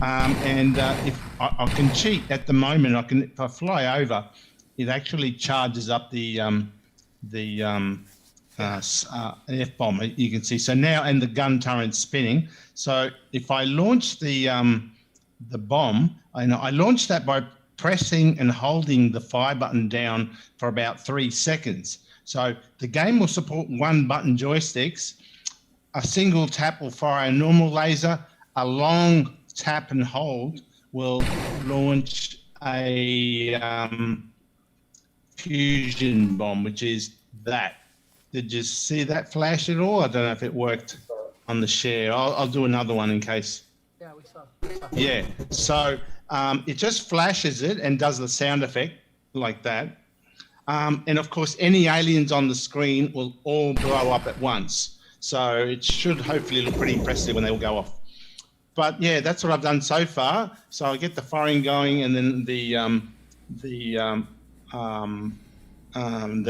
And if I can cheat at the moment, if I fly over, it actually charges up the F-bomb. You can see. So now, and the gun turret's spinning. So if I launch the bomb, I launch that by pressing and holding the fire button down for about 3 seconds. So the game will support one button joysticks. A single tap will fire a normal laser. A long tap and hold will launch a fusion bomb, which is that. Did you see that flash at all? I don't know if it worked on the share. I'll do another one in case. Yeah, we saw. Yeah. So it just flashes it and does the sound effect like that. And of course, any aliens on the screen will all blow up at once. So it should hopefully look pretty impressive when they all go off. But yeah, that's what I've done so far. So I get the firing going, and then the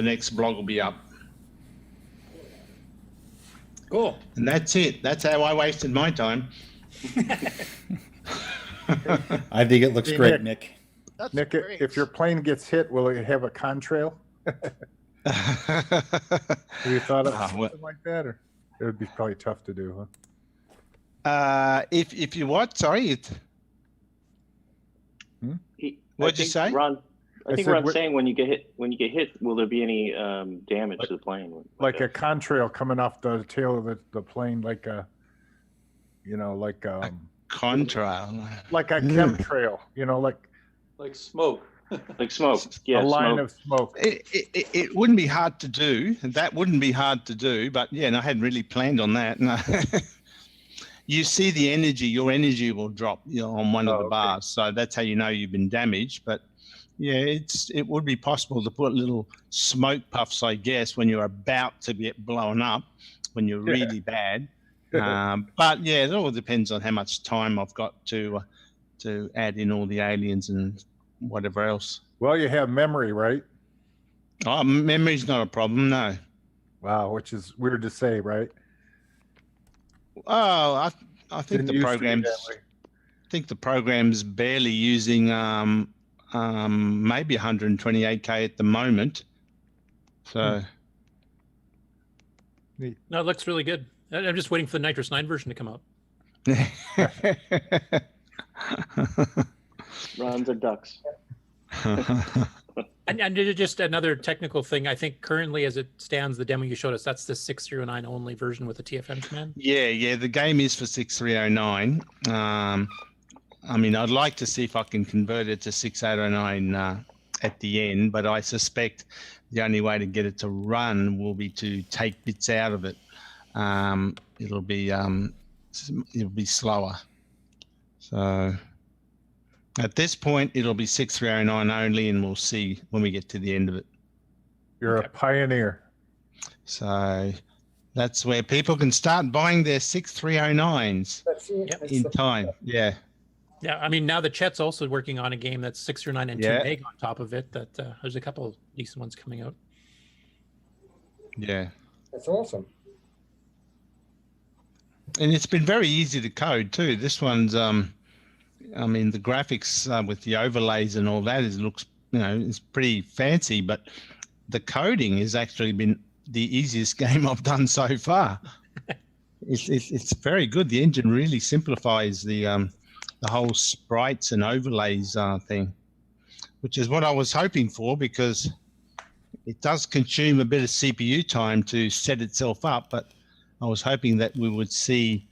next blog will be up. Cool. And that's it. That's how I wasted my time. I think it looks Hey, great, Nick. That's Nick, great. if your plane gets hit, will it have a contrail? Have you thought of something like that, or it would be probably tough to do, huh? If you what? Sorry. What'd you say? Ron, I think said Ron's saying when you get hit, will there be any damage to the plane? Like a contrail coming off the tail of the plane, like a, contrail. Like a chemtrail, Like smoke. Like smoke. Yeah, a line smoke. of smoke. It wouldn't be hard to do. That wouldn't be hard to do. But yeah, no, I hadn't really planned on that. No. You see the energy. Your energy will drop, on one of the bars. So that's how you know you've been damaged. But yeah, it would be possible to put little smoke puffs, I guess, when you're about to get blown up, when you're really bad. But yeah, it all depends on how much time I've got to add in all the aliens and whatever else. Well, you have memory, right? Oh, memory's not a problem, no. Wow, which is weird to say, right? Oh, I think Didn't the used to be that program's. way. I think the program's barely using maybe 128K at the moment. So. No, it looks really good. I'm just waiting for the Nitrous 9 version to come out. Runs and ducks. And just another technical thing. I think currently, as it stands, the demo you showed us, that's the 609 only version with the TFM command. Yeah, the game is for 6309. I mean, I'd like to see if I can convert it to 6809 at the end, but I suspect the only way to get it to run will be to take bits out of it. It'll be slower. So at this point, it'll be 6309 only, and we'll see when we get to the end of it. You're a pioneer. So that's where people can start buying their 6309s in time. Yeah. Yeah, I mean, now the Chet's also working on a game that's 609 and 2 meg on top of it. That there's a couple of decent ones coming out. Yeah. That's awesome. And it's been very easy to code too. This one's, I mean, the graphics with the overlays and all that looks, it's pretty fancy, but the coding has actually been the easiest game I've done so far. It's very good. The engine really simplifies the whole sprites and overlays thing, which is what I was hoping for, because it does consume a bit of CPU time to set itself up, but I was hoping that we would see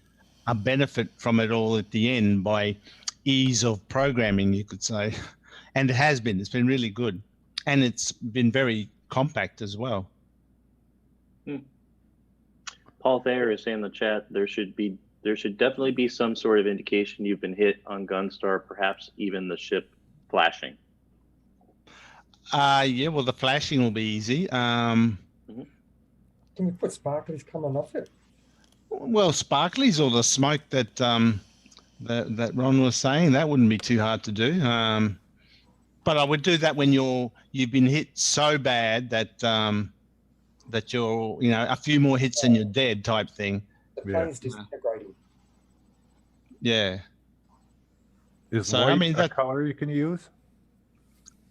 a benefit from it all at the end by ease of programming, you could say. And it has been. It's been really good. And it's been very compact as well. Paul Thayer is saying in the chat there should definitely be some sort of indication you've been hit on Gunstar, perhaps even the ship flashing. Yeah, well, the flashing will be easy. Can we put sparklies coming off it? Well, sparklies or the smoke that that Ron was saying, that wouldn't be too hard to do. But I would do that when you've been hit so bad that that you're, a few more hits and you're dead type thing. The plane's disintegrating. Yeah. Is So, white I mean, a color you can use?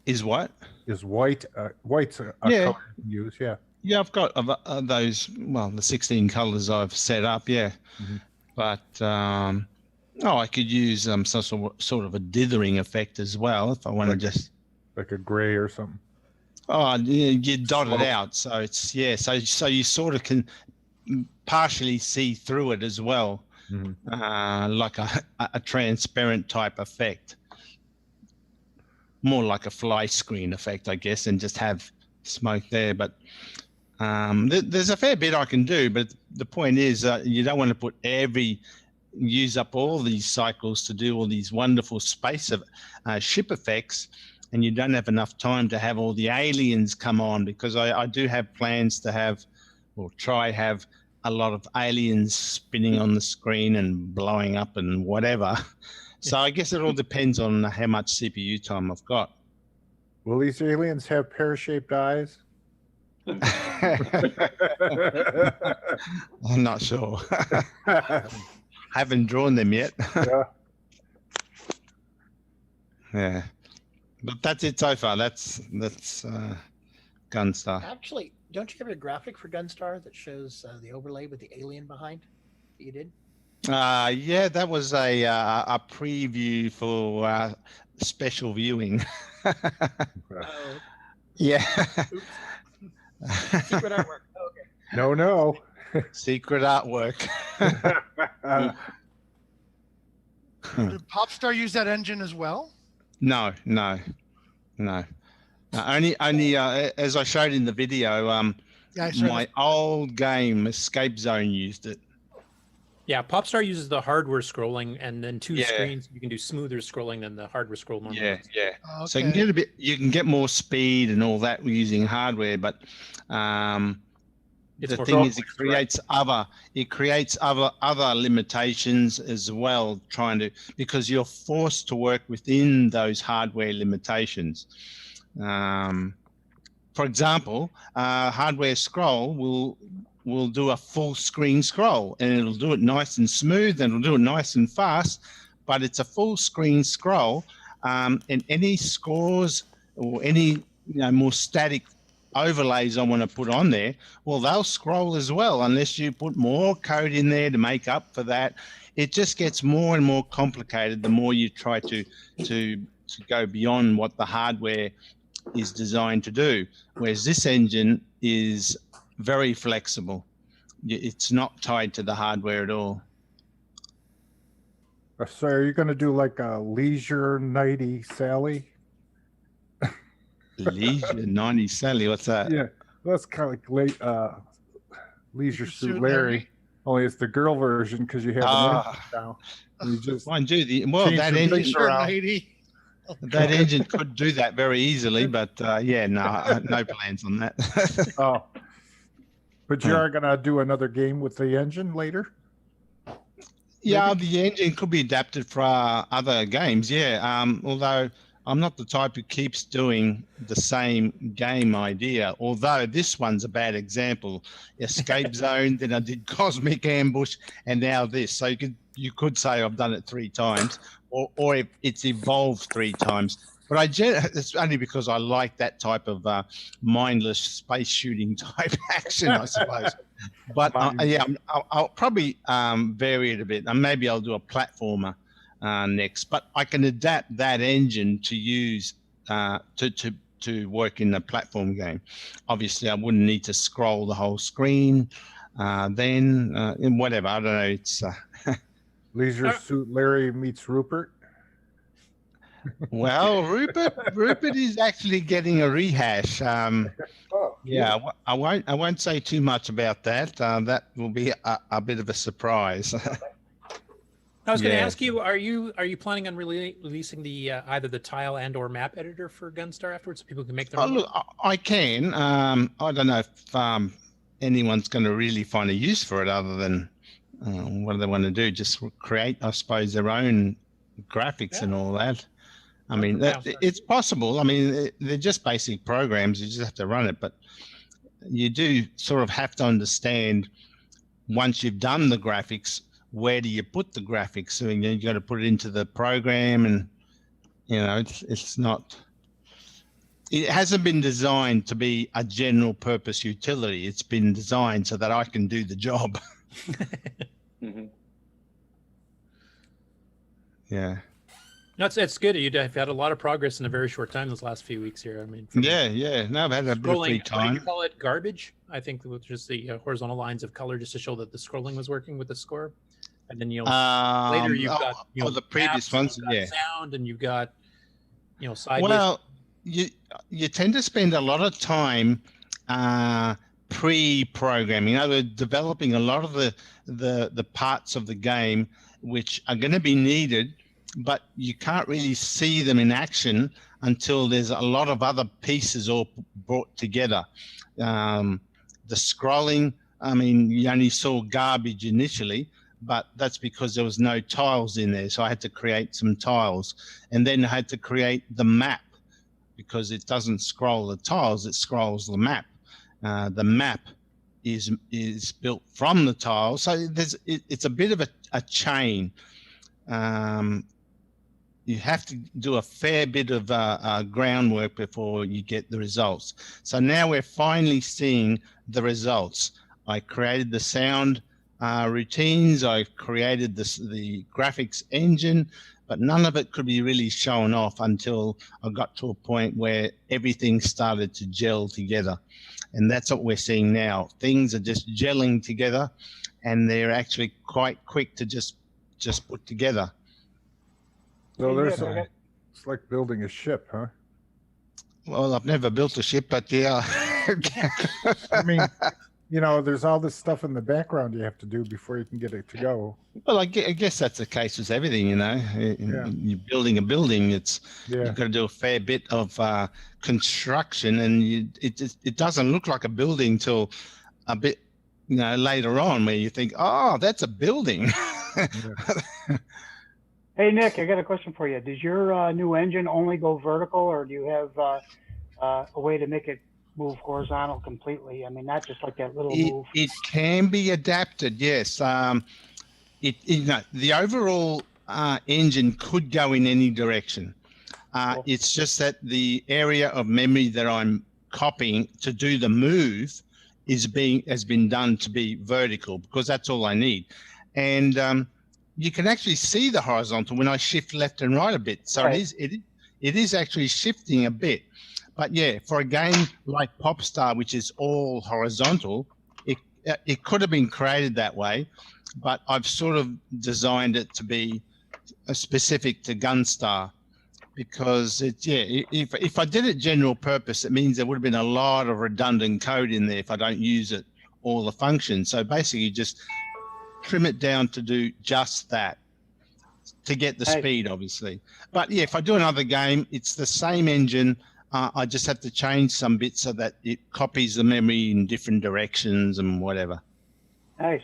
Is what? Is white's a color you can use? Yeah. Yeah, I've got those, well, the 16 colors I've set up, yeah. Mm-hmm. But, I could use some sort of a dithering effect as well if I want to just... Like a gray or something. Oh, you dot it out. So it's, so you sort of can partially see through it as well. Mm-hmm. Like a transparent type effect. More like a fly screen effect, I guess, and just have smoke there. But there's a fair bit I can do, but the point is you don't want to use up all these cycles to do all these wonderful space of ship effects, and you don't have enough time to have all the aliens come on, because I do have plans to have a lot of aliens spinning on the screen and blowing up and whatever. So I guess it all depends on how much CPU time I've got. Will these aliens have pear-shaped eyes? I'm not sure. Haven't drawn them yet. Yeah. But that's it so far. That's Gunstar. Actually, don't you have a graphic for Gunstar that shows the overlay with the alien behind that you did? Yeah, that was a preview for special viewing. Yeah. Secret artwork. Oh, okay. No. Secret artwork. Did Popstar use that engine as well? No. Only as I showed in the video, my old game Escape Zone used it. Yeah, Popstar uses the hardware scrolling, and then two screens. You can do smoother scrolling than the hardware scroll normally. Yeah. Okay. So you can get more speed and all that using hardware, but the thing is, it creates other limitations as well. Because you're forced to work within those hardware limitations. For example, hardware scroll will do a full screen scroll, and it'll do it nice and smooth, and it'll do it nice and fast, but it's a full screen scroll. And any scores or any more static overlays I want to put on there, well, they'll scroll as well, unless you put more code in there to make up for that. It just gets more and more complicated the more you try to go beyond what the hardware is designed to do, whereas this engine is very flexible. It's not tied to the hardware at all. So are you going to do like a Leisure Nighty Sally? Leisure Nighty Sally, what's that? Yeah, well, that's kind of like Leisure Suit Larry, only it's the girl version because you have an engine now. You just mind you, that engine, that engine could do that very easily, but yeah, no plans on that. Oh, but you are going to do another game with the engine later? Yeah, the engine could be adapted for other games, yeah. Although I'm not the type who keeps doing the same game idea, although this one's a bad example. Escape Zone, then I did Cosmic Ambush, and now this. So you could say I've done it 3 times, or if it's evolved 3 times. But it's only because I like that type of mindless space shooting type action, I suppose. But yeah, I'll probably vary it a bit, and maybe I'll do a platformer next. But I can adapt that engine to use to work in a platform game. Obviously, I wouldn't need to scroll the whole screen. Then whatever, I don't know. It's Leisure Suit Larry meets Rupert. Well, Rupert is actually getting a rehash. Yeah, I won't say too much about that. That will be a bit of a surprise. I was going to ask you: Are you planning on releasing the either the tile and/or map editor for Gunstar afterwards, so people can make their own? Look, I can. I don't know if anyone's going to really find a use for it, other than what do they want to do? Just create, I suppose, their own graphics and all that. I mean, it's possible. I mean, they're just basic programs. You just have to run it. But you do sort of have to understand, once you've done the graphics, where do you put the graphics? So you got to put it into the program, and it's not. It hasn't been designed to be a general purpose utility. It's been designed so that I can do the job. Yeah. No, it's good. You've had a lot of progress in a very short time this last few weeks here. I mean, yeah. No, I've had a bit of free time. What do you call it? Garbage? I think with just the horizontal lines of color, just to show that the scrolling was working with the score. And then later you've got the previous ones, sound, and you've got sideways. Well, you tend to spend a lot of time pre-programming. In other words, developing a lot of the parts of the game which are going to be needed, but you can't really see them in action until there's a lot of other pieces all brought together. The scrolling, I mean, you only saw garbage initially, but that's because there was no tiles in there. So I had to create some tiles, and then I had to create the map, because it doesn't scroll the tiles, it scrolls the map. The map is built from the tiles. So it's a bit of a chain. You have to do a fair bit of groundwork before you get the results. So now we're finally seeing the results. I created the sound routines. I created the graphics engine, but none of it could be really shown off until I got to a point where everything started to gel together. And that's what we're seeing now. Things are just gelling together, and they're actually quite quick to just put together. So it's like building a ship, huh? Well, I've never built a ship, but yeah. I mean, there's all this stuff in the background you have to do before you can get it to go. Well, I guess that's the case with everything, You're building a building. You've got to do a fair bit of construction, and it doesn't look like a building till a bit, later on, where you think, oh, that's a building. Hey, Nick, I got a question for you. Does your new engine only go vertical, or do you have a way to make it move horizontal completely. I mean, not just like that little It, move. it can be adapted, yes. The overall engine could go in any direction. It's just that the area of memory that I'm copying to do the move has been done to be vertical, because that's all I need. And you can actually see the horizontal when I shift left and right a bit. So Right. it is actually shifting a bit. But yeah, for a game like Popstar, which is all horizontal, it could have been created that way, but I've sort of designed it to be specific to Gunstar, because if I did it general purpose, it means there would have been a lot of redundant code in there if I don't use it all the functions. So basically, just trim it down to do just that, to get the speed, obviously. But yeah, if I do another game, it's the same engine. I just have to change some bits so that it copies the memory in different directions and whatever. Nice.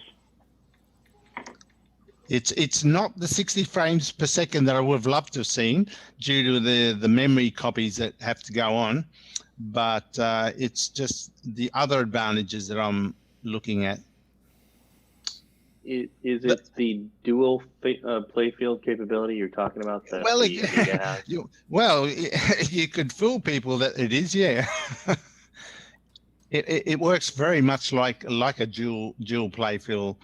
It's not the 60 frames per second that I would have loved to have seen due to the memory copies that have to go on, but it's just the other advantages that I'm looking at. Is it the dual playfield capability you're talking about? That Well, the Amiga has? you could fool people that it is, yeah. It works very much like a dual playfield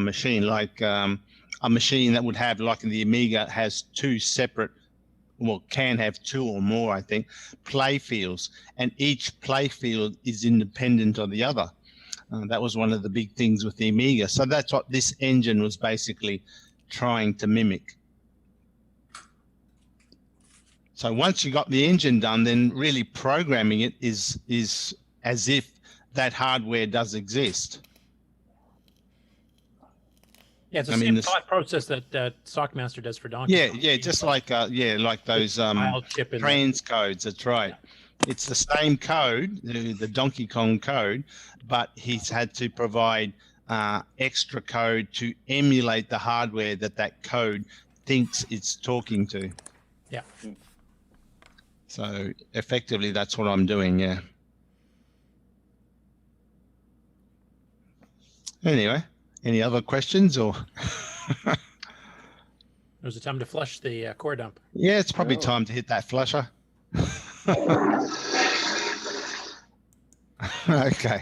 machine, like a machine that would have, like the Amiga has two separate, well, can have two or more, I think, playfields, and each playfield is independent of the other. That was one of the big things with the Amiga. So that's what this engine was basically trying to mimic. So once you got the engine done, then really programming it is as if that hardware does exist. Yeah, it's the same thought process that Sockmaster does for Donkey Kong. Yeah, just like like those transcodes. That's right. It's the same code, the Donkey Kong code, but he's had to provide extra code to emulate the hardware that code thinks it's talking to. Yeah. So effectively, that's what I'm doing. Yeah. Anyway, any other questions or? There's a time to flush the core dump. Yeah, it's probably time to hit that flusher. Okay.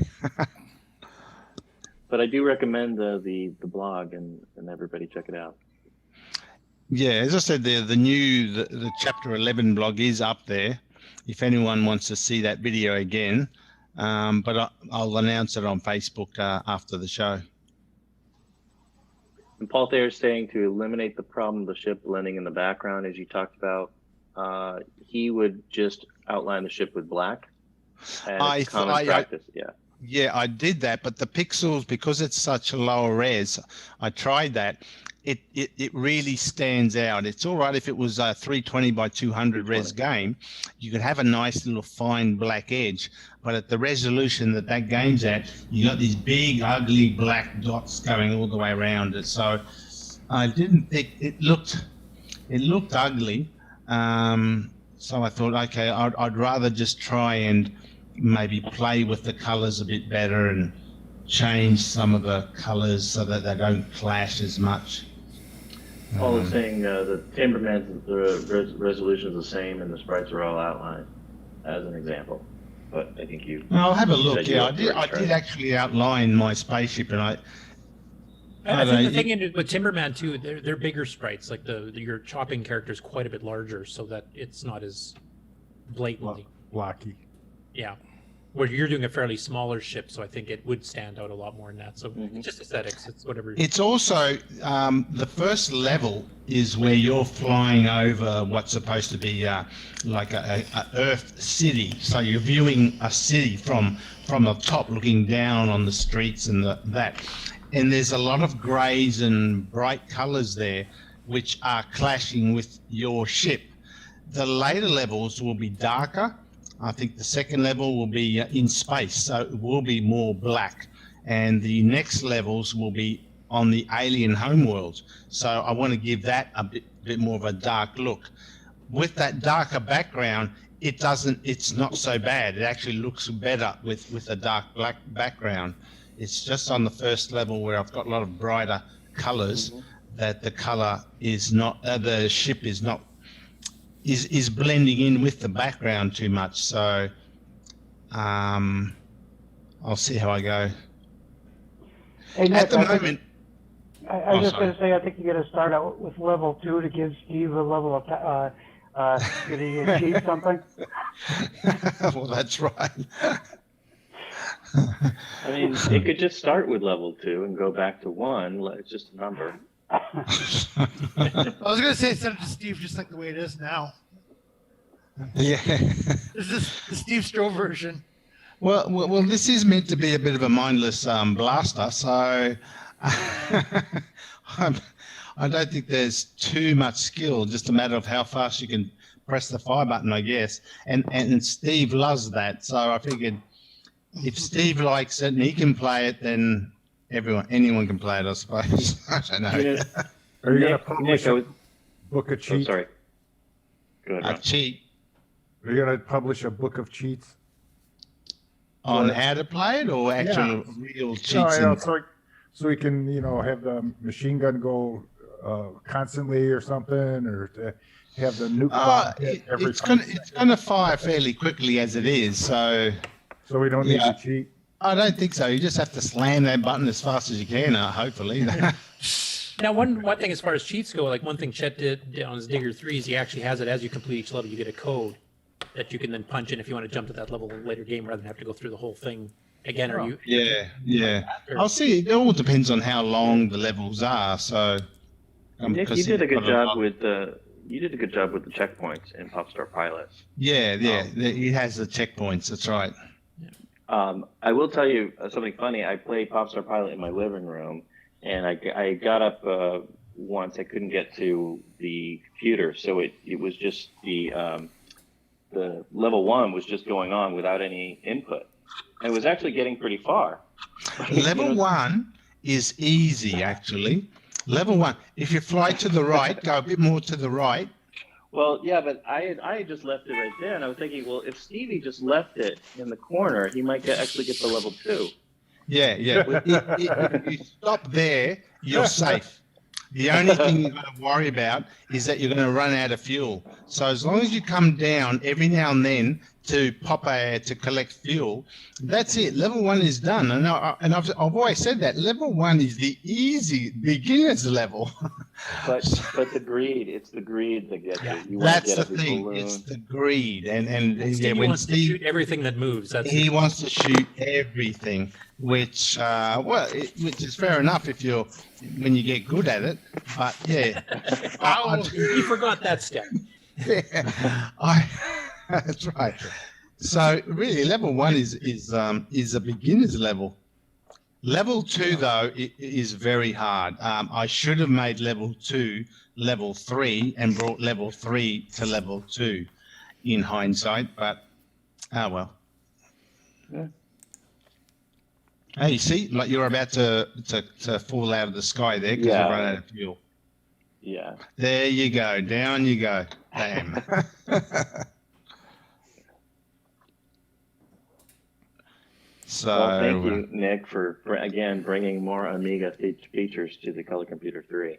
But I do recommend the blog and everybody check it out. Yeah, as I said, the Chapter 11 blog is up there if anyone wants to see that video again. But I'll announce it on Facebook after the show. And Paul Thayer is saying to eliminate the problem of the ship blending in the background, as you talked about. He would just outline the ship with black. And it's common practice, yeah. Yeah, I did that, but the pixels, because it's such a lower res, I tried that. It really stands out. It's all right if it was a 320 by 200 res game, you could have a nice little fine black edge, but at the resolution that game's at, you got these big ugly black dots going all the way around it. So I didn't think it looked ugly. So I thought, okay, I'd rather just try and maybe play with the colors a bit better and change some of the colors so that they don't clash as much. Paul is saying the Timberman, the resolution is the same and the sprites are all outlined, as an example. But I think you. I'll have a look. Yeah, I did actually outline my spaceship, and I think the thing with Timberman too, they're bigger sprites. Like your chopping character is quite a bit larger, so that it's not as blatantly blocky. Yeah, where you're doing a fairly smaller ship, so I think it would stand out a lot more in that. So it's just aesthetics. It's whatever. It's also the first level is where you're flying over what's supposed to be like a Earth city. So you're viewing a city from the top, looking down on the streets and that. And there's a lot of grays and bright colors there, which are clashing with your ship. The later levels will be darker. I think the second level will be in space, so it will be more black. And the next levels will be on the alien homeworld. So I want to give that a bit more of a dark look. With that darker background, it doesn't. It's not so bad. It actually looks better with a dark black background. It's just on the first level where I've got a lot of brighter colors that the color is not. The ship is not. Is blending in with the background too much. So, I'll see how I go. Hey, Nick, At the moment. I was just going to say, I think you got to start out with level 2 to give Steve a level of. Did he achieve something? Well, that's right. I mean, it could just start with level 2 and go back to 1. It's just a number. I was gonna say send it to Steve just like the way it is now. Yeah. This is the Steve Stroh version. Well, this is meant to be a bit of a mindless blaster, so I don't think there's too much skill. Just a matter of how fast you can press the fire button, I guess. And Steve loves that, so I figured if Steve likes it and he can play it, then anyone can play it, I suppose. I don't know. Are you going to publish a book of cheats? Oh, sorry. Go ahead, Ron. A cheat Are you going to publish a book of cheats? on how to play it, or actual real cheats? So we can, have the machine gun go constantly or something, or to have the nuke bomb hit every time. It's gonna fire fairly quickly as it is, so we don't need to cheat. I don't think so. You just have to slam that button as fast as you can, hopefully. Now, one thing as far as cheats go, like one thing Chet did on his Digger 3 is he actually has it as you complete each level, you get a code that you can then punch in if you want to jump to that level in a later game rather than have to go through the whole thing again. Are you? Yeah. I'll see. It all depends on how long the levels are. So, Nick, you did a good job with the checkpoints in Popstar Pilots. Yeah. It has the checkpoints. That's right. I will tell you something funny. I played Popstar Pilot in my living room, and I got up once. I couldn't get to the computer, so it was just the level 1 was just going on without any input. And it was actually getting pretty far. Level 1 is easy, actually. Level 1, if you fly to the right, go a bit more to the right. Well, yeah, but I had just left it right there, and I was thinking, well, if Stevie just left it in the corner, he might actually get to level 2. Yeah. If you stop there, you're safe. The only thing you've got to worry about is that you're going to run out of fuel. So as long as you come down every now and then to to collect fuel, that's it. Level 1 is done. And I've always said that level 1 is the easy beginner's level. But the greed, it's the greed that gets you. You That's the every thing. balloon. It's the greed, and Steve when wants to shoot everything that moves. he wants to shoot everything, which which is fair enough when you get good at it. But yeah, You forgot that step. That's right. So really, level 1 is a beginner's level. Level 2 though is very hard. I should have made level 2 level 3 and brought level 3 to level 2 in hindsight, but well. Yeah. Hey, you see, like you're about to fall out of the sky there because you run out of fuel. Yeah. There you go. Down you go. Bam. So, well, thank you, Nick, for again bringing more Amiga features to the Color Computer 3.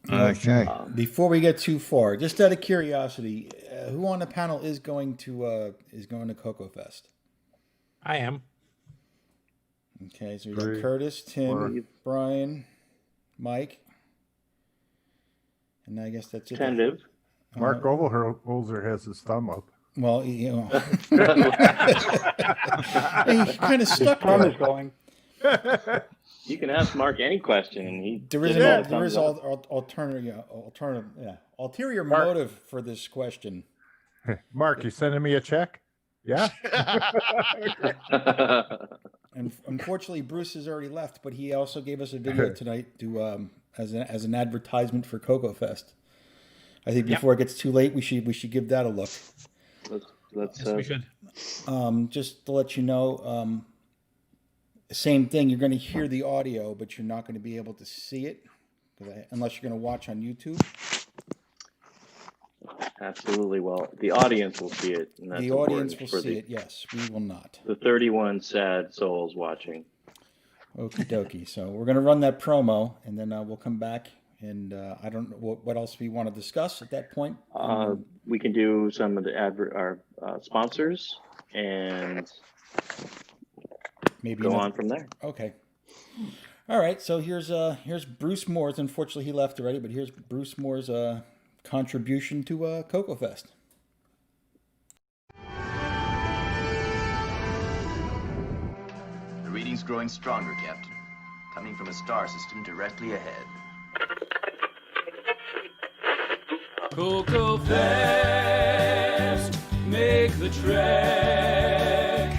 Okay. Before we get too far, just out of curiosity, who on the panel is going to Coco Fest? I am. Okay, so we got Curtis, Tim, Brian, Mike, and I guess that's it. Tentative. Mark Overholzer has his thumb up. Well, he kind of stuck Tom there. is going. You can ask Mark any question, and There is ulterior motive for this question. Mark, you sending me a check? Yeah. And unfortunately, Bruce has already left, but he also gave us a video tonight to as an advertisement for Coco Fest. I think before it gets too late, we should give that a look. Let's we should. Just to let you know, same thing. You're going to hear the audio, but you're not going to be able to see it Unless you're going to watch on YouTube. Absolutely. Well, the audience will see it. And that's The audience important will for see it. Yes, we will not. The 31 sad souls watching. Okie dokie. So we're going to run that promo, and then we'll come back. And I don't know what else we want to discuss at that point. We can do some of the our sponsors and maybe go on from there. Okay. All right. So here's Bruce Moore's. Unfortunately, he left already, but here's Bruce Moore's contribution to CoCoFest. The reading's growing stronger, Captain. Coming from a star system directly ahead. CoCoFest, make the trek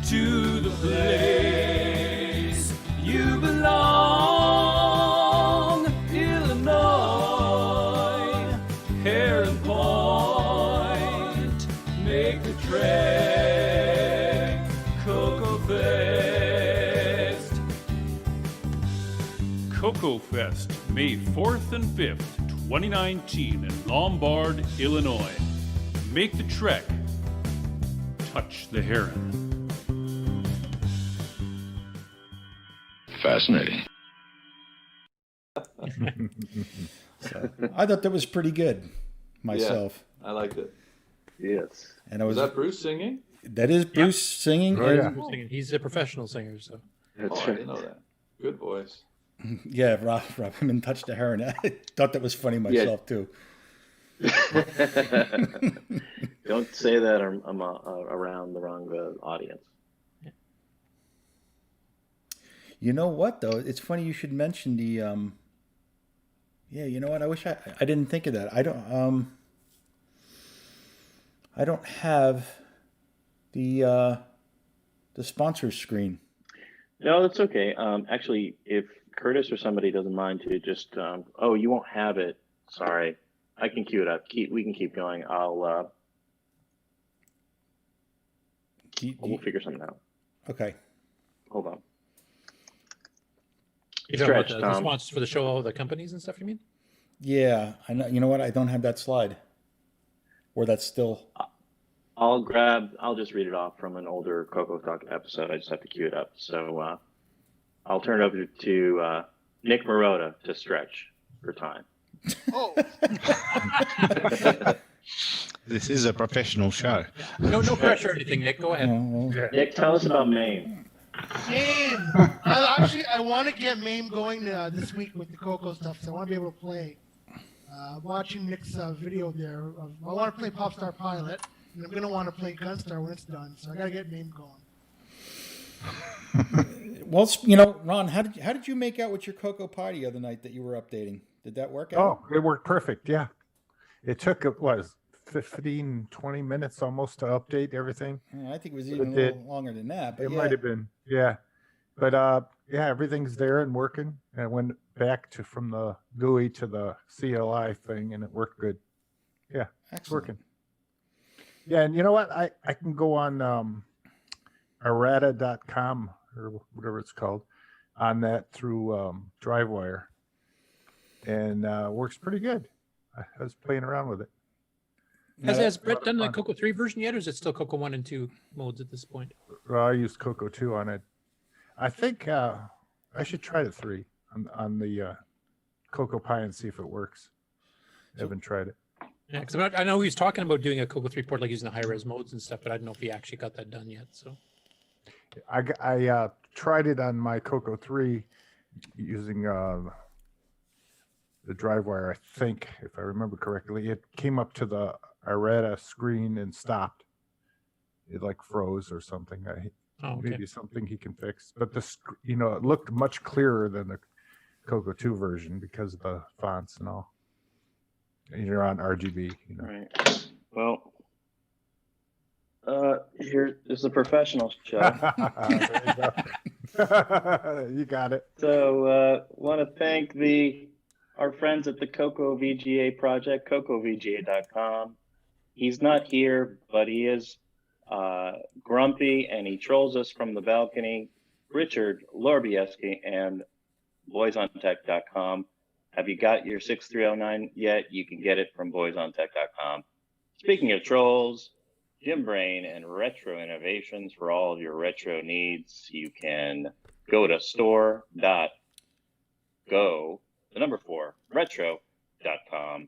to the place you belong. Illinois, Heron Point, make the trek. CoCoFest. CoCoFest, May 4th and 5th. 2019 in Lombard, Illinois. Make the trek. Touch the heron. Fascinating. So, I thought that was pretty good myself. Yeah, I liked it. Yes. And I was that Bruce singing? That is Bruce singing. Oh, yeah. He's a professional singer, so. I didn't know that. Good voice. Yeah, Rob INNman touched a heron. I thought that was funny myself too. Don't say that I'm around the wrong audience. You know what though? It's funny you should mention the. Yeah, you know what? I wish I didn't think of that. I don't have the sponsor screen. No, that's okay. Actually, if Curtis or somebody doesn't mind to just, oh, you won't have it. Sorry. I can cue it up. We can keep going. We'll figure something out. Okay. Hold on. You're talking about the sponsors for the show, all the companies and stuff, you mean? Yeah. I know. You know what? I don't have that slide. Or that's still... I'll just read it off from an older CoCoTALK episode. I just have to cue it up. So I'll turn it over to Nick Marotta to stretch for time. Oh. This is a professional show. No pressure or anything, Nick. Go ahead. Nick, tell us about Maine. Maine. I want to get Maine going this week with the Coco stuff. So I want to be able to play. Watching Nick's video there. I want to play Popstar Pilot. And I'm going to want to play Gunstar when it's done, so I got to get Maine going. Well, you know, Ron, how did you make out with your Coco party the other night that you were updating? Did that work out? Oh, it worked perfect. Yeah. It took, 15, 20 minutes almost to update everything. Yeah, I think it was even a little longer than that. But it might have been. Yeah. But yeah, everything's there and working. And I went back from the GUI to the CLI thing, and it worked good. Yeah, it's working. Yeah, and you know what? I can go on errata.com or whatever it's called on that through DriveWire, and works pretty good. I was playing around with it. Has Brett done the Coco 3 version yet, or is it still Coco 1 and 2 modes at this point? Well, I used Coco 2 on it. I think I should try the 3 on the Coco Pi and see if it works. I haven't tried it. Yeah, because I know he was talking about doing a Coco 3 port, like using the high-res modes and stuff, but I don't know if he actually got that done yet. So I tried it on my Coco 3 using the DriveWire, I think, if I remember correctly. It came up to the Errata screen and stopped. It froze or something. Maybe something he can fix. But it looked much clearer than the Coco 2 version because of the fonts and all. You're on RGB, Right. Well, here is a professional show. You got it. So, want to thank our friends at the Coco VGA project, CoCoVGA.com. He's not here, but he is grumpy and he trolls us from the balcony. Richard Lorbieski and BoysOnTech.com. Have you got your 6309 yet? You can get it from boysontech.com. Speaking of trolls, Jim Brain and retro innovations for all of your retro needs. You can go to retro.com.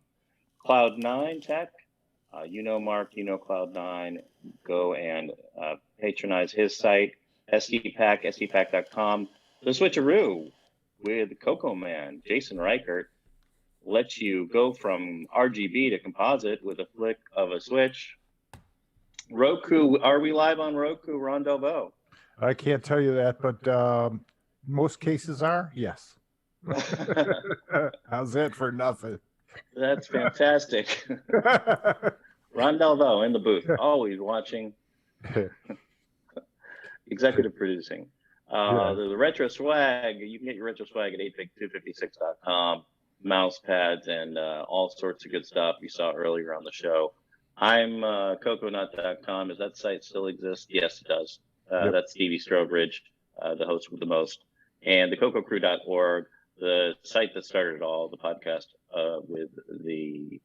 Cloud9 Tech, Mark, Cloud9. Go and patronize his site, sdpack.com. The Switcheroo with CoCoMan, Jason Reichert, lets you go from RGB to composite with a flick of a switch. Roku, are we live on Roku, Ron Delvaux? I can't tell you that, but most cases are, yes. How's that for nothing? That's fantastic. Ron Delvaux in the booth, always watching. Executive producing. The retro swag, you can get your retro swag at 8big256.com. Mouse pads and all sorts of good stuff you saw earlier on the show. I'm coconut.com. Does that site still exist? Yes, it does. Yep. That's Stevie Strobridge, the host with the most. And the cococrew.org, the site that started it all, the podcast with the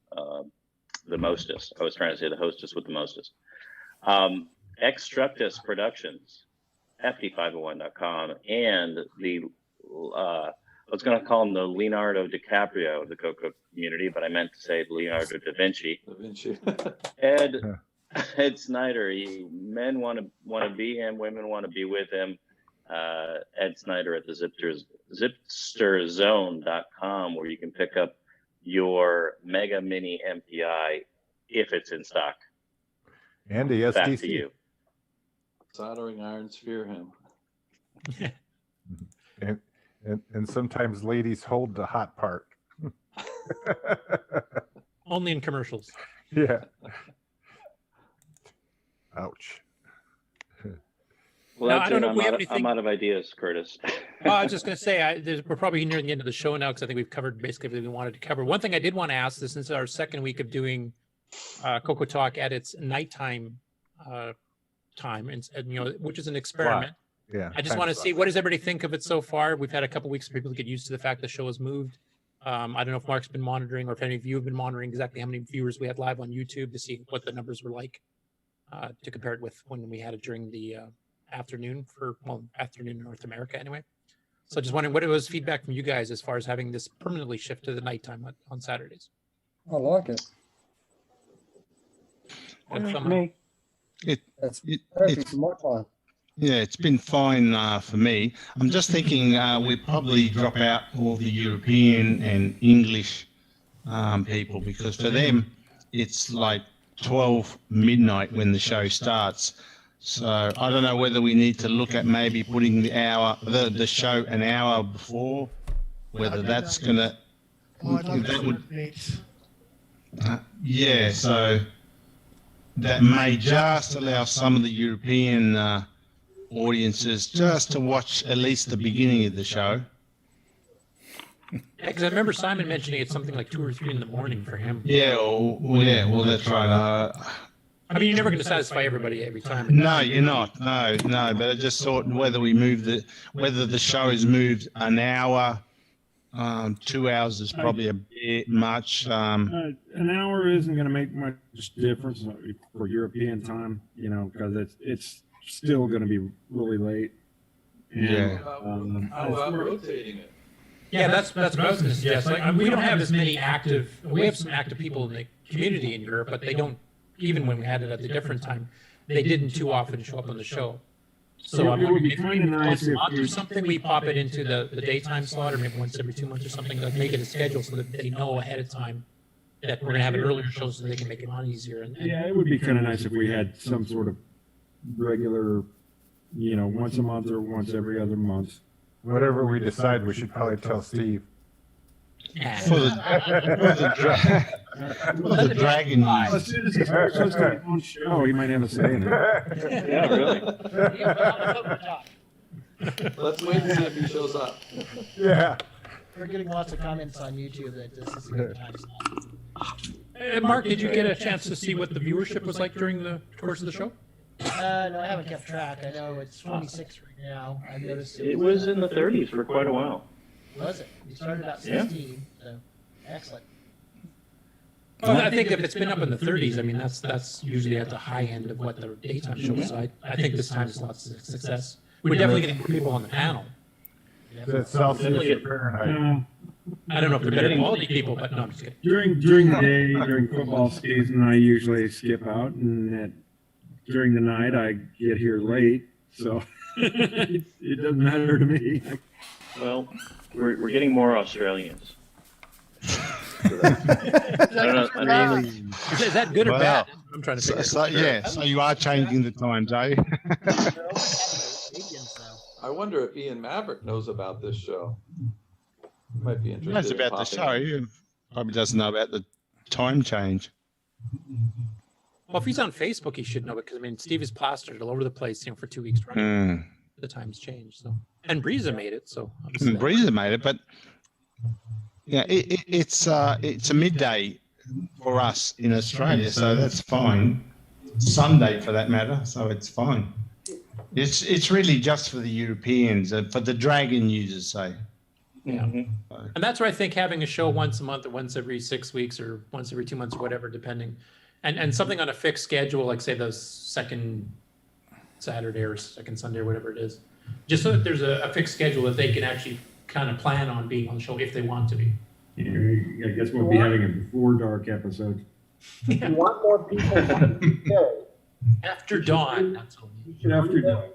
mostest. I was trying to say the hostess with the mostest. Exstructus Productions, FD501.com, and the I was going to call him the Leonardo DiCaprio of the Coco community, but I meant to say Leonardo da Vinci. Ed Snyder. Men want to be him, women want to be with him. Ed Snyder at the zipsterzone.com, where you can pick up your Mega Mini MPI if it's in stock. And the SDC. Back to you. Soldering irons fear him. And sometimes ladies hold the hot part. Only in commercials. Yeah. Ouch. Well, Now, that's I don't know it. if we have anything. I'm out of ideas, Curtis. I was just going to say, we're probably nearing the end of the show now because I think we've covered basically everything we wanted to cover. One thing I did want to ask, this is our second week of doing CoCoTALK at its nighttime time, and which is an experiment. Yeah. I just want to see, what does everybody think of it so far? We've had a couple weeks for people to get used to the fact the show has moved. I don't know if Mark's been monitoring or if any of you have been monitoring exactly how many viewers we had live on YouTube to see what the numbers were like, to compare it with when we had it during the afternoon in North America anyway. So just wondering, what was feedback from you guys as far as having this permanently shift to the nighttime on Saturdays? I like it. Me. That's perfect for my time. Yeah, it's been fine for me. I'm just thinking we probably drop out all the European and English people, because for them it's like 12 midnight when the show starts. So I don't know whether we need to look at maybe putting the show an hour before, whether that's gonna. Yeah, so that may just allow some of the European audiences just to watch at least the beginning of the show. Because I remember Simon mentioning it's something like 2 or 3 in the morning for him. Yeah, well, that's right. I mean, you're never going to satisfy everybody every time. No, you're not. No, but I just thought whether whether the show is moved an hour, 2 hours is probably a bit much. An hour isn't going to make much difference for European time, because it's still going to be really late. And, yeah. How about rotating it? Yeah, that's what I was going to suggest. Like, we don't have as many active. We have some active people in the community in Europe, but they don't. Even when we had it at a different time, they didn't too often show up on the show. So it would be kind of nice if or something, we pop it into the daytime slot, or maybe once every 2 months or something. Like make it a schedule so that they know ahead of time that we're going to have an earlier show, so they can make it on easier. Yeah, it would be kind of nice if we had some sort of regular, once a month or once every other month. Whatever we decide, we should probably tell Steve. For the Dragon News. As soon as he starts his own show, he might have a say in it. Yeah, really. Let's wait and see if he shows up. Yeah. We're getting lots of comments on YouTube that this is a good time slot. Mark, did you get a chance to see what the viewership was like during the course of the show? No, I haven't kept track. I know it's 26 right now. I've noticed It was in the 30s for quite a while. Was it? We started about Yeah. 16, so excellent. Well, I think if it's been up in the 30s, I mean, that's usually at the high end of what the daytime show is. So I think this time is lots of success. We're definitely getting more people on the panel. That's Celsius or Fahrenheit. I don't know if they're better quality people, but no, I'm just kidding. During the day, during football season, I usually skip out, and during the night, I get here late, so it doesn't matter to me. Well, we're getting more Australians. I don't know. I mean, is that good or bad? I'm trying to figure it out. Yeah, so you are changing the times, eh? I wonder if Ian Maverick knows about this show. He might be He interested. knows in about the popping show. in. He probably doesn't know about the time change. Well, if he's on Facebook, he should know it because I mean, Steve is plastered all over the place, for 2 weeks running. Mm. The times changed, so and Breeza made it, so Breeza made it, but yeah, it's a midday for us in Australia, so that's fine. Sunday for that matter, so it's fine. It's really just for the Europeans, for the Dragon users, say. Yeah, and that's where I think having a show once a month or once every 6 weeks or once every 2 months or whatever, depending, and something on a fixed schedule, like say the second Saturday or second Sunday or whatever it is, just so that there's a fixed schedule that they can actually kind of plan on being on the show if they want to be. Yeah, I guess we'll be having a before dark episode. If you want more people from the UK, After dawn. That's all. After dawn.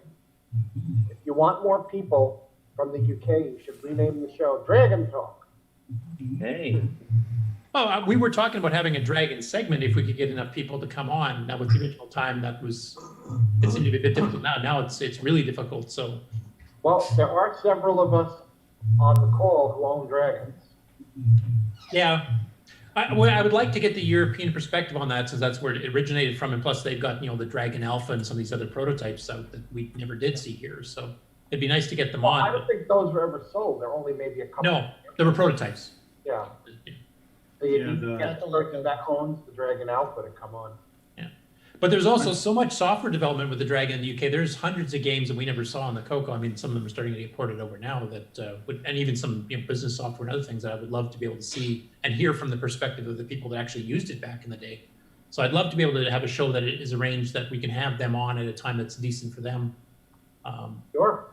if you want more people from the UK, you should rename the show Dragon Talk. hey, Oh, we were talking about having a dragon segment if we could get enough people to come on. Now with the original time, it seemed to be a bit difficult. Now it's really difficult. So, Well, there are several of us on the call who own dragons. yeah, I would like to get the European perspective on that, since that's where it originated from, and plus they've got the Dragon Alpha and some of these other prototypes out that we never did see here. So it'd be nice to get them Well, on. I don't think those were ever sold. There are only maybe a couple. No, they were prototypes. Yeah. So you need to get the person that owns the Dragon Alpha to come on. But there's also so much software development with the Dragon in the UK. There's hundreds of games that we never saw on the Coco. I mean, some of them are starting to get ported over now. And even some business software and other things that I would love to be able to see and hear from the perspective of the people that actually used it back in the day. So I'd love to be able to have a show that is arranged that we can have them on at a time that's decent for them. Sure.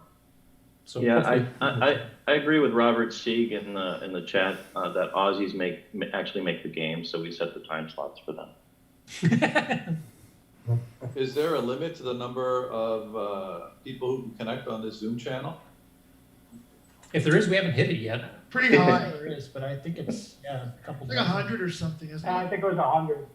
So yeah, I agree with Robert Sieg in the chat that Aussies actually make the game, so we set the time slots for them. Is there a limit to the number of people who can connect on this Zoom channel? If there is, we haven't hit it yet. Pretty high. There is, but I think it's a couple. Like 100 or something, isn't it? I think it was 100.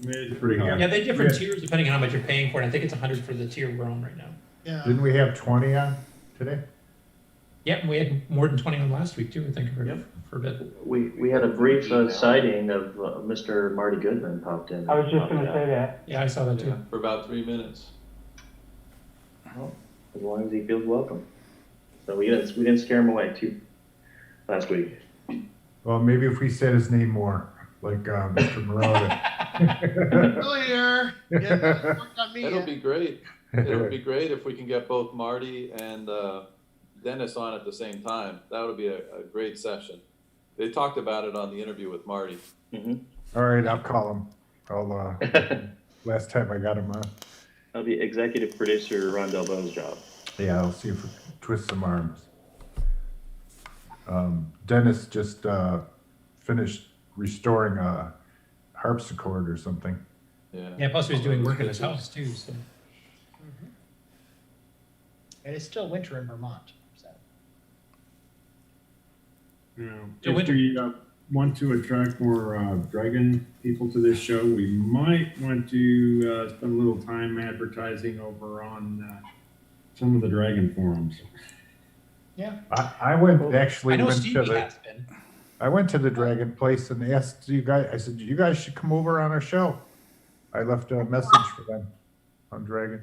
It's pretty high. Yeah, they have different tiers depending on how much you're paying for it. I think it's 100 for the tier we're on right now. Yeah. Didn't we have 20 on today? Yeah, and we had more than 20 on last week too, I think, for a bit. We had a brief sighting of Mr. Marty Goodman popped in. I was just going to say that. Yeah, I saw that too. Yeah, for about 3 minutes. Well, as long as he feels welcome. So we didn't scare him away too last week. Well, maybe if we said his name more, like Mr. Marota. Earlier. Yeah, worked on me. It'll be great. It'll be great if we can get both Marty and Dennis on at the same time. That would be a great session. They talked about it on the interview with Marty. Mm-hmm. All right, I'll call him. Last time I got him on. That'll be executive producer Ron Delbo's job. Yeah, I'll see if we can twist some arms. Dennis just finished restoring a harpsichord or something. Yeah, plus he was doing work in his house too. So. And it's still winter in Vermont. So. If we want to attract more dragon people to this show, we might want to spend a little time advertising over on some of the dragon forums. Yeah. I went to the Dragon place and asked you guys, I said, you guys should come over on our show. I left a message for them on Dragon.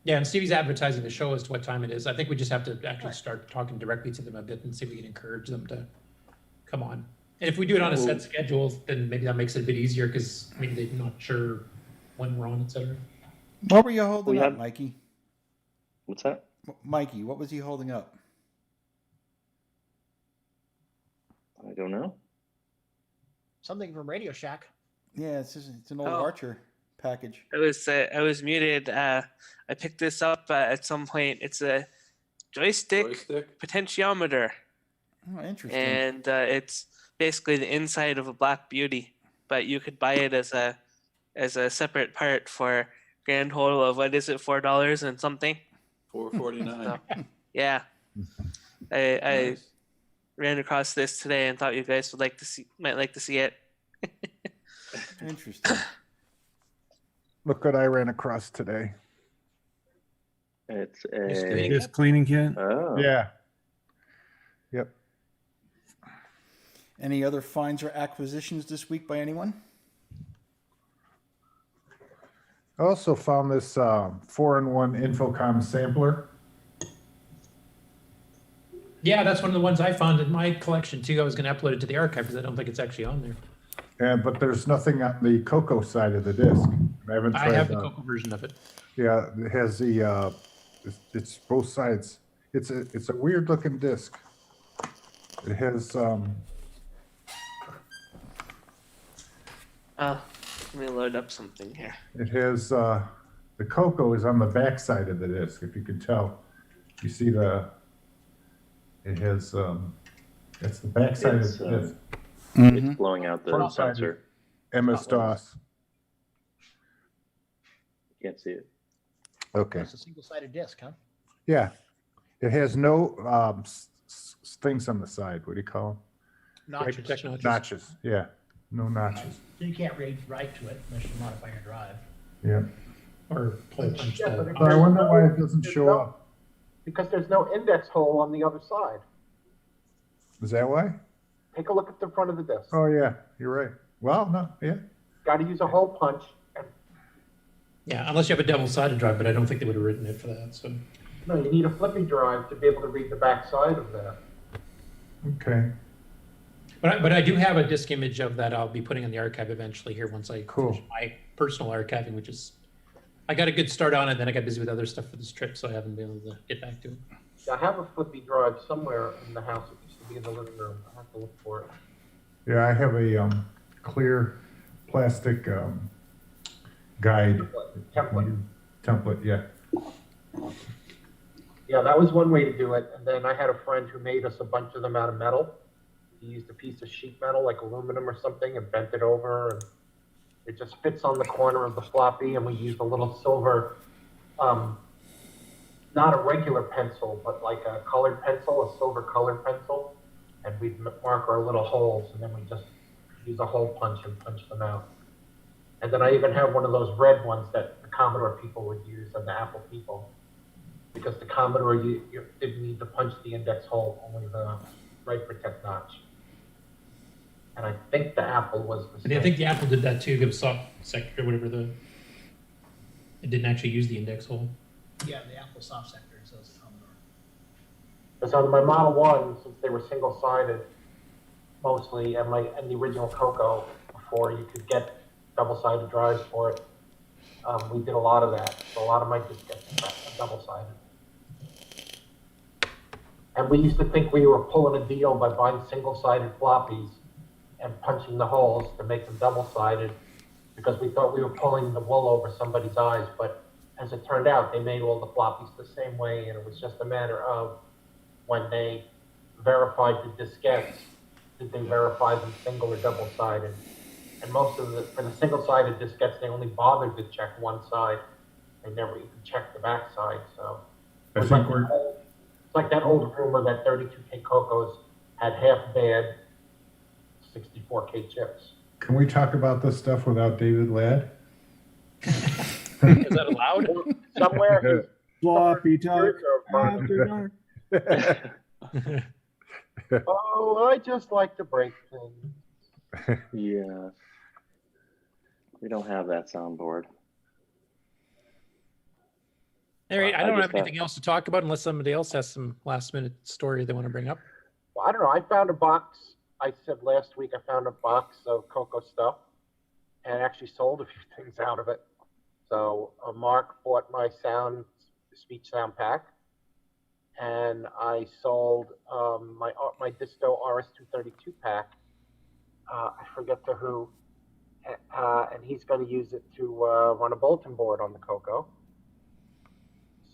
Yeah, and Stevie's advertising the show as to what time it is. I think we just have to actually start talking directly to them a bit and see if we can encourage them to come on. And if we do it on a set schedule, then maybe that makes it a bit easier because maybe they're not sure when we're on, etc. What were you holding up, Mikey? What's that? Mikey, what was he holding up? I don't know. Something from Radio Shack. Yeah, it's an old Oh. Archer package. I was muted. I picked this up at some point. It's a joystick potentiometer, Oh, interesting. and it's basically the inside of a Black Beauty, but you could buy it as a separate part for grand total of what is it, $4 and something. $4.49. So, yeah, I ran across this today and thought you guys might like to see it. Interesting. Look what I ran across today. It's Disc cleaning kit. Oh. Yeah. Yep. Any other finds or acquisitions this week by anyone? I also found this 4-in-1 Infocom sampler. Yeah, that's one of the ones I found in my collection too. I was going to upload it to the archive because I don't think it's actually on there. But there's nothing on the Coco side of the disc. I haven't tried. I have the Coco version of it. Yeah, it has the it's both sides. It's a weird looking disc. It has Let me load up something here. it has the Coco is on the back side of the disc, if you can tell. You see it has it's the back side of the disc. It's blowing out the Front side sensor. is MS-DOS. Can't see it. Okay. It's a single-sided disc, huh? Yeah. It has no things on the side. What do you call them? Notches. Notches. Yeah. No notches. So you can't write to it unless you modify your drive. Yeah. Or pull punch Yeah, the. but But I wonder why it doesn't there's show no- up. Because there's no index hole on the other side. Is that why? Take a look at the front of the disc. Oh yeah, you're right. Well, no, yeah. Got to use a hole punch. Yeah, unless you have a double-sided drive, but I don't think they would have written it for that. So. No, you need a flippy drive to be able to read the back side of that. Okay. But I do have a disk image of that I'll be putting in the archive eventually here once I Cool. finish my personal archiving, which is, I got a good start on it, then I got busy with other stuff for this trip, so I haven't been able to get back to it. I have a flippy drive somewhere in the house. It used to be in the living room. I have to look for it. Yeah, I have a clear plastic guide template. Yeah. Yeah, that was one way to do it. And then I had a friend who made us a bunch of them out of metal. He used a piece of sheet metal, like aluminum or something, and bent it over. And it just fits on the corner of the floppy. And we used a little silver, not a regular pencil, but like a colored pencil, a silver colored pencil. And we'd mark our little holes, and then we just use a hole punch and punch them out. And then I even have one of those red ones that the Commodore people would use and the Apple people. Because the Commodore, you didn't need to punch the index hole, only the right protect notch. And I think the Apple was the And I think the Apple did that too, give soft sector or whatever it didn't actually use the index hole. Yeah, the Apple soft sector, so it's a Commodore. Because on my Model 1, since they were single-sided mostly, and the original Coco, before you could get double-sided drives for it, we did a lot of that. So a lot of my diskettes are double-sided. And we used to think we were pulling a deal by buying single-sided floppies and punching the holes to make them double-sided, because we thought we were pulling the wool over somebody's eyes. But as it turned out, they made all the floppies the same way, and it was just a matter of when they verified the diskettes, did they verify them single or double-sided? And most of for the single-sided diskettes, they only bothered to check one side. They never even checked the back side. So I it's think like that old rumor that 32K Cocos had half bad 64K chips. Can we talk about this stuff without David Ladd? Is that allowed? Somewhere. Floppy talk. Oh, I just like to break things. Yeah. We don't have that soundboard. All right, I I don't just have anything else to talk about unless somebody else has some last minute story they want to bring up. Well, I don't know. I found a box. I said last week I found a box of Coco stuff and actually sold a few things out of it. So Mark bought my speech sound pack, and I sold my Disto RS232 pack. I forget to who, and he's going to use it to run a bulletin board on the Coco.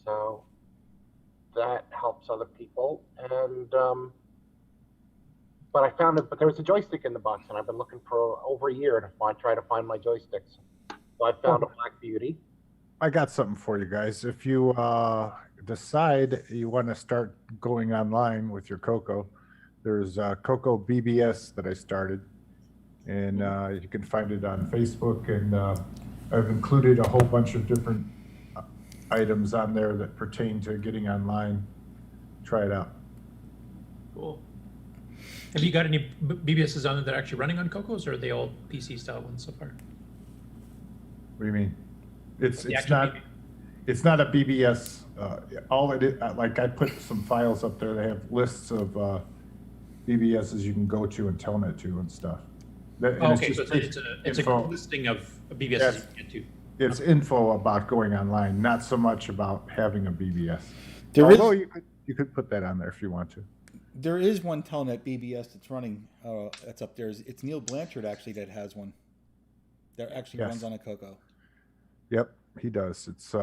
So that helps other people. And but I found it. But there was a joystick in the box, and I've been looking for over a year to try to find my joysticks. So I found a Black Beauty. I got something for you guys. If you decide you want to start going online with your Coco, there's Coco BBS that I started, and you can find it on Facebook. And I've included a whole bunch of different items on there that pertain to getting online. Try it out. Cool. Have you got any BBSs on there that are actually running on Cocos, or are they all PC style ones so far? What do you mean? It's not a BBS. All it is, like I put some files up there. They have lists of BBSs you can go to and telnet to and stuff. Okay, so it's a listing of BBSs you can get to. It's info about going online, not so much about having a BBS. Although you could put that on there if you want to. There is one telnet BBS that's running. That's up there. It's Neil Blanchard actually that has one. That actually runs on a Coco. Yep, he does. It's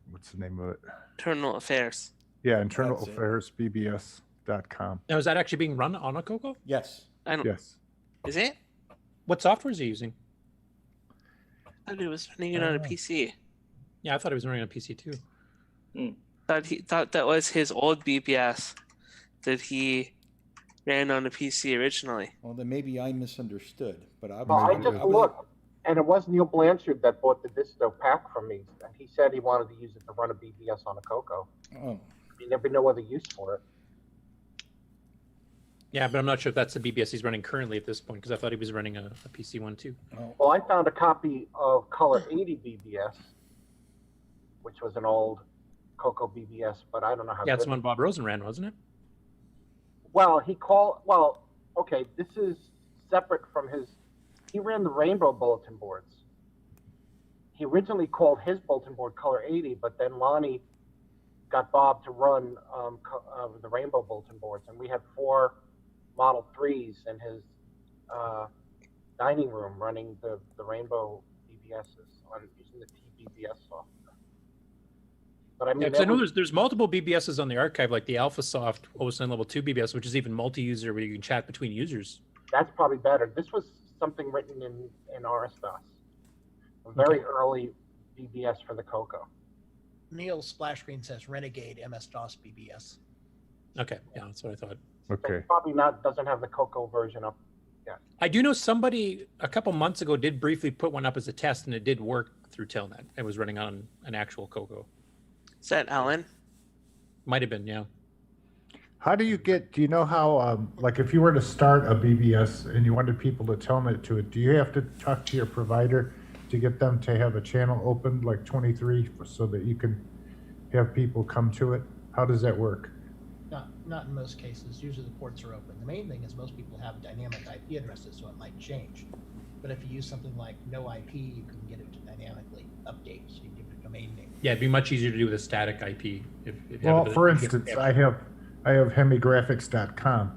what's the name of it? Internal Affairs. Yeah, Internal Affairs BBS.com. Now, is that actually being run on a Coco? Yes. I don't. Yes. Is it? What software is he using? I thought he was running it on a PC. Yeah, I thought he was running on a PC too. Thought that was his old BBS that he ran on a PC originally. Well, then maybe I misunderstood, but I just looked, and it was Neil Blanchard that bought the Disto pack from me, and he said he wanted to use it to run a BBS on a Coco. Oh. I mean, there'd be no other use for it. Yeah, but I'm not sure if that's the BBS he's running currently at this point, because I thought he was running a PC one too. Well, I found a copy of Color 80 BBS, which was an old Coco BBS, but I don't know how. Yeah, it's the one Bob Rosen ran, wasn't it? Well, okay, this is separate from his. He ran the Rainbow bulletin boards. He originally called his bulletin board Color 80, but then Lonnie got Bob to run the Rainbow bulletin boards, and we had 4 Model 3s in his dining room running the Rainbow BBSs using the TBBS software. But I mean, I know there's multiple BBSs on the archive, like the AlphaSoft OSN Level 2 BBS, which is even multi-user where you can chat between users. That's probably better. This was something written in RS-DOS, a very early BBS for the Coco. Neil's splash screen says Renegade MS-DOS BBS. Okay, yeah, that's what I thought. Okay. Probably doesn't have the Coco version up yet. I do know somebody a couple months ago did briefly put one up as a test, and it did work through Telnet. It was running on an actual Coco. Is that Alan? Might have been, yeah. How do you know how, like if you were to start a BBS and you wanted people to telnet to it, do you have to talk to your provider to get them to have a channel opened like 23 so that you can have people come to it? How does that work? Not in most cases. Usually the ports are open. The main thing is most people have dynamic IP addresses, so it might change. But if you use something like no IP, you can get it to dynamically update, so you can give it a domain name. Yeah, it'd be much easier to do with a static IP. If you Well, have for instance, I have hemigraphics.com.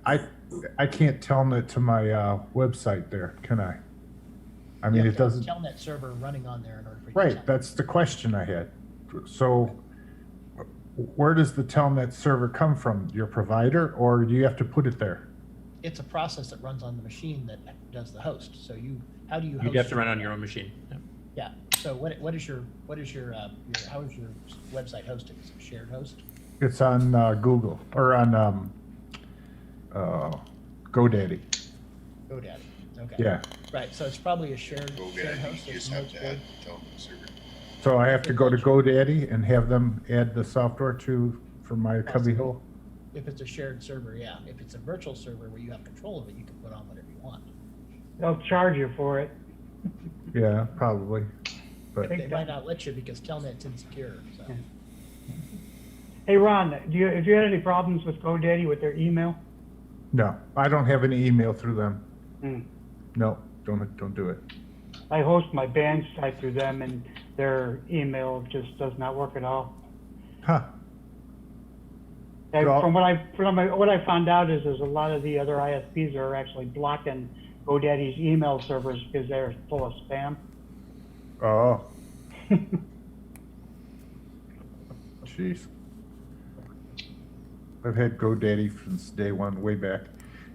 I can't telnet to my website there, can I? I mean, it doesn't. Telnet server running on there in order for you to Right, that's the question I had. So where does the telnet server come from? Your provider, or do you have to put it there? It's a process that runs on the machine that does the host. So how do you host? You'd have to run on your own machine. Yeah. Yeah. So how is your website hosted? Is it a shared host? It's on Google or on GoDaddy. GoDaddy. Okay. Yeah. Right. So it's probably a shared host. It's multiple. So I have to go to GoDaddy and have them add the software for my cubbyhole? If it's a shared server, yeah. If it's a virtual server where you have control of it, you can put on whatever you want. They'll charge you for it. Yeah, probably. But They might not let you because Telnet's insecure. So. Hey, Ron, have you had any problems with GoDaddy with their email? no, I don't have any email through them. Hmm. No, don't do it. I host my band site through them, and their email just does not work at all. Huh. And Well- from what I found out is there's a lot of the other ISPs that are actually blocking GoDaddy's email servers because they're full of spam. Oh. Jeez. I've had GoDaddy since day one, way back.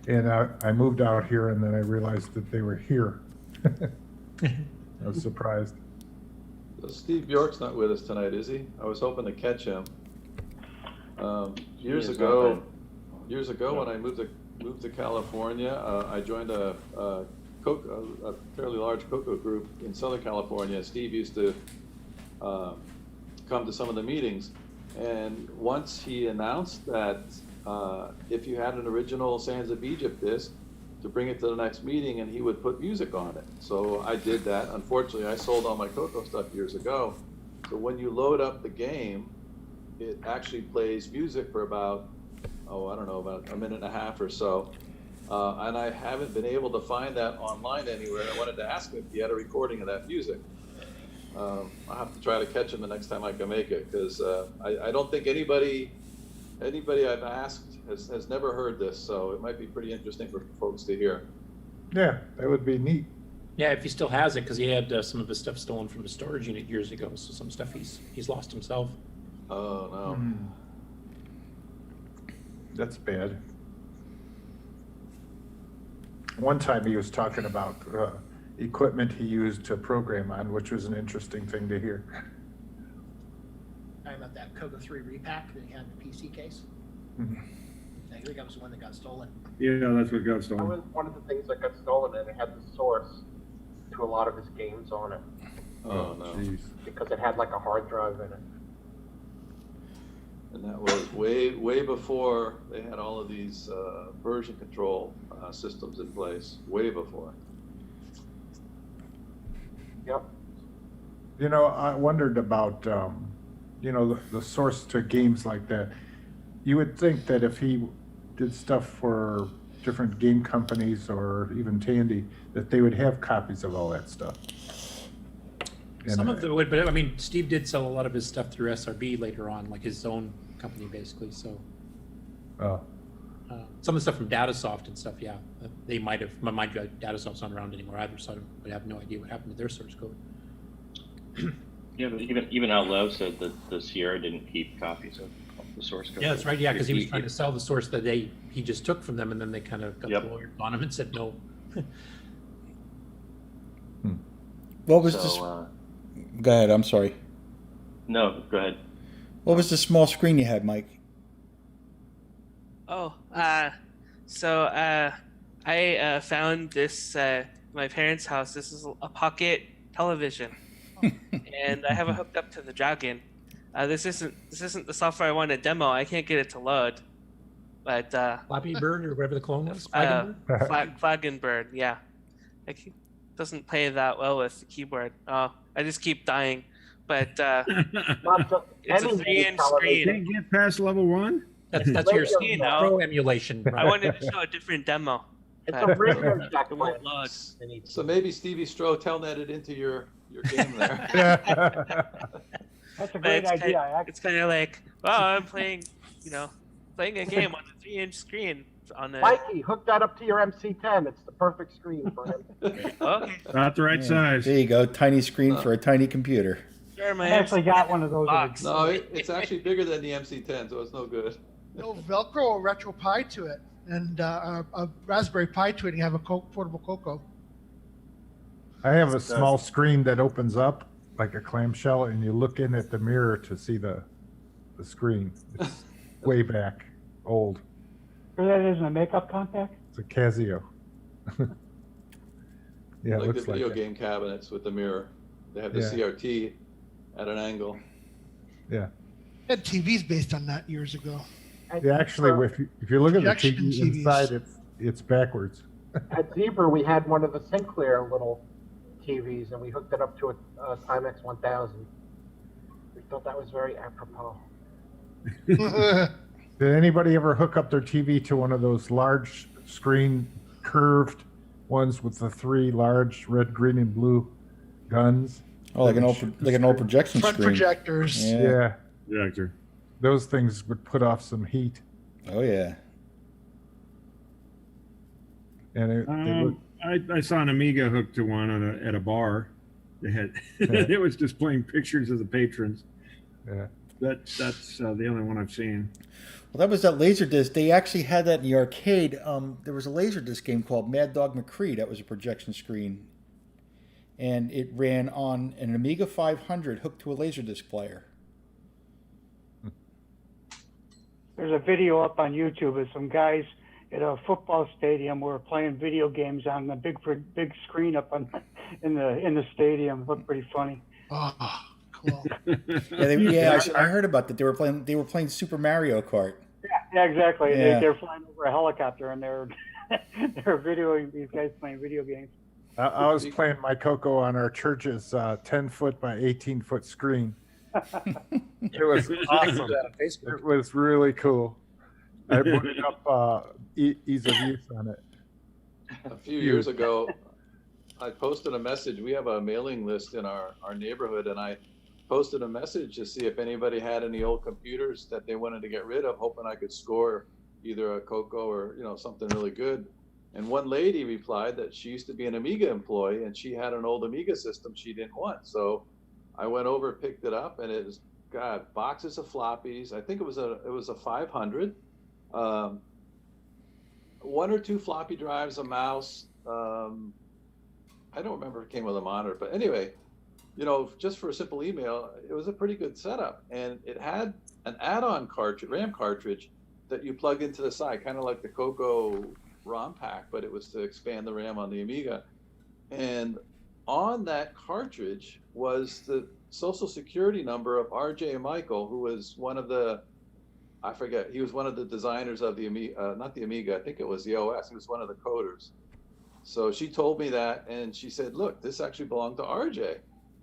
And I moved out here and then I realized that they were here. I was surprised. So Steve Bjork's not with us tonight, is he? I was hoping to catch him. Years ago, when I moved to California, I joined a fairly large cocoa group in Southern California. Steve used to come to some of the meetings, and once he announced that if you had an original Sands of Egypt disc, to bring it to the next meeting, and he would put music on it. So I did that. Unfortunately, I sold all my cocoa stuff years ago. So when you load up the game, it actually plays music for about a minute and a half or so. And I haven't been able to find that online anywhere. I wanted to ask him if he had a recording of that music. I'll have to try to catch him the next time I can make it, because I don't think anybody I've asked has never heard this, so it might be pretty interesting for folks to hear. Yeah, that would be neat. Yeah, if he still has it, because he had some of his stuff stolen from the storage unit years ago, so some stuff he's lost himself. Oh no. That's bad. One time he was talking about equipment he used to program on, which was an interesting thing to hear. Talking about that Coco 3 repack that he had in the PC case. I think that was the one that got stolen. Yeah, that's what got That stolen. was one of the things that got stolen, and it had the source to a lot of his games on it. Oh no. Jeez. Because it had like a hard drive in it. And that was way before they had all of these version control systems in place. Way before. Yep. You know, I wondered about, the source to games like that. You would think that if he did stuff for different game companies or even Tandy, that they would have copies of all that stuff. Some of them would, but I mean, Steve did sell a lot of his stuff through SRB later on, like his own company, basically. So, some of the stuff from Datasoft and stuff, yeah, they might have. Mind you, Datasoft's not around anymore either, so I have no idea what happened to their source code. Yeah, but even Out Loud said that the Sierra didn't keep copies of the source code. Yeah, that's right. Yeah, because he was trying to sell the source that he just took from them, and then they kind of got the lawyers on him and said no. What was this? Go ahead. I'm sorry. No, go ahead. What was the small screen you had, Mike? Oh, so I found this my parents' house. This is a pocket television, and I have it hooked up to the Dragon. This isn't the software I want to demo. I can't get it to load. But Flappy Bird or whatever the clone was. Flagenbird, yeah. It doesn't play that well with the keyboard. I just keep dying. But it's a 3-inch screen. Can't get past level 1? That's your pro emulation. I wanted to show a different demo. It's a radio jack. So maybe Stevie Stroh telnetted into your game there. That's a great idea. It's kind of like, well, I'm playing a game on a 3-inch screen. Mikey, hook that up to your MC10. It's the perfect screen for him. Okay. Not the right size. There you go. Tiny screen for a tiny computer. Sure, I actually got one of those. No, it's actually bigger than the MC10, so it's no good. No Velcro or Retro Pi to it, and a Raspberry Pi to it. And you have a portable Coco. I have a small screen that opens up like a clamshell, and you look in at the mirror to see the screen. It's way back, old. Sure that isn't a makeup compact? It's a Casio. Yeah, it Like looks the video like it. game cabinets with the mirror. They have the Yeah. CRT at an angle. Yeah. I had TVs based on that years ago. Yeah, actually, if you look at the Projection TV TVs. inside, it's backwards. At Zebra, we had one of the Sinclair little TVs, and we hooked it up to a Timex 1000. We thought that was very apropos. Did anybody ever hook up their TV to one of those large screen curved ones with the 3 large red, green, and blue guns? Oh, like an old projection Front screen. projectors. Yeah. Projector. Those things would put off some heat. Oh yeah. And I saw an Amiga hooked to one at a bar. They had it was displaying pictures of the patrons. Yeah. That's the only one I've seen. Well, that was that Laserdisc. They actually had that in the arcade. There was a Laserdisc game called Mad Dog McCree. That was a projection screen, and it ran on an Amiga 500 hooked to a Laserdisc player. There's a video up on YouTube of some guys at a football stadium were playing video games on the big screen up on in the stadium. It looked pretty funny. Oh, cool. I heard about that. They were playing Super Mario Kart. Yeah, exactly. Yeah. They're flying over a helicopter and they're videoing these guys playing video games. I was playing my Coco on our church's 10-foot by 18-foot screen. It was awesome. It was really cool. I put up ease of use on it. A few years ago, I posted a message. We have a mailing list in our neighborhood, and I posted a message to see if anybody had any old computers that they wanted to get rid of, hoping I could score either a Coco or something really good. And one lady replied that she used to be an Amiga employee and she had an old Amiga system she didn't want. So I went over, picked it up, and it was boxes of floppies. I think it was a 500, one or two floppy drives, a mouse. I don't remember if it came with a monitor, but anyway, just for a simple email, it was a pretty good setup, and it had an add-on cartridge, RAM cartridge, that you plug into the side, kind of like the Coco ROM pack, but it was to expand the RAM on the Amiga. And on that cartridge was the social security number of R.J. Michael, who was one of the, I forget, he was one of the designers of the Amiga, not the Amiga, I think it was the OS. He was one of the coders. So she told me that, and she said, look, this actually belonged to RJ.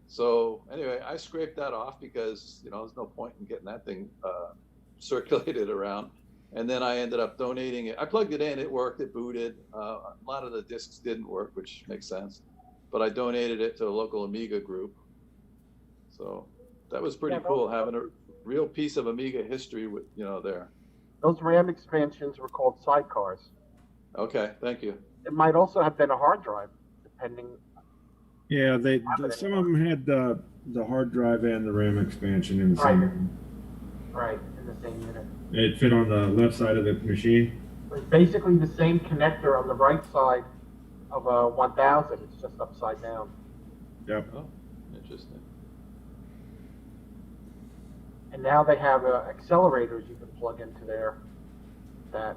So anyway, I scraped that off because, there's no point in getting that thing circulated around. And then I ended up donating it. I plugged it in, it worked, it booted. A lot of the discs didn't work, which makes sense. But I donated it to a local Amiga group. So that was pretty cool, having a real piece of Amiga history with, there. Those RAM expansions were called sidecars. Okay, thank you. It might also have been a hard drive, depending. Yeah, some of them had the hard drive and the RAM expansion in the same room. Right, in the same unit. It fit on the left side of the machine. It's basically the same connector on the right side of a 1000. It's just upside down. Yep. Oh, interesting. And now they have accelerators you can plug into there that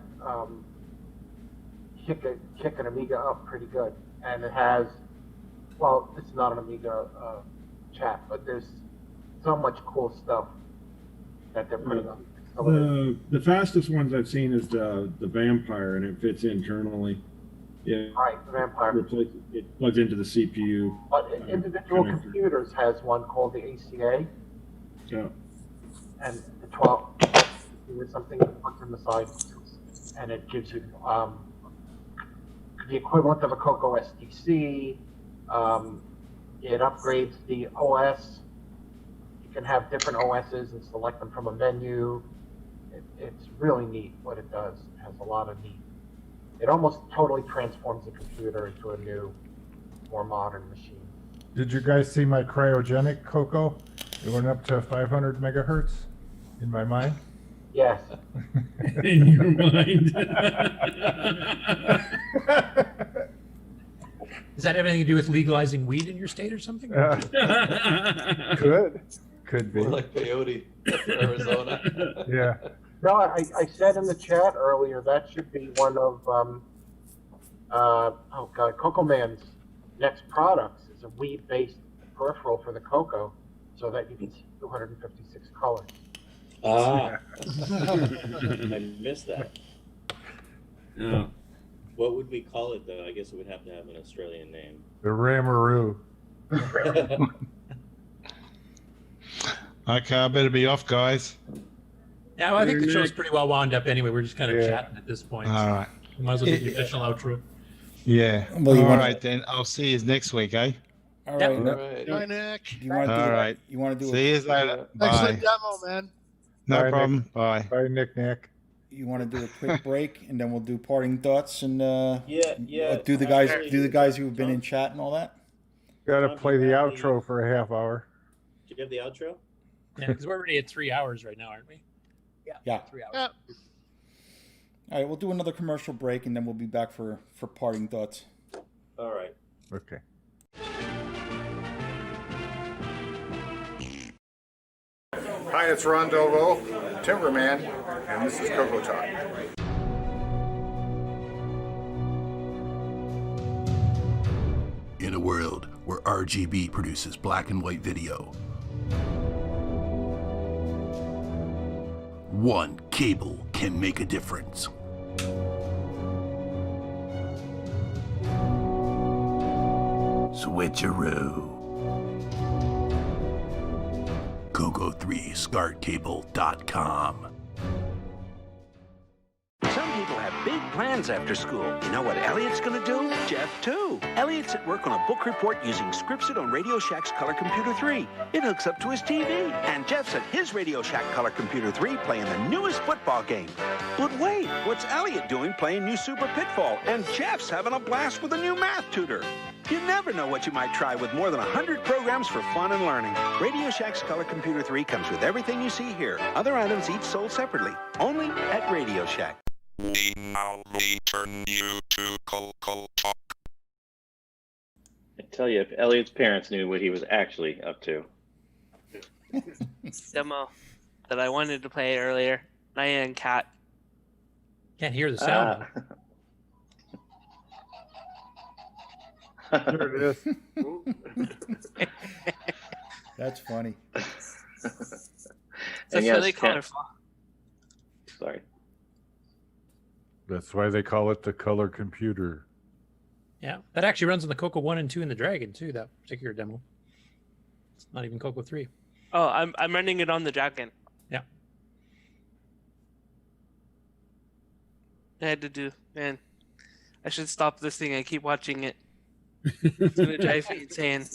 kick an Amiga up pretty good. And it has, well, it's not an Amiga chat, but there's so much cool stuff that they're putting on. The fastest ones I've seen is the Vampire, and it fits internally. Yeah, right, the Vampire. It plugs into the CPU. But individual computers has one called the ACA. Yeah. And the 12 is something that puts in the side, and it gives you the equivalent of a Coco SDC. It upgrades the OS. You can have different OSs and select them from a menu. It's really neat what it does. It has a lot of neat. It almost totally transforms the computer into a new, more modern machine. Did you guys see my cryogenic Coco? It went up to 500 megahertz in my mind. Yes. In your mind. Does that have anything to do with legalizing weed in your state or something? Could be. More like peyote, Arizona. Yeah. No, I said in the chat earlier that should be one of Coco Man's next products is a weed-based peripheral for the Coco, so that you can see 256 colors. Ah, I missed that. Yeah. What would we call it though? I guess it would have to have an Australian name. The Ramaroo. Okay, I better be off, guys. Yeah, well, I think the show's pretty well wound up anyway. We're just kind of chatting at this point. All right. We might as well get the official outro. Yeah. Well, all right, then. I'll see you next week, eh? All Yep. right. All right. Bye, Nick. You want to All do right. You want to do See you later. Thanks for the Bye. demo, man. No Bye, problem. Nick. Bye. Bye, Nick. You want to do a quick break and then we'll do parting thoughts and Yeah. do the guys who've been in chat and all that. Got to Tom, play do the you have outro for a half hour. Do you have the outro? Yeah, because we're already at 3 hours right now, aren't we? Yeah. 3 hours. Yeah. All right, we'll do another commercial break and then we'll be back for parting thoughts. All right. Okay. Hi, it's Ron Dovo, Timberman, and this is CoCoTALK. In a world where RGB produces black and white video, one cable can make a difference. Switcheroo. CoCo3ScartCable.com. Some people have big plans after school. You know what Elliot's going to do? Jeff, too. Elliot's at work on a book report using Scripted on Radio Shack's Color Computer 3. It hooks up to his TV. And Jeff's at his Radio Shack Color Computer 3 playing the newest football game. But wait, what's Elliot doing playing New Super Pitfall? And Jeff's having a blast with a new math tutor. You never know what you might try with more than 100 programs for fun and learning. Radio Shack's Color Computer 3 comes with everything you see here. Other items each sold separately. Only at Radio Shack. We now return you to CoCoTALK. I tell you, if Elliot's parents knew what he was actually up to. Demo that I wanted to play earlier. Naya and Cat. Can't hear the sound. There it is. That's funny. It's really colorful. Sorry. That's why they call it the color computer. Yeah, that actually runs on the Coco 1 and 2 in the Dragon too. That particular demo. It's not even Coco 3. Oh, I'm running it on the Dragon. Yeah. I had to do, man. I should stop this thing. I keep watching it. It's gonna drive me insane.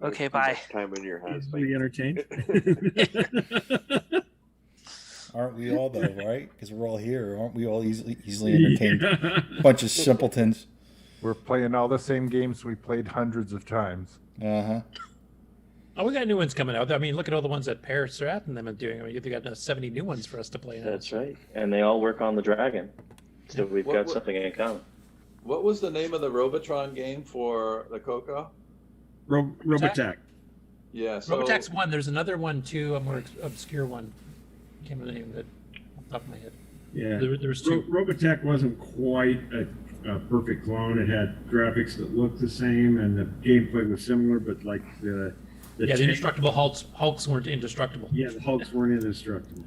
Okay, bye. Time in your house. Be entertained. Aren't we all though, right? Because we're all here. Aren't we all easily entertained? Bunch of simpletons. We're playing all the same games we played hundreds of times. Uh-huh. Oh, we got new ones coming out. I mean, look at all the ones that Paris are at and them are doing. I mean, you've got 70 new ones for us to play now. That's right. And they all work on the Dragon. So we've got something in common. What was the name of the Robotron game for the Coco? Robotech. Yeah. So Robotech's one. There's another one too, a more obscure one. Can't remember the name of it off the top of my head. Yeah. There was two. Robotech wasn't quite a perfect clone. It had graphics that looked the same, and the gameplay was similar, but like the indestructible Hulks weren't indestructible. Yeah, the Hulks weren't indestructible.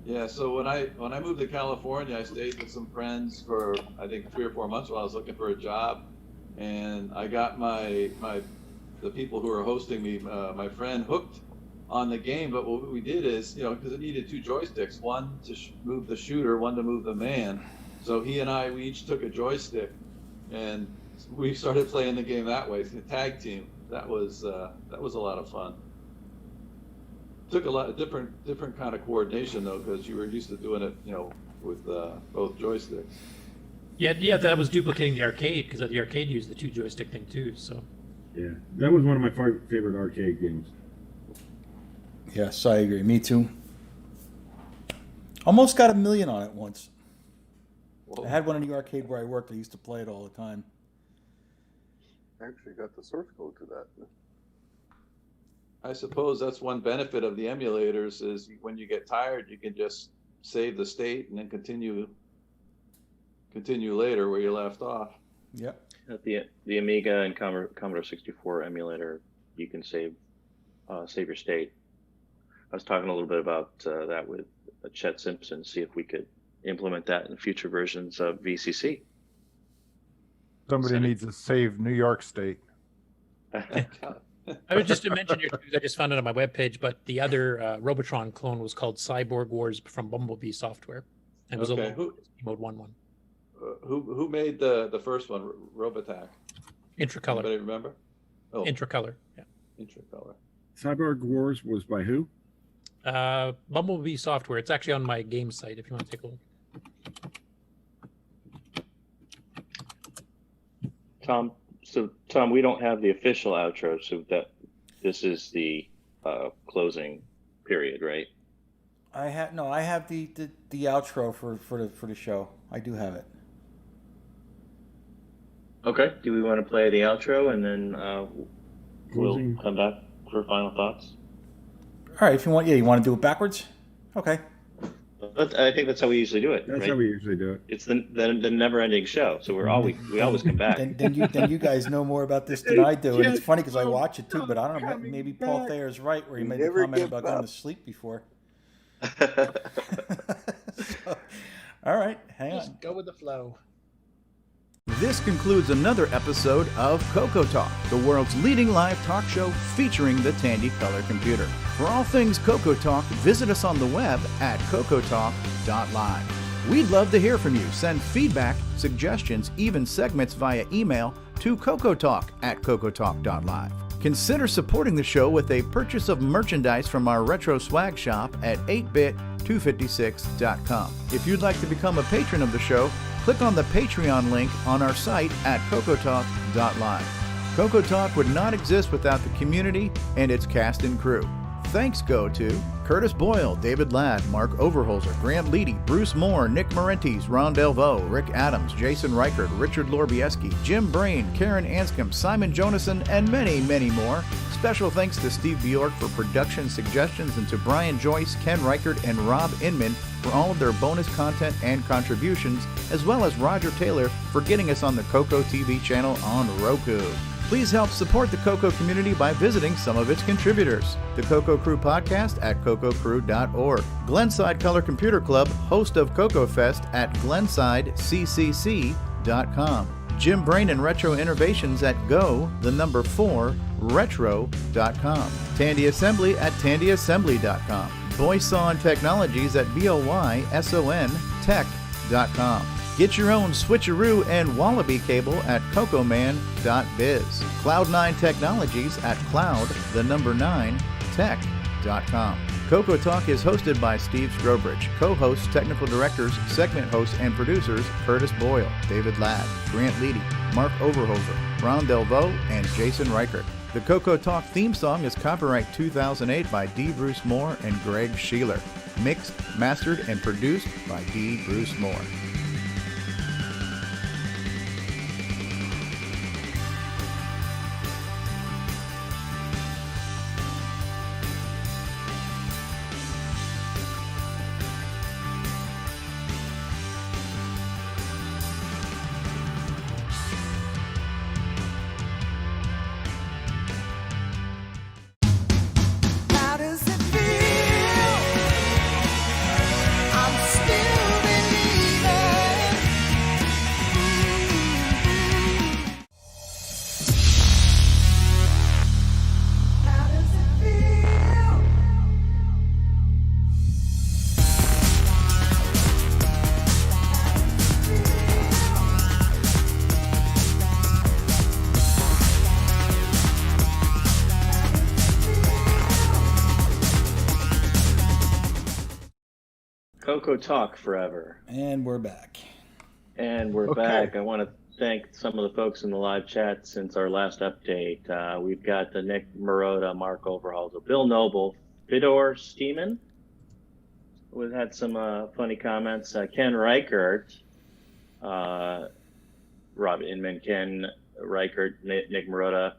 Yeah, so when I moved to California, I stayed with some friends for I think 3 or 4 months while I was looking for a job, and I got the people who were hosting me, my friend, hooked on the game. But what we did is, because it needed 2 joysticks, one to move the shooter, one to move the man. So he and we each took a joystick, and we started playing the game that way, the tag team. That was a lot of fun. Took a lot of different kind of coordination though, because you were used to doing it, with both joysticks. Yeah, that was duplicating the arcade because the arcade used the 2 joystick thing too. So. Yeah, that was one of my favorite arcade games. Yes, I agree. Me too. Almost got 1 million on it once. I had one in the arcade where I worked. I used to play it all the time. I actually got the source code to that. I suppose that's one benefit of the emulators is when you get tired, you can just save the state and then continue later where you left off. Yep. At the Amiga and Commodore 64 emulator, you can save your state. I was talking a little bit about that with Chet Simpson, see if we could implement that in future versions of VCC. Somebody needs to save New York State. I was just to mention here, I just found it on my webpage, but the other Robotron clone was called Cyborg Wars from Bumblebee Software. It was a mode 1. Who made the first one, Robotech? Intracolor. Anybody remember? Oh, Intracolor. Yeah. Intracolor. Cyborg Wars was by who? Bumblebee Software. It's actually on my game site if you want to take a look. Tom, we don't have the official outro, so that this is the closing period, right? I have the outro for the show. I do have it. Okay. Do we want to play the outro and then we'll Closing. come back for final thoughts? All right, if you want, you want to do it backwards? Okay. I think that's how we usually do it. That's right? how we usually do it. It's the never-ending show, so we always come back. Then you guys know more about this than I do, and it's funny because I watch it too. But I don't know. Maybe Paul Thayer's right where he made the comment about going to sleep before. All right, hang on. Just go with the flow. This concludes another episode of CoCoTALK, the world's leading live talk show featuring the Tandy Color Computer. For all things CoCoTALK, visit us on the web at CoCoTalk.live. We'd love to hear from you. Send feedback, suggestions, even segments via email to CoCoTalk@CoCoTalk.live. Consider supporting the show with a purchase of merchandise from our retro swag shop at 8bit256.com. If you'd like to become a patron of the show, click on the Patreon link on our site at CoCoTalk.live. CoCoTalk would not exist without the community and its cast and crew. Thanks go to Curtis Boyle, David Ladd, Mark Overholzer, Grant Leedy, Bruce Moore, Nick Marentes, Ron Delvaux, Rick Adams, Jason Reichert, Richard Lorbieski, Jim Brain, Karen Anscombe, Simon Jonason, and many, many more. Special thanks to Steve Bjork for production suggestions and to Brian Joyce, Ken Reichert, and Rob Inman for all of their bonus content and contributions, as well as Roger Taylor for getting us on the Coco TV channel on Roku. Please help support the Coco community by visiting some of its contributors. The Coco Crew podcast at cococrew.org. Glenside Color Computer Club, host of Coco Fest at glensidecc.com. Jim Brain and Retro Innovations at go4retro.com. Tandy Assembly at tandyassembly.com. Boyson Technologies at boysontech.com. Get your own switcheroo and wallaby cable at cocoman.biz. Cloud9 Technologies at cloud9tech.com. CoCoTALK is hosted by Steve Strobridge. Co-hosts, technical directors, segment hosts, and producers Curtis Boyle, David Ladd, Grant Leedy, Mark Overholzer, Ron Delvaux, and Jason Reichert. The CoCoTALK theme song is copyright 2008 by D. Bruce Moore and Greg Sheeler. Mixed, mastered, and produced by D. Bruce Moore. How does it feel? I'm still believing. How does it feel? CoCoTALK forever. And we're back. And we're Okay. back. I want to thank some of the folks in the live chat since our last update. We've got the Nick Marotta, Mark Overholzer, Bill Noble, Fedor Steeman. We've had some funny comments. Ken Reichert, Rob Inman, Ken Reichert, Nick Marotta.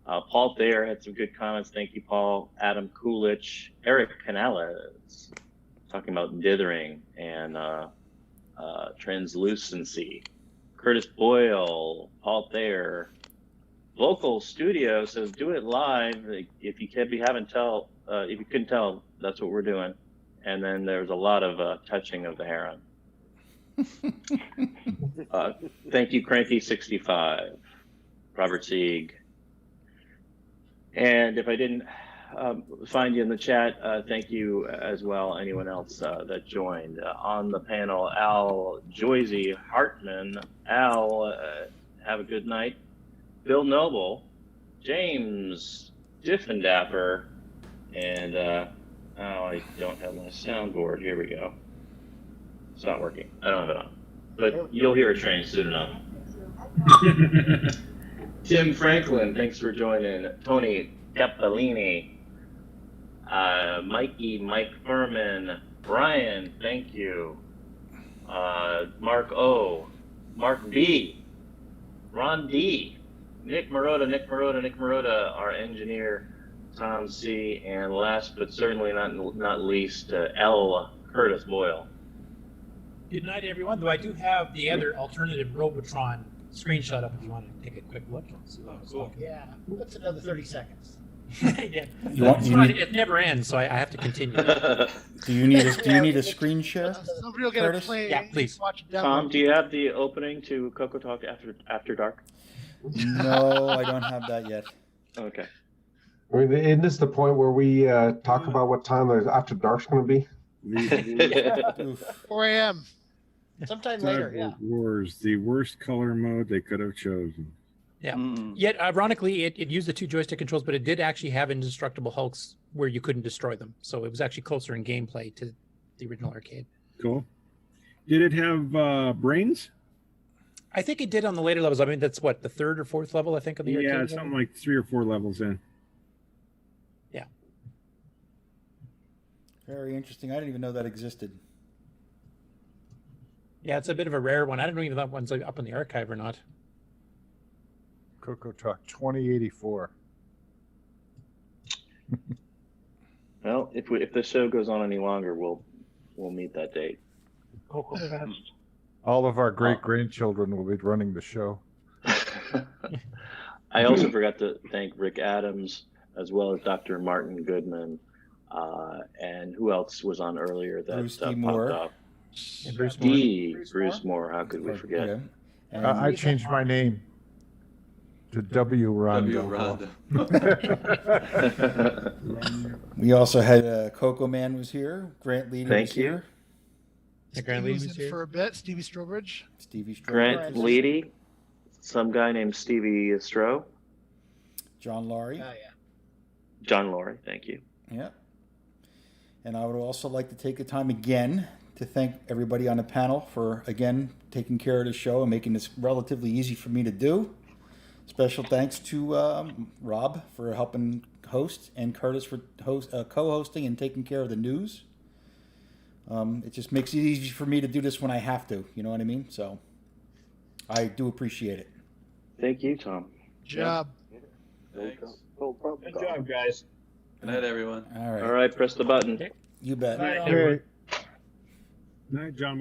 Paul Thayer had some good comments. Thank you, Paul. Adam Coolidge, Eric Canales, talking about dithering and translucency. Curtis Boyle, Paul Thayer. Local Studio says do it live. If you couldn't tell, that's what we're doing. And then there's a lot of touching of the heron. Thank you, Cranky65, Robert Sieg. And if I didn't find you in the chat, thank you as well, anyone else that joined. On the panel, Al Joyzy Hartman. Al, have a good night. Bill Noble, James Diffendapper, And oh, I don't have my soundboard. Here we go. It's not working. I don't have it on. But you'll hear a train soon enough. Tim Franklin, thanks for joining. Tony Cappellini. Mike Furman. Brian, thank you. Mark O. Mark B. Ron D. Nick Marotta, our engineer, Tom C. And last but certainly not least, L. Curtis Boyle. Good night, everyone. Though I do have the other alternative Robotron screenshot up if you want to take a quick look. Cool. Yeah, that's another 30 seconds. Yeah. It never ends, so I have to continue. Do you need a screen share? Somebody will get Curtis? a play. Yeah, please. Watch a demo. Tom, do you have the opening to CoCoTALk after dark? No, I don't have that yet. Okay. I mean, isn't this the point where we talk about what time after dark's going to be? 4 a.m. Sometime later, yeah. Wars, the worst color mode they could have chosen. Yeah. Yet, ironically, it used the 2 joystick controls, but it did actually have indestructible hulks where you couldn't destroy them. So it was actually closer in gameplay to the original arcade. Cool. Did it have brains? I think it did on the later levels. I mean, that's what, the 3rd or 4th level, I think, of the arcade. Yeah, something like 3 or 4 levels in. Yeah. Very interesting. I didn't even know that existed. Yeah, it's a bit of a rare one. I don't know if that one's up in the archive or not. CoCoTALK 2084. Well, if the show goes on any longer, we'll meet that date. All of our great grandchildren will be running the show. I also forgot to thank Rick Adams as well as Dr. Martin Goodman, and who else was on earlier that Bruce D. popped Moore. up? Bruce Moore. How could we forget? Yeah. I changed my name to W. Rondo. We also had Coco Man was here. Grant Leedy Thank was you. here. Grant Leedy was in for a bit. Stevie Strobridge. Grant Leedy, some guy named Stevie Stroh. John Laurie. Oh, yeah. John Laurie, thank you. Yeah. And I would also like to take the time again to thank everybody on the panel for, again, taking care of the show and making this relatively easy for me to do. Special thanks to Rob for helping host and Curtis for co-hosting and taking care of the news. It just makes it easy for me to do this when I have to. You know what I mean? So I do appreciate it. Thank you, Tom. Good job. Thanks. Good job, guys. Good night, everyone. All right. All right, press the button. You bet. Night, John.